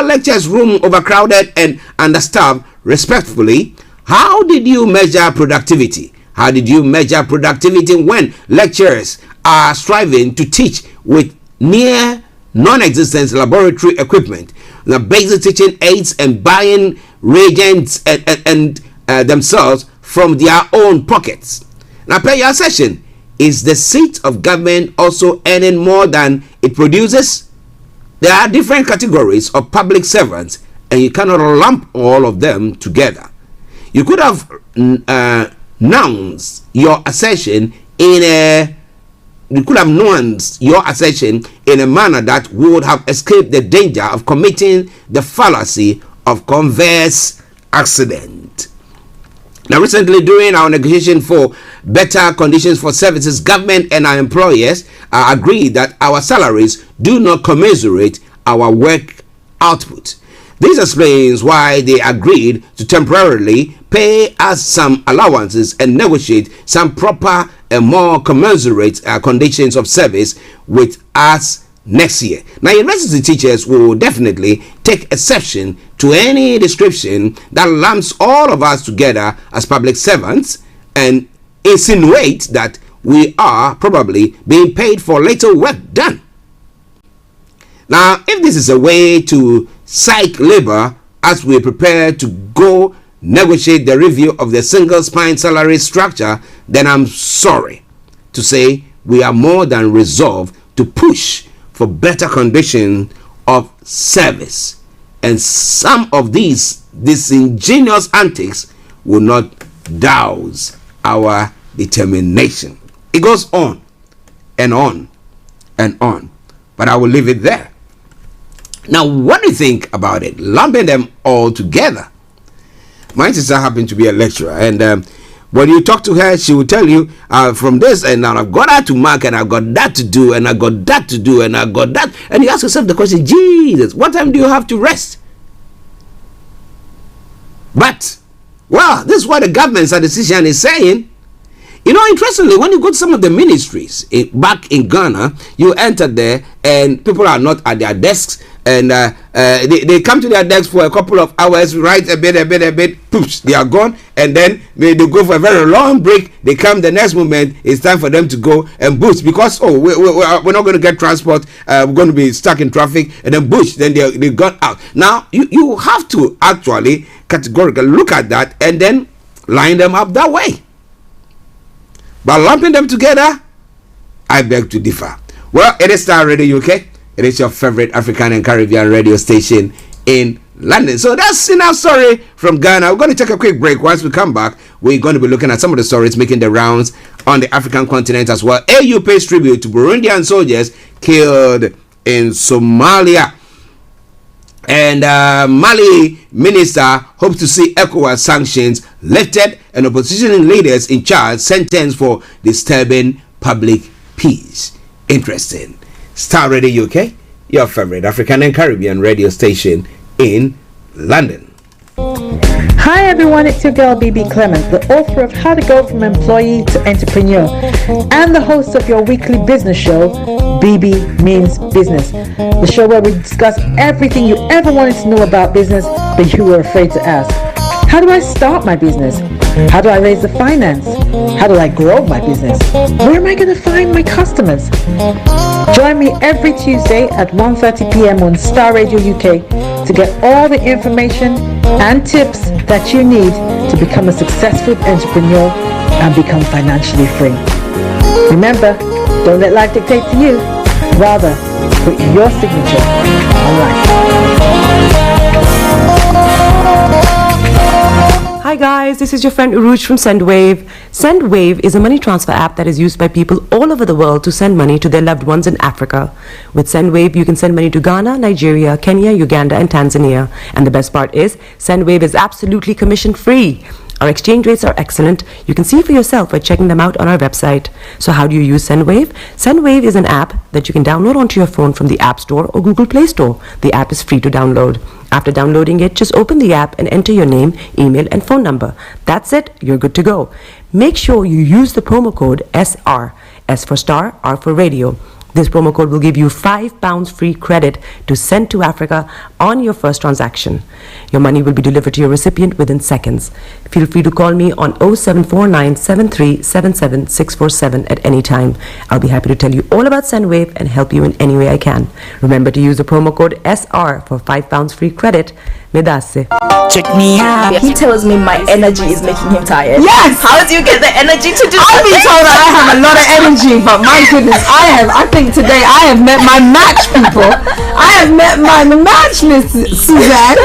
lectures room overcrowded and understaffed, respectfully, how did you measure productivity? How did you measure productivity when lecturers are striving to teach with near non-existent laboratory equipment, the basic teaching aids, and buying reagents and themselves from their own pockets? Now, per your session, is the seat of government also earning more than it produces? There are different categories of public servants, and you cannot lump all of them together. You could have nuanced your assertion in a manner that would have escaped the danger of committing the fallacy of converse accident. Now, recently, during our negotiation for better conditions for services, government and our employers agreed that our salaries do not commensurate our work output. This explains why they agreed to temporarily pay us some allowances and negotiate some proper and more commensurate conditions of service with us next year. Now, university teachers will definitely take exception to any description that lumps all of us together as public servants and insinuate that we are probably being paid for little work done. Now, if this is a way to psych labor as we prepare to go negotiate the review of the single spine salary structure, then I'm sorry to say we are more than resolved to push for better condition of service, and some of these disingenuous antics will not douse our determination. It goes on and on and on, but I will leave it there. Now, what do you think about it? Lumping them all together. My sister happened to be a lecturer, and when you talk to her, she will tell you from this, and now I've got that to mark, and I've got that to do, and I got that to do, and I got that. And you ask yourself the question, Jesus, what time do you have to rest? But, well, this is what the government's decision is saying. You know, interestingly, when you go to some of the ministries back in Ghana, you enter there and people are not at their desks, and they come to their desks for a couple of hours, write a bit, poops, they are gone, and then they go for a very long break. They come the next moment, it's time for them to go and boost, because we're not going to get transport, we're going to be stuck in traffic, and then boost, then they got out. Now, you have to actually categorically look at that and then line them up that way. But lumping them together, I beg to differ. Well, it is Starr Radio UK. It is your favorite African and Caribbean radio station in London. So that's enough story from Ghana. We're going to take a quick break. Once we come back, we're going to be looking at some of the stories making the rounds on the African continent as well. AU pays tribute to Burundian soldiers killed in Somalia. And Mali minister hopes to see ECOWAS sanctions lifted and opposition leaders in charge sentenced for disturbing public peace. Interesting. Starr Radio UK, your favorite African and Caribbean radio station in London. Hi everyone, it's your girl BB Clement, the author of How to Go From Employee to Entrepreneur and the host of your weekly business show, BB Means Business, the show where we discuss everything you ever wanted to know about business but you were afraid to ask. How do I start my business? How do I raise the finance? How do I grow my business? Where am I going to find my customers? Join me every Tuesday at 1:30 p.m. on Starr Radio UK to get all the information and tips that you need to become a successful entrepreneur and become financially free. Remember, don't let life dictate to you. Rather, put your signature on life. Hi guys, this is your friend Uruj from SendWave. SendWave is a money transfer app that is used by people all over the world to send money to their loved ones in Africa. With SendWave, you can send money to Ghana, Nigeria, Kenya, Uganda, and Tanzania. And the best part is, SendWave is absolutely commission free. Our exchange rates are excellent. You can see for yourself by checking them out on our website. So how do you use SendWave? SendWave is an app that you can download onto your phone from the App Store or Google Play Store. The app is free to download. After downloading it, just open the app and enter your name, email, and phone number. That's it. You're good to go. Make sure you use the promo code SR. S for Starr, R for Radio. This promo code will give you £5 free credit to send to Africa on your first transaction. Your money will be delivered to your recipient within seconds. Feel free to call me on 0749 7377 647 at any time. I'll be happy to tell you all about SendWave and help you in any way I can. Remember to use the promo code SR for £5 free credit. Medasse. Check me out. He tells me my energy is making him tired. Yes! How do you get the energy to do I've been told that I have a lot of energy, but my goodness, I think today I have met my match, people. I have met my match, Miss Suzanne.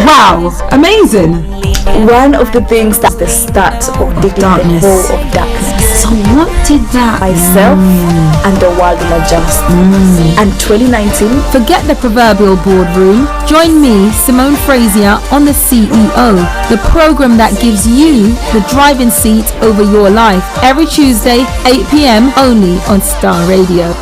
Wow, amazing. One of the things that's the start of the darkness. Of darkness. So what did that myself and the world will adjust. And 2019, forget the proverbial boardroom. Join me, Simone Frazier, on the CEO, the program that gives you the driving seat over your life. Every Tuesday, 8 p.m. only on Starr Radio.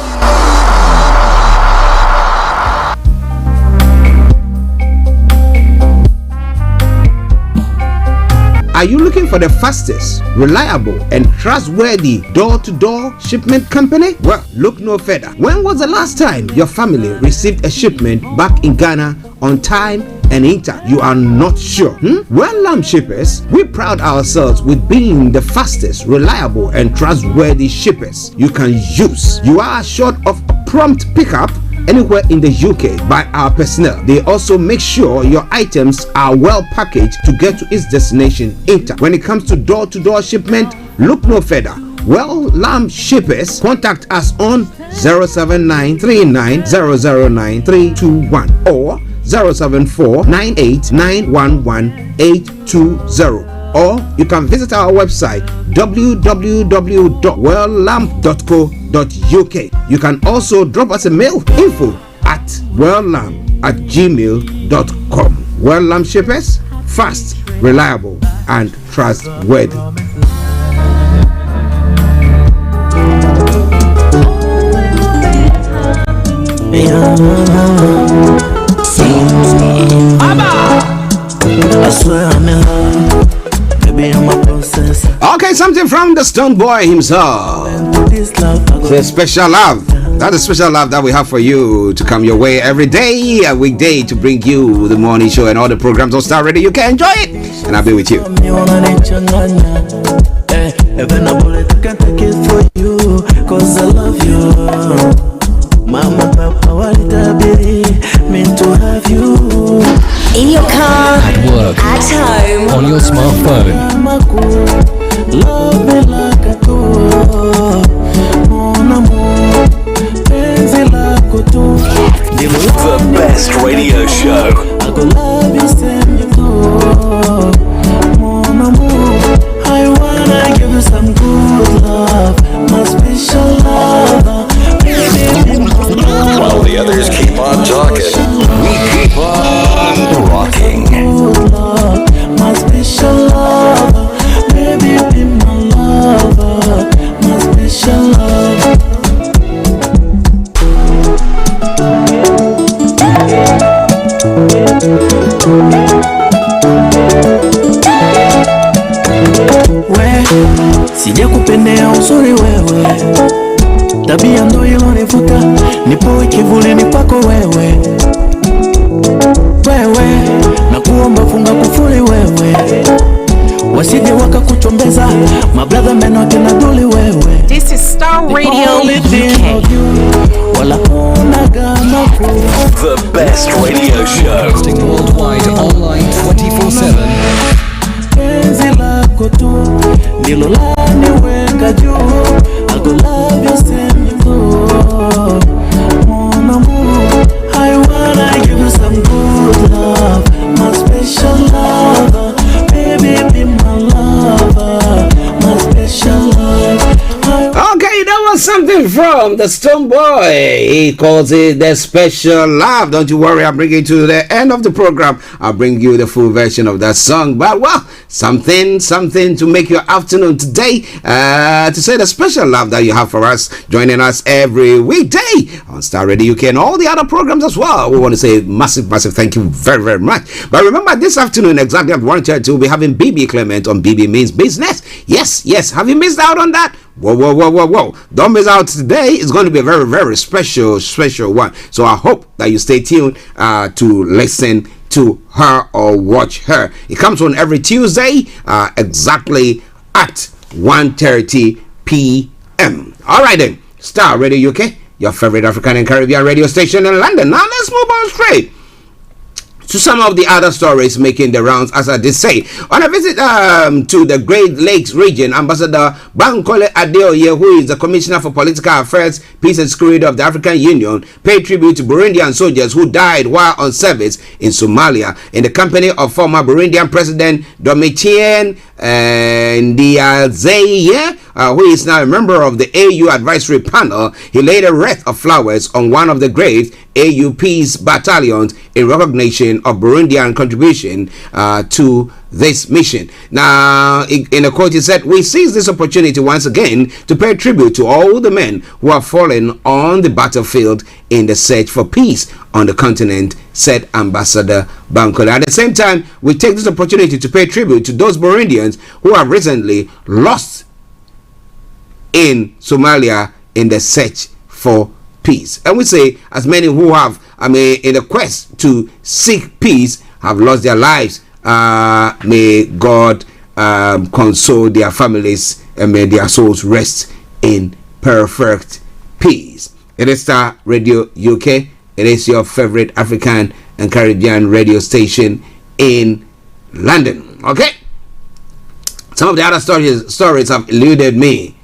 Are you looking for the fastest, reliable, and trustworthy door-to-door shipment company? Well, look no further. When was the last time your family received a shipment back in Ghana on time and in time? You are not sure? Well, Lamb Shippers, we pride ourselves with being the fastest, reliable, and trustworthy shippers you can use. You are assured of prompt pickup anywhere in the UK by our personnel. They also make sure your items are well packaged to get to its destination in time. When it comes to door-to-door shipment, look no further. Well, Lamb Shippers, contact us on 07939009321 or 07498911820. or you can visit our website www.welllamp.co.uk. You can also drop us a mail, info@welllamp@gmail.com. Well Lamp Shippers, fast, reliable, and trustworthy. I swear I'm in love. Baby, I'm a process. Okay, something from the Stone Boy himself. The special love. That's a special love that we have for you to come your way every day, a weekday, to bring you the morning show and all the programs on Star Radio. You can enjoy it, and I'll be with you. Even a bullet can take it for you, cause I love you. Mama, Papa, what it be meant to have you in your car, at work, at home, on your smartphone. Love me like a tour. Mon amour, penzi lako tu. The best radio show. I go love you, send you to. Mon amour, I wanna give you some good love, my special lover. While the others keep on talking, we keep on rocking. Good love, my special lover. Baby, be my lover, my special lover. Sija kupendea uzuri wewe, tabia ndo ilonivuta, nipoe kivulini kwako wewe. Wewe, na kuomba funga kufuli wewe, wasije wakakuchombeza, mabrother meno kina duli wewe. This is Starr Radio UK. Wala una gama The best radio show. Worldwide, online, 24/7. penzi lako tu ndilo laniweka juu. I go love you send you go. Mon amour, I wanna give you some good love, my special lover. Baby, be my lover, my special love. Okay, that was something from the Stone Boy. He calls it the special love. Don't you worry, I'll bring you to the end of the program. I'll bring you the full version of that song. But well, something to make your afternoon today, to say the special love that you have for us, joining us every weekday on Star Radio UK and all the other programs as well. We want to say massive thank you very, very much. But remember, this afternoon exactly at 1:30 we'll be having BB Clement on BB Means Business. Yes, have you missed out on that? Whoa. Don't miss out today. It's going to be a very, very special one. So I hope that you stay tuned to listen to her or watch her. It comes on every Tuesday exactly at 1:30 p.m. All right then. Star Radio UK, your favorite African and Caribbean radio station in London. Now let's move on straight to some of the other stories making the rounds, as I did say. On a visit to the Great Lakes region, Ambassador Bankole Adeoye, who is the Commissioner for Political Affairs, Peace and Security of the African Union, paid tribute to Burundian soldiers who died while on service in Somalia in the company of former Burundian President Domitien Ndiaye, who is now a member of the AU Advisory Panel. He laid a wreath of flowers on one of the graves, AU Peace battalions, in recognition of Burundian contribution to this mission. Now, in a quote, he said, "We seize this opportunity once again to pay tribute to all the men who have fallen on the battlefield in the search for peace on the continent," said Ambassador Bankole. At the same time, we take this opportunity to pay tribute to those Burundians who have recently lost in Somalia in the search for peace. And we say, as many who have, in the quest to seek peace, have lost their lives, may God console their families and may their souls rest in perfect peace. It is Star Radio UK. It is your favorite African and Caribbean radio station in London. Okay? Some of the other stories have eluded me.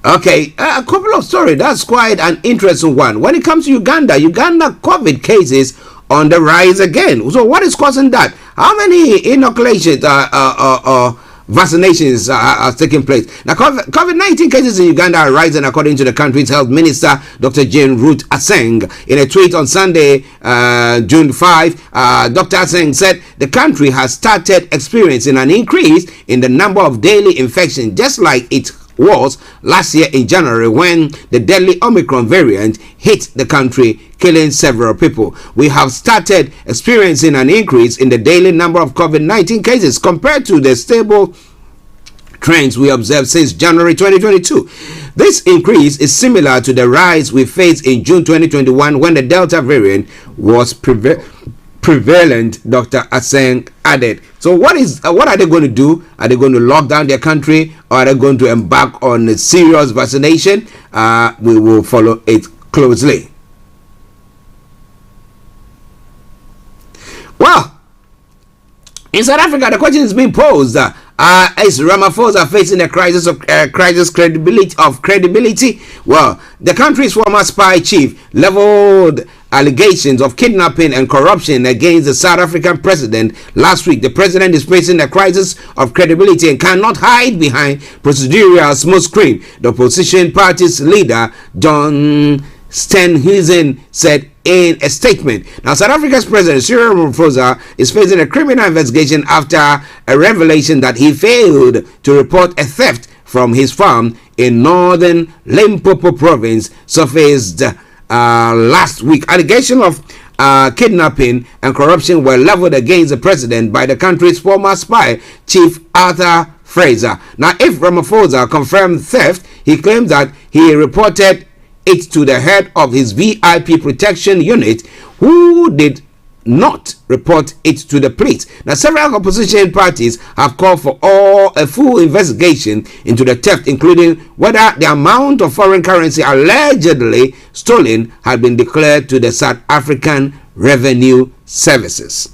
Okay, a couple of stories. That's quite an interesting one. When it comes to Uganda COVID cases on the rise again. So what is causing that? How many inoculations vaccinations are taking place? Now, COVID-19 cases in Uganda are rising according to the country's health minister, Dr. Jane Ruth Aseng. In a tweet on Sunday, June 5, Dr. Aseng said the country has started experiencing an increase in the number of daily infections, just like it was last year in January when the deadly Omicron variant hit the country, killing several people. We have started experiencing an increase in the daily number of COVID-19 cases compared to the stable trends we observed since January 2022. This increase is similar to the rise we faced in June 2021 when the Delta variant was prevalent, Dr. Aseng added. So what are they going to do? Are they going to lock down their country, or are they going to embark on a serious vaccination? We will follow it closely. Well, in South Africa, the question is being posed: is Ramaphosa facing a crisis of credibility? Well, the country's former spy chief leveled allegations of kidnapping and corruption against the South African president last week. The president is facing a crisis of credibility and cannot hide behind procedural smokescreen, the opposition party's leader, John Steenhuisen, said in a statement. Now, South Africa's president, Cyril Ramaphosa, is facing a criminal investigation after a revelation that he failed to report a theft from his farm in northern Limpopo province surfaced last week. Allegations of kidnapping and corruption were leveled against the president by the country's former spy chief, Arthur Fraser. Now, if Ramaphosa confirmed theft, he claims that he reported it to the head of his VIP protection unit, who did not report it to the police. Now, several opposition parties have called for a full investigation into the theft, including whether the amount of foreign currency allegedly stolen had been declared to the South African Revenue Services.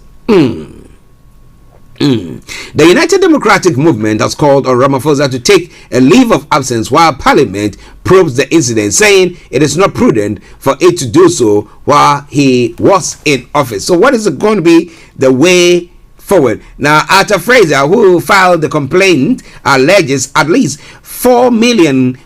The United Democratic Movement has called on Ramaphosa to take a leave of absence while Parliament probes the incident, saying it is not prudent for it to do so while he was in office. So what is going to be the way forward? Now, Arthur Fraser, who filed the complaint, alleges at least $4 million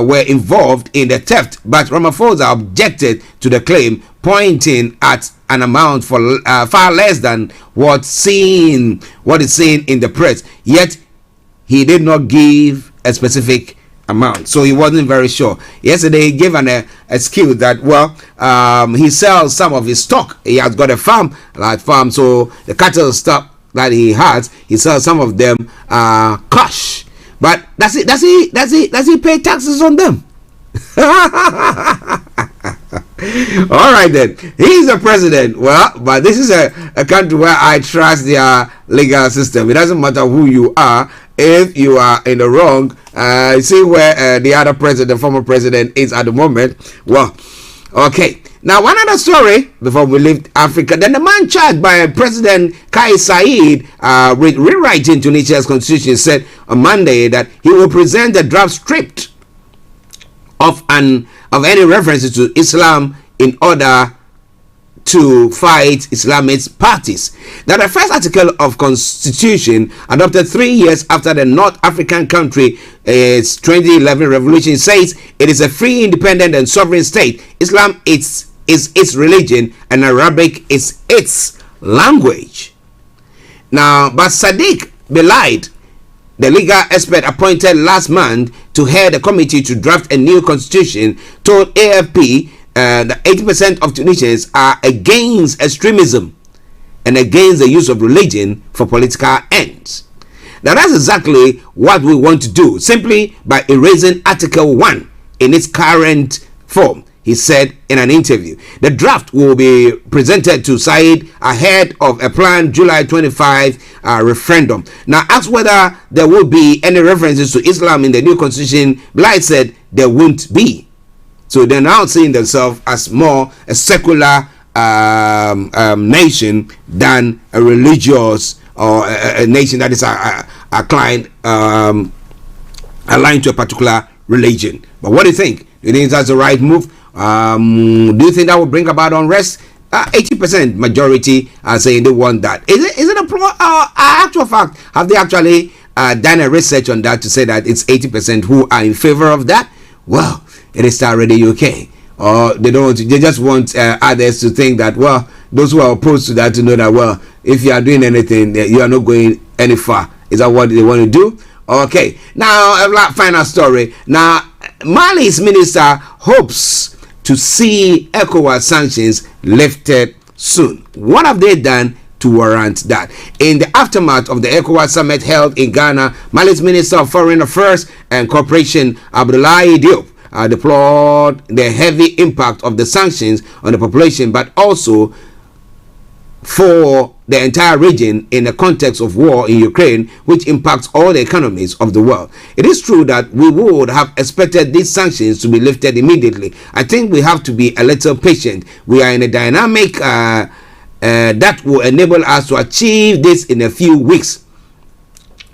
were involved in the theft, but Ramaphosa objected to the claim, pointing at an amount for far less than what is seen in the press. Yet he did not give a specific amount, so he wasn't very sure. Yesterday he gave an excuse that he sells some of his stock. He has got a farm, so the cattle stock that he has, he sells some of them cash. But does he pay taxes on them? All right then, he's the president. Well, but this is a country where I trust their legal system. It doesn't matter who you are. If you are in the wrong, see where the other president, the former president, is at the moment. Well, okay. Now, one other story before we leave Africa. Then the man charged by President Kais Saied with rewriting Tunisia's constitution said on Monday that he will present the draft stripped of any references to Islam in order to fight Islamist parties. Now, the first article of constitution, adopted 3 years after the North African country its 2011 revolution, says it is a free, independent and sovereign state. Islam is its religion and Arabic is its language. Now, but Sadiq Belaid, the legal expert appointed last month to head a committee to draft a new constitution, told AFP that 80% of Tunisians are against extremism and against the use of religion for political ends. Now, that's exactly what we want to do, simply by erasing Article 1 in its current form, he said in an interview. The draft will be presented to Said ahead of a planned July 25 referendum. Now, asked whether there will be any references to Islam in the new constitution, Blythe said there won't be. So they're now seeing themselves as more a secular nation than a religious or a nation that is aligned to a particular religion. But what do you think? Do you think that's the right move? Do you think that will bring about unrest? 80% majority are saying they want that. Is it a actual fact? Have they actually done a research on that to say that it's 80% who are in favor of that? Well, it is Starr Radio UK. Or they don't want to, they just want others to think that, well, those who are opposed to that to know that, well, if you are doing anything, you are not going any far. Is that what they want to do? Okay. Now, a final story. Now, Mali's minister hopes to see ECOWAS sanctions lifted soon. What have they done to warrant that? In the aftermath of the ECOWAS summit held in Ghana, Mali's Minister of Foreign Affairs and Cooperation, Abdoulaye Diop, deplored the heavy impact of the sanctions on the population, but also for the entire region in the context of war in Ukraine, which impacts all the economies of the world. It is true that we would have expected these sanctions to be lifted immediately. I think we have to be a little patient. We are in a dynamic that will enable us to achieve this in a few weeks.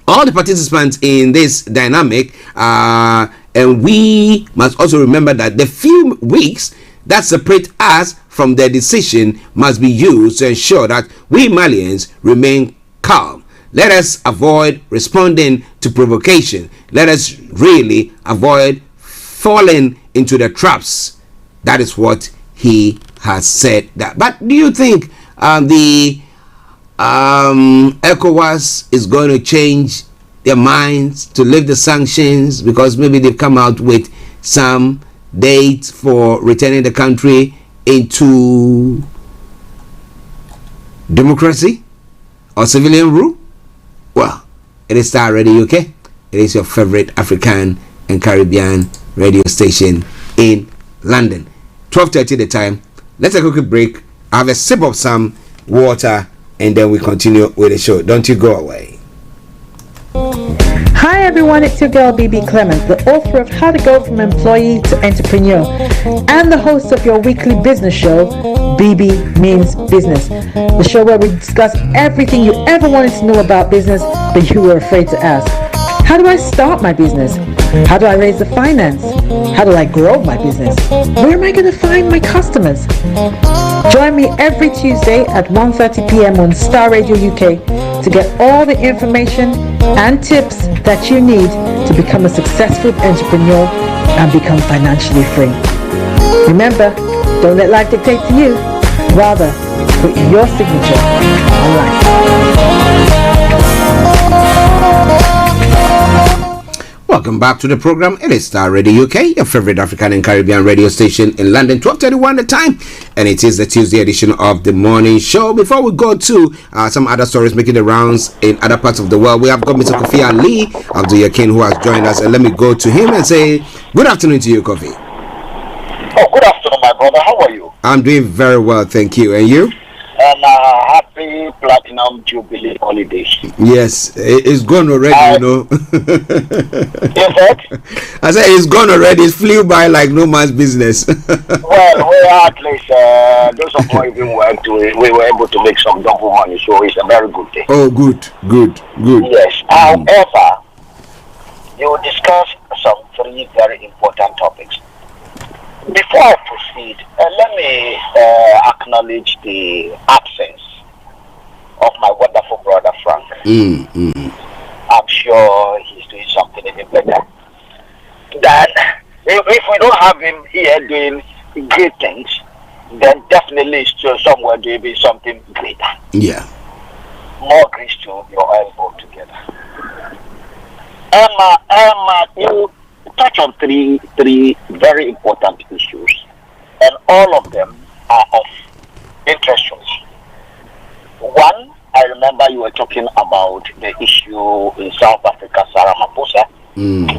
All the participants in this dynamic, and we must also remember that the few weeks that separate us from their decision must be used to ensure that we Malians remain calm. Let us avoid responding to provocation. Let us really avoid falling into the traps. That is what he has said. That. But do you think the ECOWAS is going to change their minds to lift the sanctions because maybe they've come out with some dates for returning the country into democracy or civilian rule? Well, it is Starr Radio UK. It is your favorite African and Caribbean radio station in London. 12:30 the time. Let's take a quick break. I have a sip of some water and then we continue with the show. Don't you go away. Hi everyone, it's your girl BB Clemens, the author of How to Go From Employee to Entrepreneur and the host of your weekly business show, BB Means Business, the show where we discuss everything you ever wanted to know about business but you were afraid to ask. How do I start my business? How do I raise the finance? How do I grow my business? Where am I going to find my customers? Join me every Tuesday at 1:30 p.m. on Starr Radio UK to get all the information and tips that you need to become a successful entrepreneur and become financially free. Remember, don't let life dictate to you. Rather, put your signature on life. Welcome back to the program. It is Starr Radio UK, your favorite African and Caribbean radio station in London. 12:31 the time, and it is the Tuesday edition of the morning show. Before we go to some other stories making the rounds in other parts of the world, we have got Mr. Kofi Ali Abdul Yakin who has joined us, and let me go to him and say good afternoon to you, Kofi. Oh, good afternoon, my brother. How are you? I'm doing very well, thank you. And you? Happy Platinum Jubilee holidays. Yes, it's gone already, you know. I said it's gone already. It flew by like no man's business. Well, we are at least those of us even went to it, we were able to make some double money, so it's a very good day. Oh, good. Yes. However, you will discuss some three very important topics. Before I proceed, let me acknowledge the absence of my wonderful brother Frank. I'm sure he's doing something even better. Then, if we don't have him here doing great things, then definitely he's still somewhere doing something greater. Yeah. More grease to your elbow together. Emma, you touch on three very important issues, and all of them are of interest to me. One, I remember you were talking about the issue in South Africa, Sarah Maposa, and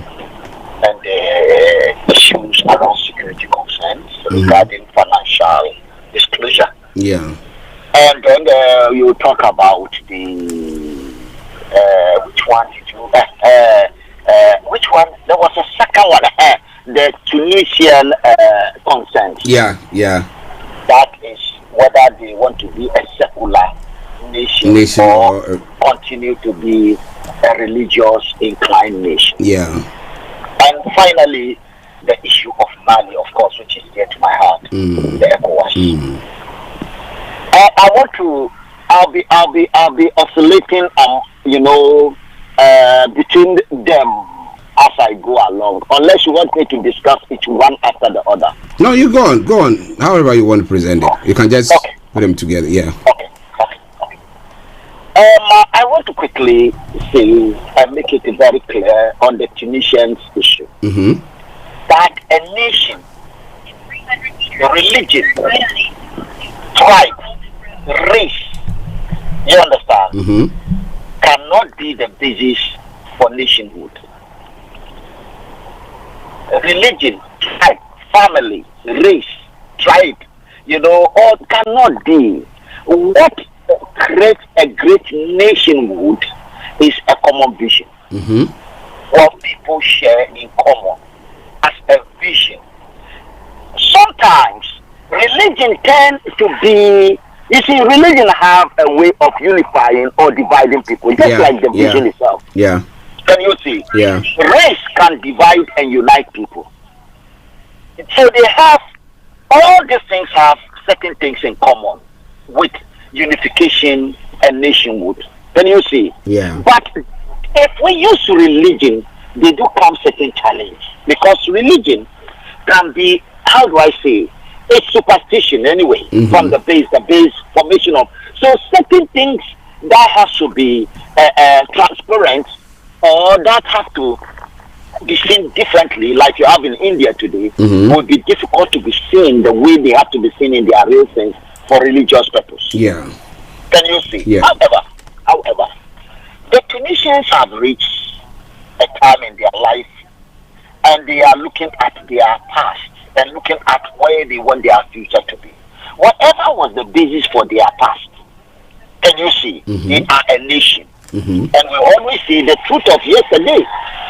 the issues around security concerns regarding financial disclosure. Yeah. And then you talk about the which one did you? Which one? There was a second one. The Tunisian consent. Yeah. That is whether they want to be a secular nation or continue to be a religious inclined nation. Yeah. And finally, the issue of Mali, of course, which is dear to my the ECOWAS. I want to. I'll be oscillating. Between them as I go along. Unless you want me to discuss each one after the other. No, you go on. However you want to present it, you can just put them together. Yeah. Okay. I want to quickly say and make it very clear on the Tunisians issue that a nation, religion, tribe, race, you understand, cannot be the basis for nationhood. Religion, tribe, family, race, tribe, all cannot be. What creates a great nationhood is a common vision. What people share in common as a vision. Sometimes religion tends to be, religion have a way of unifying or dividing people, just like the vision itself. Yeah. Can you see? Yeah. Race can divide and unite people. So they have, all these things have certain things in common with unification and nationhood. Can you see? Yeah. But if we use religion, they do come certain challenge. Because religion can be, how do I say, it's superstition anyway, from the base formation of. So certain things that has to be transparent, or that have to be seen differently, like you have in India today, would be difficult to be seen the way they have to be seen in their real sense for religious purpose. Yeah. Can you see? Yeah. However, the Tunisians have reached a time in their life and they are looking at their past and looking at where they want their future to be. Whatever was the basis for their past, can you see? They are a nation. And we always see the truth of yesterday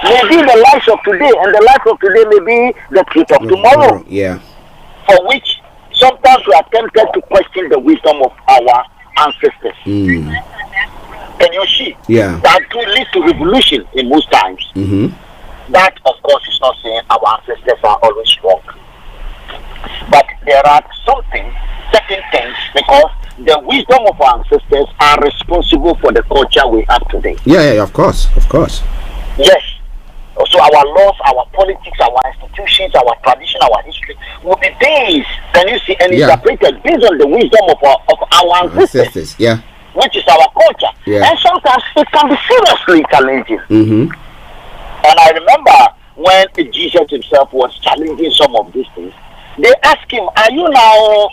may be the life of today, and the life of today may be the truth of tomorrow. Yeah. For which sometimes we are tempted to question the wisdom of our ancestors. Can you see? Yeah. That could lead to revolution in most times. That, of course, is not saying our ancestors are always wrong. But there are certain things, because the wisdom of our ancestors are responsible for the culture we have today. Yeah, of course. Yes. So our laws, our politics, our institutions, our tradition, our history will be based, can you see, and interpreted based on the wisdom of our ancestors. Yeah. Which is our culture. Yeah. And sometimes it can be seriously challenging. And I remember when Jesus himself was challenging some of these things, they asked him, are you now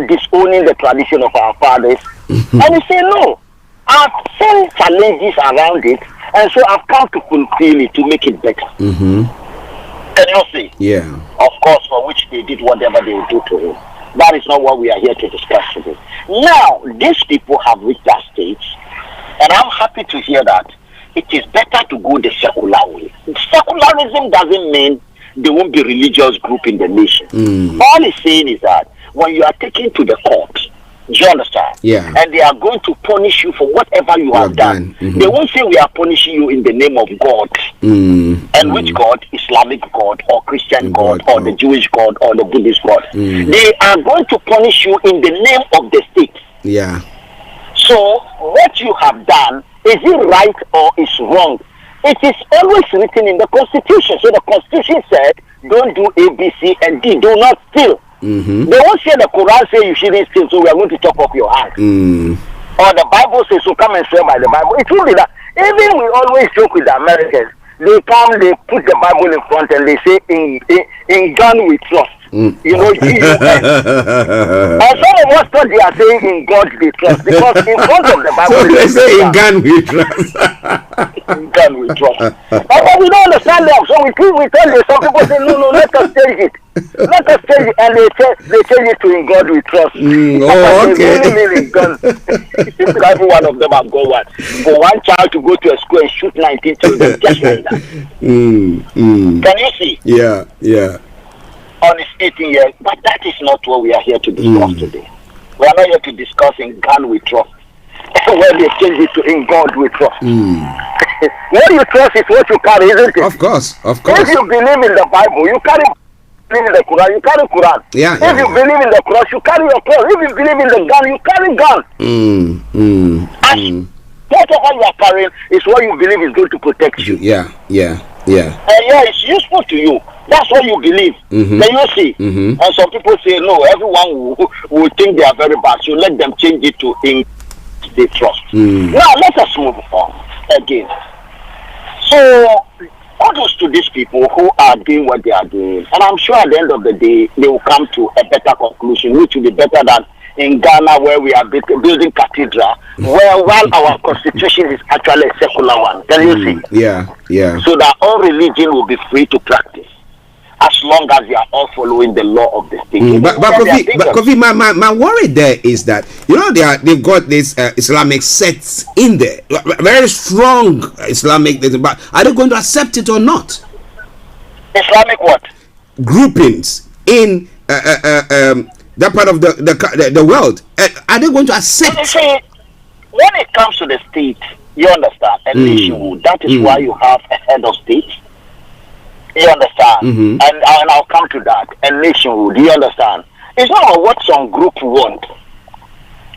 disowning the tradition of our fathers? And he said, no, I've seen challenges around it, and so I've come to fulfill it, to make it better. Can you see? Yeah. Of course, for which they did whatever they would do to him. That is not what we are here to discuss today. Now, these people have reached that stage, and I'm happy to hear that it is better to go the secular way. Secularism doesn't mean there won't be religious group in the nation. All it's saying is that when you are taken to the court, do you understand? Yeah. And they are going to punish you for whatever you have done. They won't say we are punishing you in the name of God. And which God? Islamic God, or Christian God, or the Jewish God, or the Buddhist God. They are going to punish you in the name of the state. Yeah. So what you have done, is it right or is wrong? It is always written in the Constitution. So the Constitution said, don't do A, B, C, and D. Do not steal. They won't say the Quran say you shouldn't steal, so we are going to chop off your hand. Or the Bible says, so come and swear by the Bible. It will be that. Even we always joke with the Americans. They come, they put the Bible in front, and they say, in God we trust. You know, G-U-N. And some of us thought they are saying in God they trust, because in front of the Bible they say in God we trust. In God we trust. But we don't understand them, so we tell them. Some people say, no, let us change it. Let us change it, and they change it to in God we trust. Oh, okay. They really mean in God. Every one of them have got one. For one child to go to a school and shoot 19 children, just like that. Can you see? Yeah. On his 18 years, but that is not what we are here to discuss today. We are not here to discuss in God we trust. Where they change it to in God we trust. What you trust is what you carry, isn't it? Of course. If you believe in the Bible, you carry. believe in the Quran, you carry Quran. If you believe in the cross, you carry your cross. If you believe in the gun, you carry gun. Whatever you are carrying is what you believe is going to protect you. Yeah. It's useful to you. That's what you believe. Then you see. And some people say, no, everyone will think they are very bad. So let them change it to in they trust. Now let us move on again. So kudos to these people who are doing what they are doing. And I'm sure at the end of the day, they will come to a better conclusion, which will be better than in Ghana, where we are building cathedral, while our constitution is actually a secular one. Can you see? Yeah. So that all religion will be free to practice, as long as they are all following the law of the state. But Kofi, my worry there is that they've got this Islamic sects in there, very strong Islamic. But are they going to accept it or not? Islamic what? Groupings in that part of the world. Are they going to accept? You see, when it comes to the state, you understand, a nationhood. That is why you have a head of state. You understand? And I'll come to that. A nationhood. You understand? It's not about what some group want.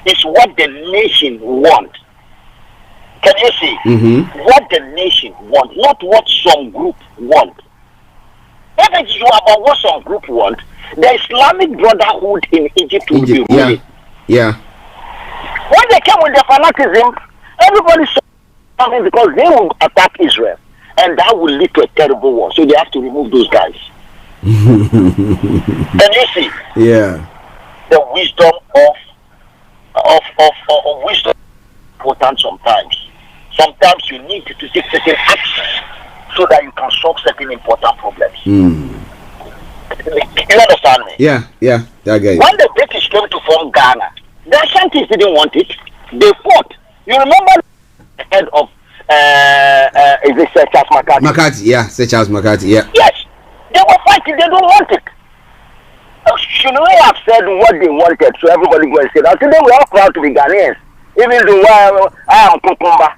It's what the nation want. Can you see? What the nation want, not what some group want. If it's about what some group want, the Islamic Brotherhood in Egypt will be ruling. Yeah. When they came with the fanaticism, everybody saw something because they will attack Israel. And that will lead to a terrible war. So they have to remove those guys. Can you see? Yeah. The wisdom of wisdom is important sometimes. Sometimes you need to take certain actions so that you can solve certain important problems. You understand me? Yeah. I get it. When the British came to form Ghana, the Ashantis didn't want it. They fought. You remember the head of is it Sir Charles McCarthy? McCarthy, yeah, Sir Charles McCarthy, yeah. Yes, they were fighting. They don't want it. Should we have said what they wanted so everybody go and say that? Today we are proud to be Ghanaians, even though I am Kukumba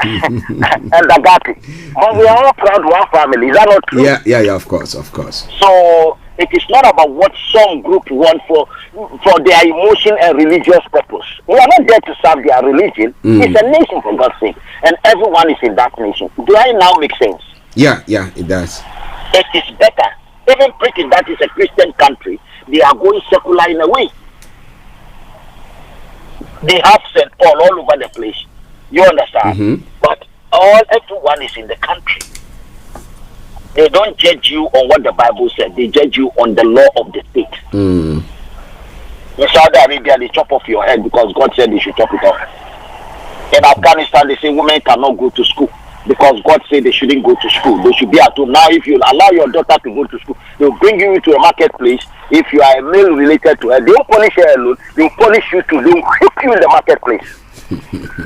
and Dagati. But we are all proud to our family. Is that not true? Yeah, of course. So it is not about what some group want for their emotion and religious purpose. We are not there to serve their religion. It's a nation, for God's sake, and everyone is in that nation. Do I now make sense? Yeah, it does. It is better. Even Britain, that is a Christian country, they are going secular in a way. They have St. Paul all over the place. You understand? But everyone is in the country. They don't judge you on what the Bible said. They judge you on the law of the state. In Saudi Arabia, they chop off your head because God said they should chop it off. In Afghanistan, they say women cannot go to school because God said they shouldn't go to school. They should be at home. Now, if you allow your daughter to go to school, they'll bring you into a marketplace. If you are a male related to her, they won't punish her alone. They'll punish you too. They'll whip you in the marketplace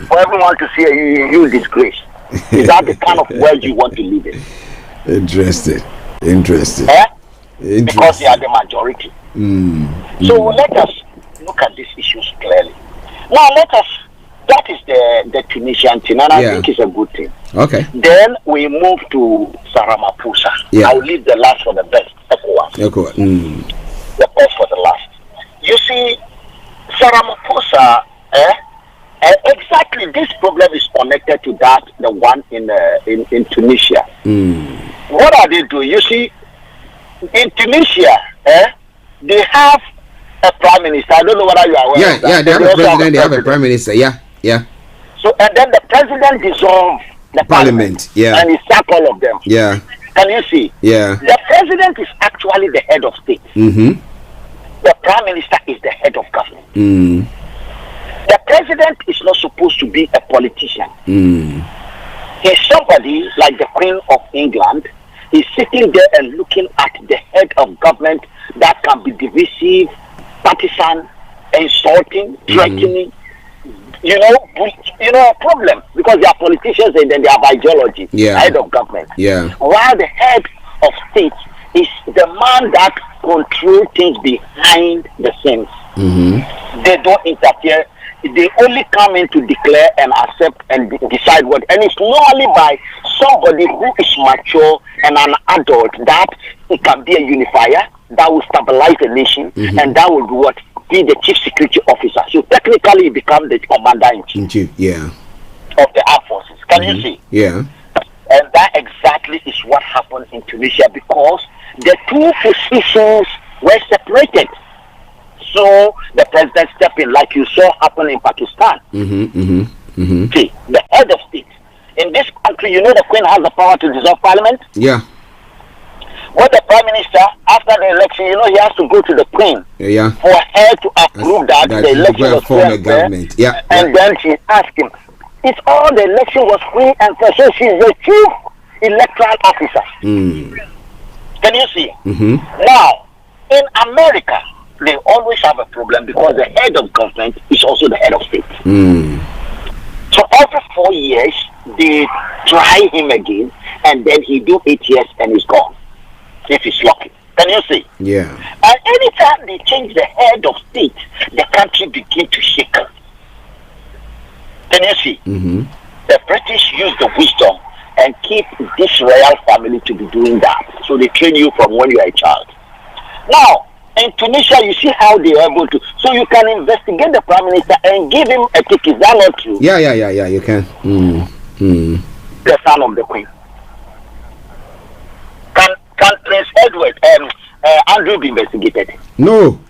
for everyone to see you disgrace. Is that the kind of world you want to live in? Interesting. Because they are the majority. So let us look at these issues clearly. Now that is the Tunisian thing, and I think it's a good thing. Okay. Then we move to Saramapusa. I'll leave the last for the best. ECOWAS. The best for the last. You see, Saramapusa, exactly this problem is connected to that, the one in Tunisia. What are they doing? You see, in Tunisia, they have a prime minister. I don't know whether you are aware of that. Yeah, they have a president, they have a prime minister. Yeah. So, and then the president dissolves the parliament. And he sack all of them. Yeah. Can you see? Yeah. The president is actually the head of state. The prime minister is the head of government. The president is not supposed to be a politician. He's somebody like the Queen of England. He's sitting there and looking at the head of government that can be divisive, partisan, insulting, threatening. A problem because they are politicians and then they have ideology. Head of government. While the head of state is the man that controls things behind the scenes. They don't interfere. They only come in to declare and accept and decide what. And it's normally by somebody who is mature and an adult that it can be a unifier, that will stabilize the nation, and that will be what? Be the chief security officer. So technically, he becomes the commander-in-chief yeah. of the armed forces. Can you see? Yeah. And that exactly is what happened in Tunisia, because the two positions were separated. So the president stepped in, like you saw happen in Pakistan. See, the head of state. In this country, you know the Queen has the power to dissolve parliament? Yeah. But the prime minister, after the election, you know, he has to go to the Queen for her to approve that the election was fair. Government. Yeah. And then she asked him, if all the election was free and fair, so she's the chief electoral officer. Can you see? Now, in America, they always have a problem because the head of government is also the head of state. So every 4 years, they try him again, and then he do 8 years and he's gone. If he's lucky. Can you see? Yeah. And anytime they change the head of state, the country begin to shake. Can you see? The British use the wisdom and keep this royal family to be doing that. So they train you from when you are a child. Now, in Tunisia, you see how they are able to. So you can investigate the prime minister and give him a ticket. Is that not true? Yeah, you can. The son of the Queen. Can Prince Edward and Andrew be investigated? No.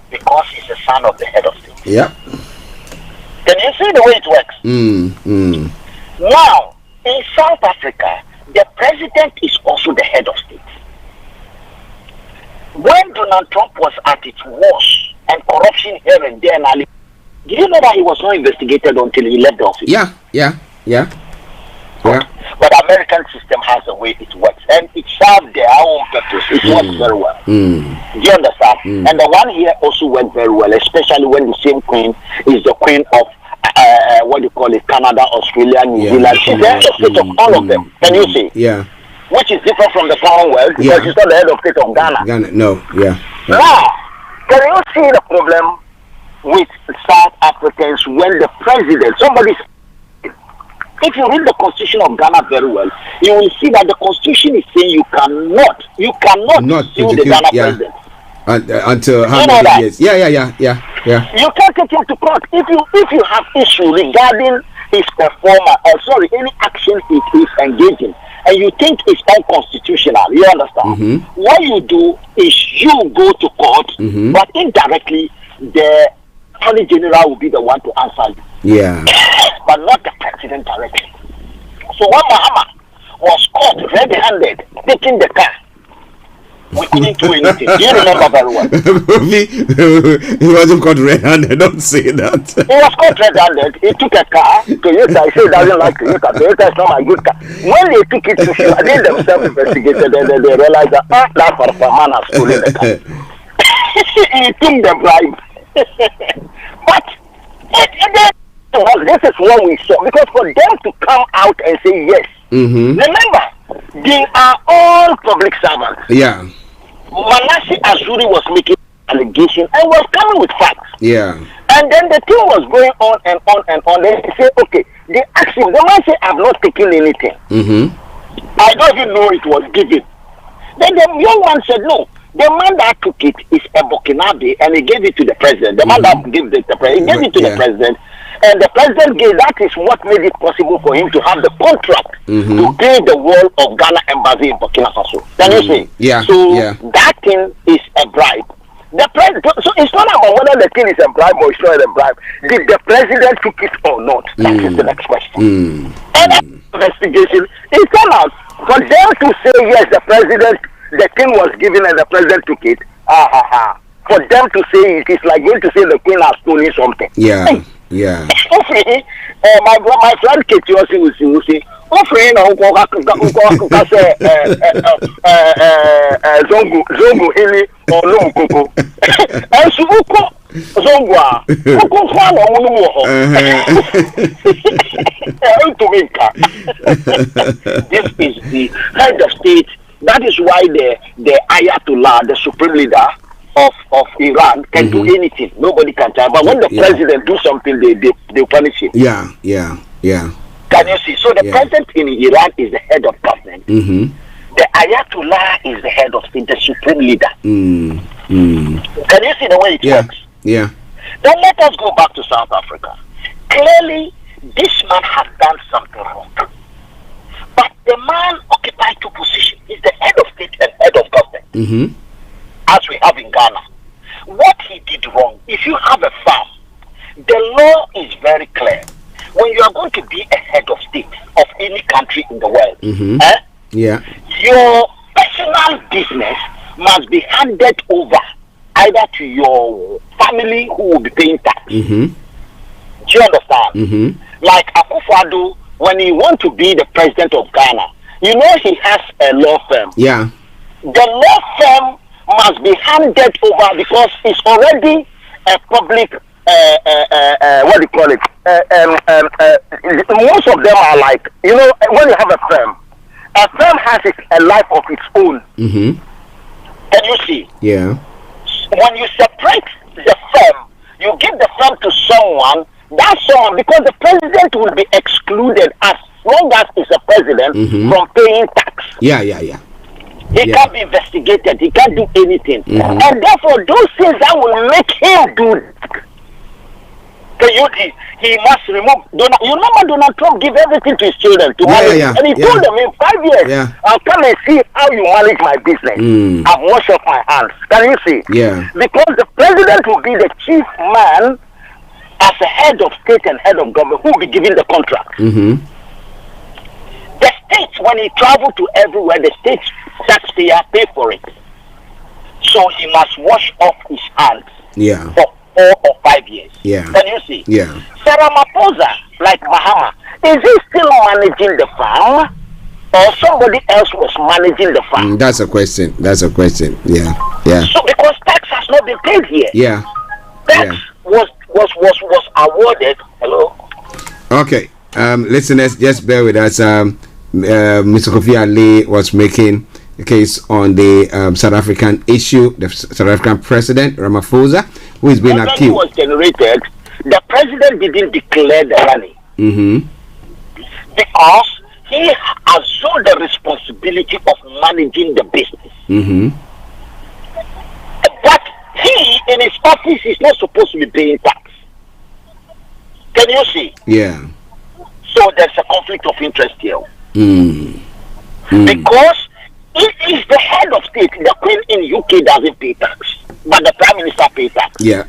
Because he's the son of the head of state. Yeah. Can you see the way it works? Now, in South Africa, the president is also the head of state. When Donald Trump was at its worst and corruption here and there, do you know that he was not investigated until he left the office? Yeah. But the American system has a way it works, and it serves their own purpose. It works very well. Do you understand? And the one here also went very well, especially when the same queen is the queen of what you call it, Canada, Australia, New Zealand. She's the head of state of all of them. Can you see? Yeah. Which is different from the Commonwealth, because she's not the head of state of Ghana. No. Now, can you see the problem with South Africans when the president, if you read the constitution of Ghana very well, you will see that the constitution is saying you cannot sue the Ghana president. Until how many years? Yeah. You can't take him to court if you have issue regarding his any action he is engaging, and you think it's unconstitutional. You understand? What you do is you go to court, but indirectly the Attorney General will be the one to answer you. Yeah. But not the president directly. So when Mahama was caught red-handed taking the car, we couldn't do anything. Do you remember very well? He wasn't caught red-handed. Don't say that. He was caught red-handed. He took a car. Toyota, he said he doesn't like Toyota. Toyota is not my good car. When they took it to show, they themselves investigated, and they realized that that man has stolen the car. He took the bribe. But this is what we saw, because for them to come out and say yes, remember, they are all public servants. Yeah. Manasseh Azuri was making allegations and was coming with facts. Yeah. And then the thing was going on and on and on. Then they say, okay, they asked him, the man said, I've not taken anything. I don't even know it was given. Then the young one said, no. The man that took it is a Burkinabe, and he gave it to the president. The man that gave it to the president, he gave it to the president, and the president gave. That is what made it possible for him to have the contract to pay the wall of Ghana embassy in Burkina Faso. Can you see? Yeah. So that thing is a bribe. The so it's not about whether the thing is a bribe or it's not a bribe. Did the president took it or not? That is the next question. And that investigation, it turned out for them to say yes, the king was given and the president took it. For them to say it is like going to say the queen has stolen something. Yeah. My friend Katie will say, zongo hili olu koko. Ensu uko zongwa. Uko fano ulu wo. This is the head of state. That is why the Ayatollah, the supreme leader of Iran, can do anything. Nobody can try. But when the president do something, they punish him. Yeah. Can you see? So the president in Iran is the head of government. The The Ayatollah is the head of state, the supreme leader. Mm. Can you see the way it works? Yeah. Then let us go back to South Africa. Clearly, this man has done something wrong. But the man occupied two positions. He's the head of state and head of government, Mm-hmm. as we have in Ghana. What he did wrong, if you have a farm, the law is very clear. When you are going to be a head of state of any country in the world, Mm-hmm. Yeah. your personal business must be handed over either to your family who will be paying tax. Mm-hmm. Do you understand? Mm-hmm. Like Akufo-Addo, when he wants to be the president of Ghana, you know he has a law firm. Yeah. The law firm must be handed over because it's already a public, what do you call it? Most of them are like, you know, when you have a firm has a life of its own. Mm-hmm. Can you see? Yeah. When you separate the firm, you give the firm to someone, that someone, because the president will be excluded as long as he's a president Mm-hmm. from paying tax. Yeah. He can't be investigated. He can't do anything. Mm-hmm. And therefore, those things that will make him do that, he must remove. You remember Donald Trump give everything to his children to manage, and he told them in 5 years, I'll come and see how you manage my business. I've washed off my hands. Can you see? Yeah. Because the president will be the chief man as a head of state and head of government who will be giving the contract. Mm-hmm. The states, when he travel to everywhere, the states taxpayer pay for it. So he must wash off his hands Yeah. for 4 or 5 years. Yeah. Can you see? Yeah. Sarah Maposa, like Mahama, is he still managing the farm or somebody else was managing the farm? That's a question. Yeah. So because tax has not been paid here. Yeah. Tax was awarded. Hello? Okay. Listeners, just bear with us. Mr. Kofi Ali was making a case on the South African issue, the South African president Ramaphosa, who is being When accused. it was generated, the president didn't declare the money Mm-hmm. because he assumed the responsibility of managing the business. Mm-hmm. But he, in his office, is not supposed to be paying tax. Can you see? Yeah. So there's a conflict of interest here. Mm. Because he is the head of state. The Queen in UK doesn't pay tax, but the Prime Minister pays tax. Yeah.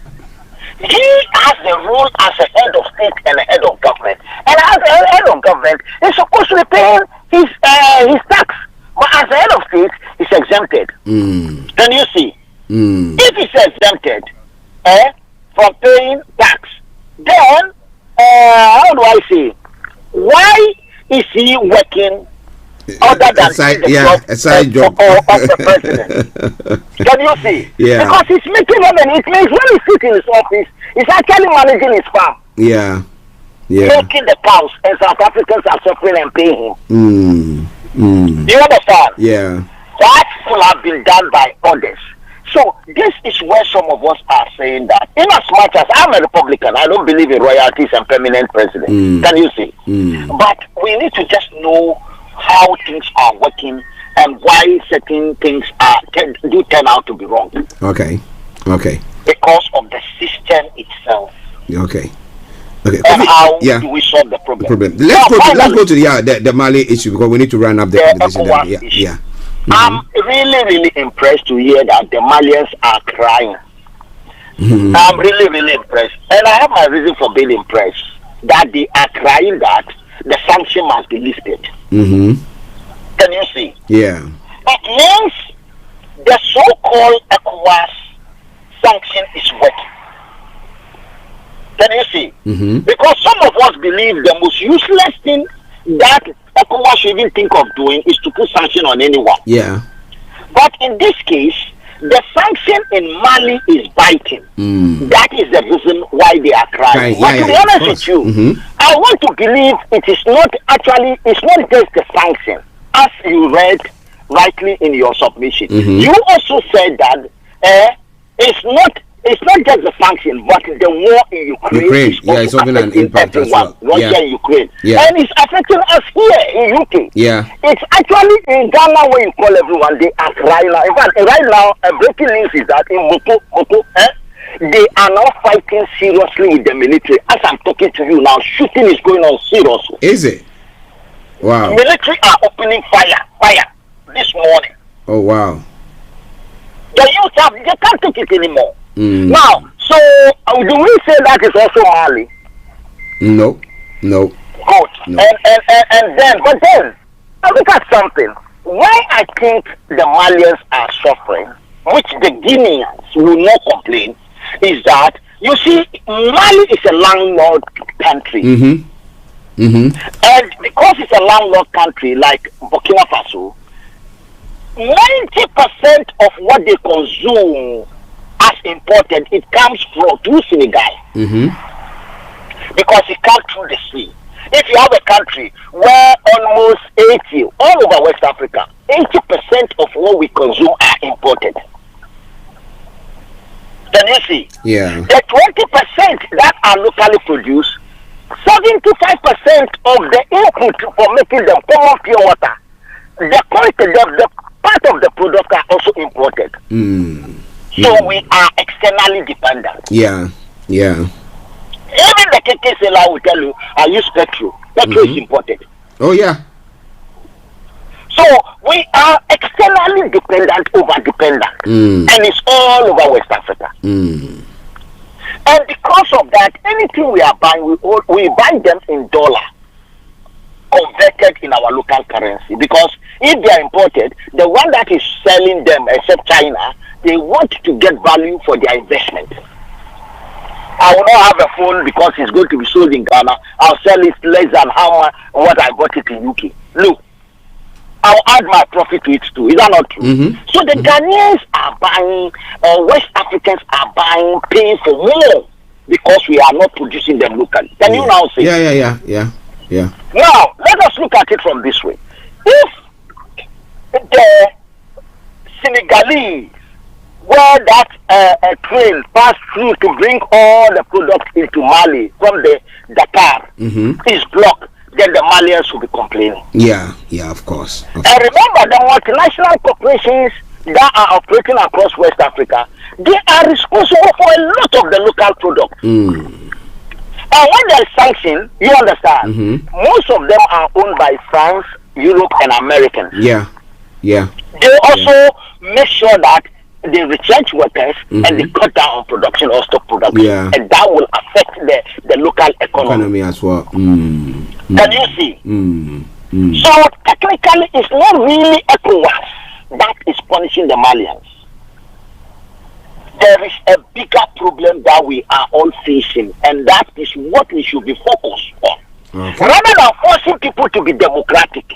He has the role as a head of state and a head of government. And as a head of government, he's supposed to be paying his tax. But as a head of state, he's exempted. Mm. Can you see? Mm. If he's exempted from paying tax, then how do I say? Why is he working other than a side job of the president? Can you see? Yeah. Because he's making money. It means when he sits in his office, he's actually managing his farm, Yeah. milking the cows, and South Africans are suffering and paying him. Mm. Mm. Do you understand? Yeah. That could have been done by others. So this is where some of us are saying that, in as much as I'm a Republican, I don't believe in royalties and permanent president. Mm. Can you see? Mm. But we need to just know how things are working and why certain things do turn out to be wrong. Okay. Because of the system itself. Okay. And how do we solve the problem? Let's go to the Mali issue because we need to run up the conversation. ECOWAS issue. Yeah. I'm really impressed to hear that the Malians are crying. Mm-hmm. I'm really impressed. And I have my reason for being impressed. That they are crying that the sanction must be lifted. Mm-hmm. Can you see? Yeah. It means the so-called ECOWAS sanction is working. Can you see? Mm-hmm. Because some of us believe the most useless thing that ECOWAS should even think of doing is to put sanction on anyone. Yeah. But in this case, the sanction in Mali is biting. Mm. That is the reason why they are crying. But to be honest with you, I want to believe it is not actually, it's not just the sanction. As you read rightly in your submission, you also said that it's not not just the sanction, but the war in Ukraine. It's having an impact as well. Russia and Ukraine. Yeah. And it's affecting us here in UK. Yeah. It's actually in Ghana where you call everyone, they act right now. In fact, right now, breaking news is that in Moko, they are now fighting seriously with the military. As I'm talking to you now, shooting is going on seriously. Is it? Wow. Military are opening fire this morning. Oh, wow. The youth they can't take it anymore. Now, so do we say that is also Mali? No. Good. No. And then look at something. Why I think the Malians are suffering, which the Guineans will not complain, is that you see Mali is a landlord country. And because it's a landlord country like Burkina Faso, 90% of what they consume as imported, it comes through Senegal. Because it comes through the sea. If you have a country where almost 80, all over West Africa, 80% of what we consume are imported. Can you see? Yeah. The 20% that are locally produced, 75% of the input for making them common pure water, the part of the product are also imported. So we are externally dependent. Yeah. Even the KK seller will tell you, I use petrol. Petrol is imported. Oh, yeah. So we are externally dependent over dependent. And it's all over West Africa. And because of that, anything we are buying, we buy them in dollar, converted in our local currency. Because if they are imported, the one that is selling them, except China, they want to get value for their investment. I will not have a phone because it's going to be sold in Ghana. I'll sell it less than what I bought it in UK. Look, I'll add my profit to it too. Is that not true? So the Ghanaians are buying, West Africans are buying, paying for more because we are not producing them locally. Can you now say? Yeah. Now, let us look at it from this way. If the Senegalese, where that train passed through to bring all the products into Mali from the Dakar is blocked, then the Malians will be complaining. Yeah, of course. And remember, the multinational corporations that are operating across West Africa, they are responsible for a lot of the local products. And when there is sanction, you understand, most of them are owned by France, Europe, and Americans. Yeah. They also make sure that they retrench workers and they cut down on production or stop production. Yeah. And that will affect the local economy as well. Can you see? So technically, it's not really ECOWAS that is punishing the Malians. There is a bigger problem that we are all facing, and that is what we should be focused on. Rather than forcing people to be democratic.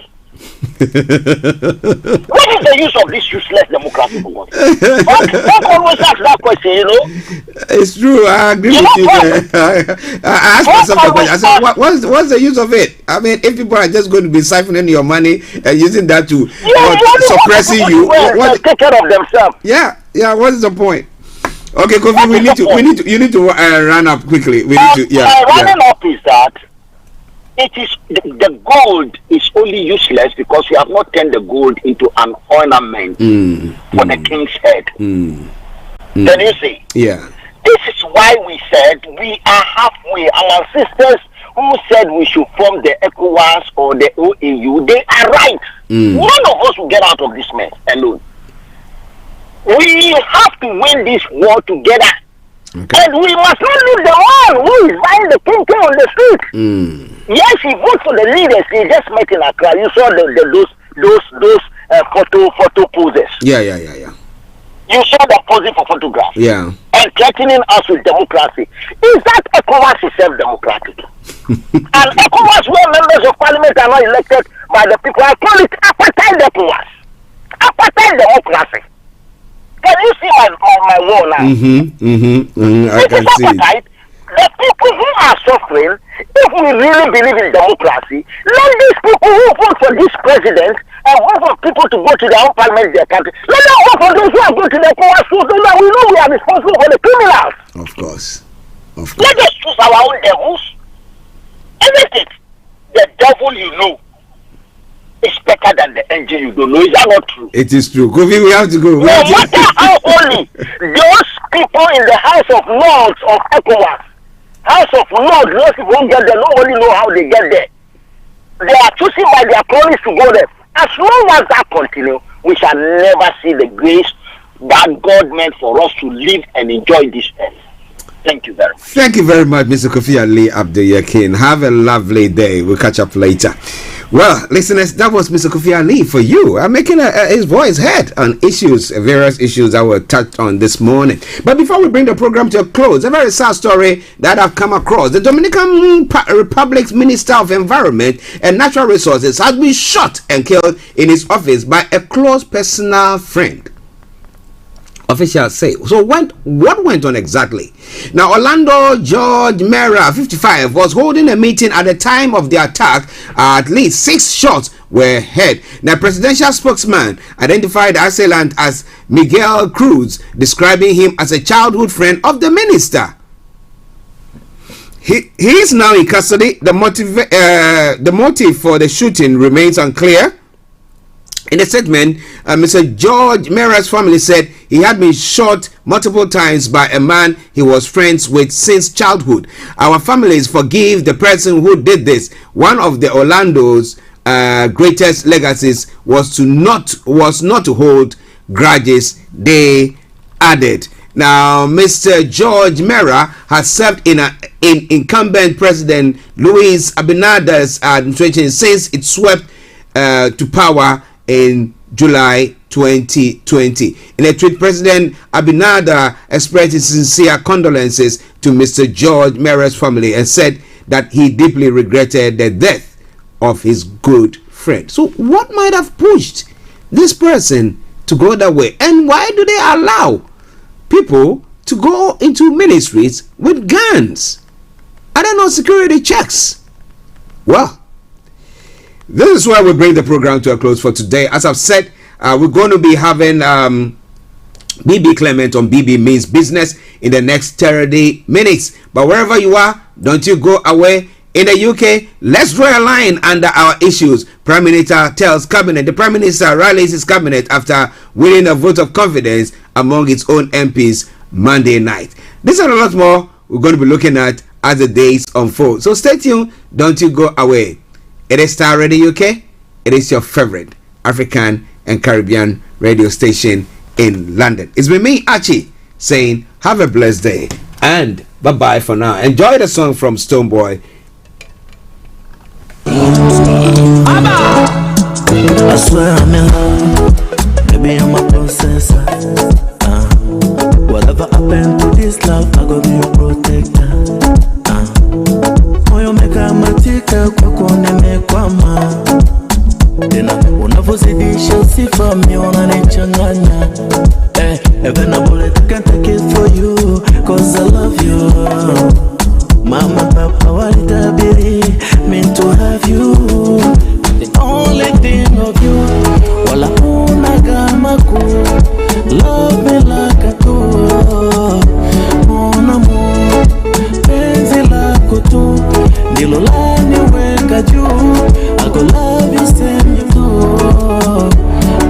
What is the use of this useless democratic movement? Don't always ask that question, you know. It's true. I agree with you there. I asked myself that question. I said, what's the use of it? I mean, if people are just going to be siphoning your money and using that to suppressing you, take care of themselves. Yeah. What is the point? Okay, Kofi, you need to run up quickly. We need to. Running up is that it is the gold is only useless because we have not turned the gold into an ornament for the king's head. Can you see? Yeah. This is why we said we are halfway. Our sisters who said we should form the ECOWAS or the OAU, they are right. None of us will get out of this mess alone. We have to win this war together. And we must not leave the one who is buying the king on the street. Yes, he voted for the leaders. He just met in Accra. You saw those photo poses. Yeah. You saw them posing for photographs. Yeah. And threatening us with democracy. Is that ECOWAS itself democratic? And ECOWAS where members of parliament are not elected by the people, I call it apartheid ECOWAS. Apartheid democracy. Can you see my wall now? I can see. The people who are suffering, if we really believe in democracy, let these people who vote for this president and vote for people to go to their own parliament, their country, let them vote for those who are going to the ECOWAS so that we know we are responsible for the criminals. Of course. Let us choose our own devils. Isn't it? The devil you know is better than the angel you don't know. Is that not true? It is true. Kofi, we have to go. No matter how holy those people in the House of Lords of ECOWAS, House of Lords, those people who get there, nobody know how they get there. They are choosing by their cronies to go there. As long as that continues, we shall never see the grace that God meant for us to live and enjoy this earth. Thank you very much. Thank you very much, Mr. Kofi Ali Abdul-Yakin. Have a lovely day. We'll catch up later. Well, listeners, that was Mr. Kofi Ali for you. I'm making his voice heard on issues, various issues that were touched on this morning. But before we bring the program to a close, a very sad story that I've come across. The Dominican Republic's Minister of Environment and Natural Resources has been shot and killed in his office by a close personal friend. Officials say. So what went on exactly? Now, Orlando George Mera, 55, was holding a meeting at the time of the attack. At least 6 shots were heard. Now, presidential spokesman identified the assailant as Miguel Cruz, describing him as a childhood friend of the minister. He is now in custody. The motive for the shooting remains unclear. In a statement, Mr. George Mera's family said he had been shot multiple times by a man he was friends with since childhood. Our families forgive the person who did this. One of the Orlando's greatest legacies was not to hold grudges, they added. Now, Mr. George Mera has served in incumbent President Luis Abinader's administration since it swept to power in July 2020. In a tweet, President Abinader expressed his sincere condolences to Mr. George Mera's family and said that he deeply regretted the death of his good friend. So what might have pushed this person to go that way? And why do they allow people to go into ministries with guns? Are there no security checks? Well, this is where we bring the program to a close for today. As I've said, we're going to be having BB Clement on BB Means Business in the next 30 minutes. But wherever you are, don't you go away. In the UK, let's draw a line under our issues. Prime Minister tells Cabinet. The Prime Minister rallies his Cabinet after winning a vote of confidence among its own MPs Monday night. This and a lot more we're going to be looking at as the days unfold. So stay tuned. Don't you go away. It is Starr Radio UK. It is your favorite African and Caribbean radio station in London. It's been me, Archie, saying have a blessed day and bye-bye for now. Enjoy the song from Stonebwoy. I swear I'm in love. Baby, I'm a processor. Whatever happened to this love, I go be your protector. Moyo mekamatika kwako nimekwama. Tena unavyozidisha sifa mimi unanichanganya. Even a bullet can't take it for you, cause I love you. Mama, papa, walitabiri meant to have you. The only thing of you, wala unagama ku. Love me like I do. Mon amour, penzi lako tu ndilo laniweka juu. I go love you same you do.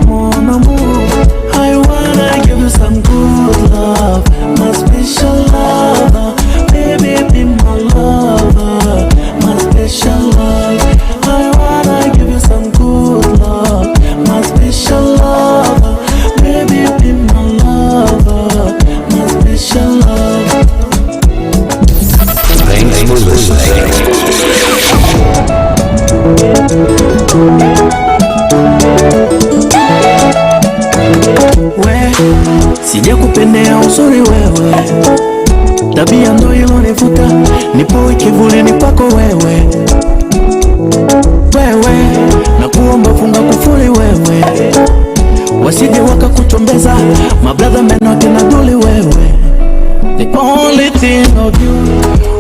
Mon amour, I wanna give you some good love, my special lover. Baby, be my lover, my special love. I wanna give you some good love, my special lover. Baby, be my lover, my special love. Thanks for listening. Sija kupendea uzuri wewe, tabia ndo ilonivuta, nipo ikivulini kwako wewe. Na kuomba funga kufuli wewe, wasije wakakuchombeza, my brother meno kina duli wewe. The only thing of you,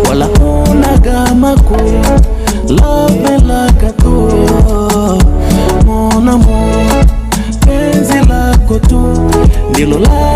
wala unagama ku. Love me like I do. Mon amour, penzi lako tu ndilo la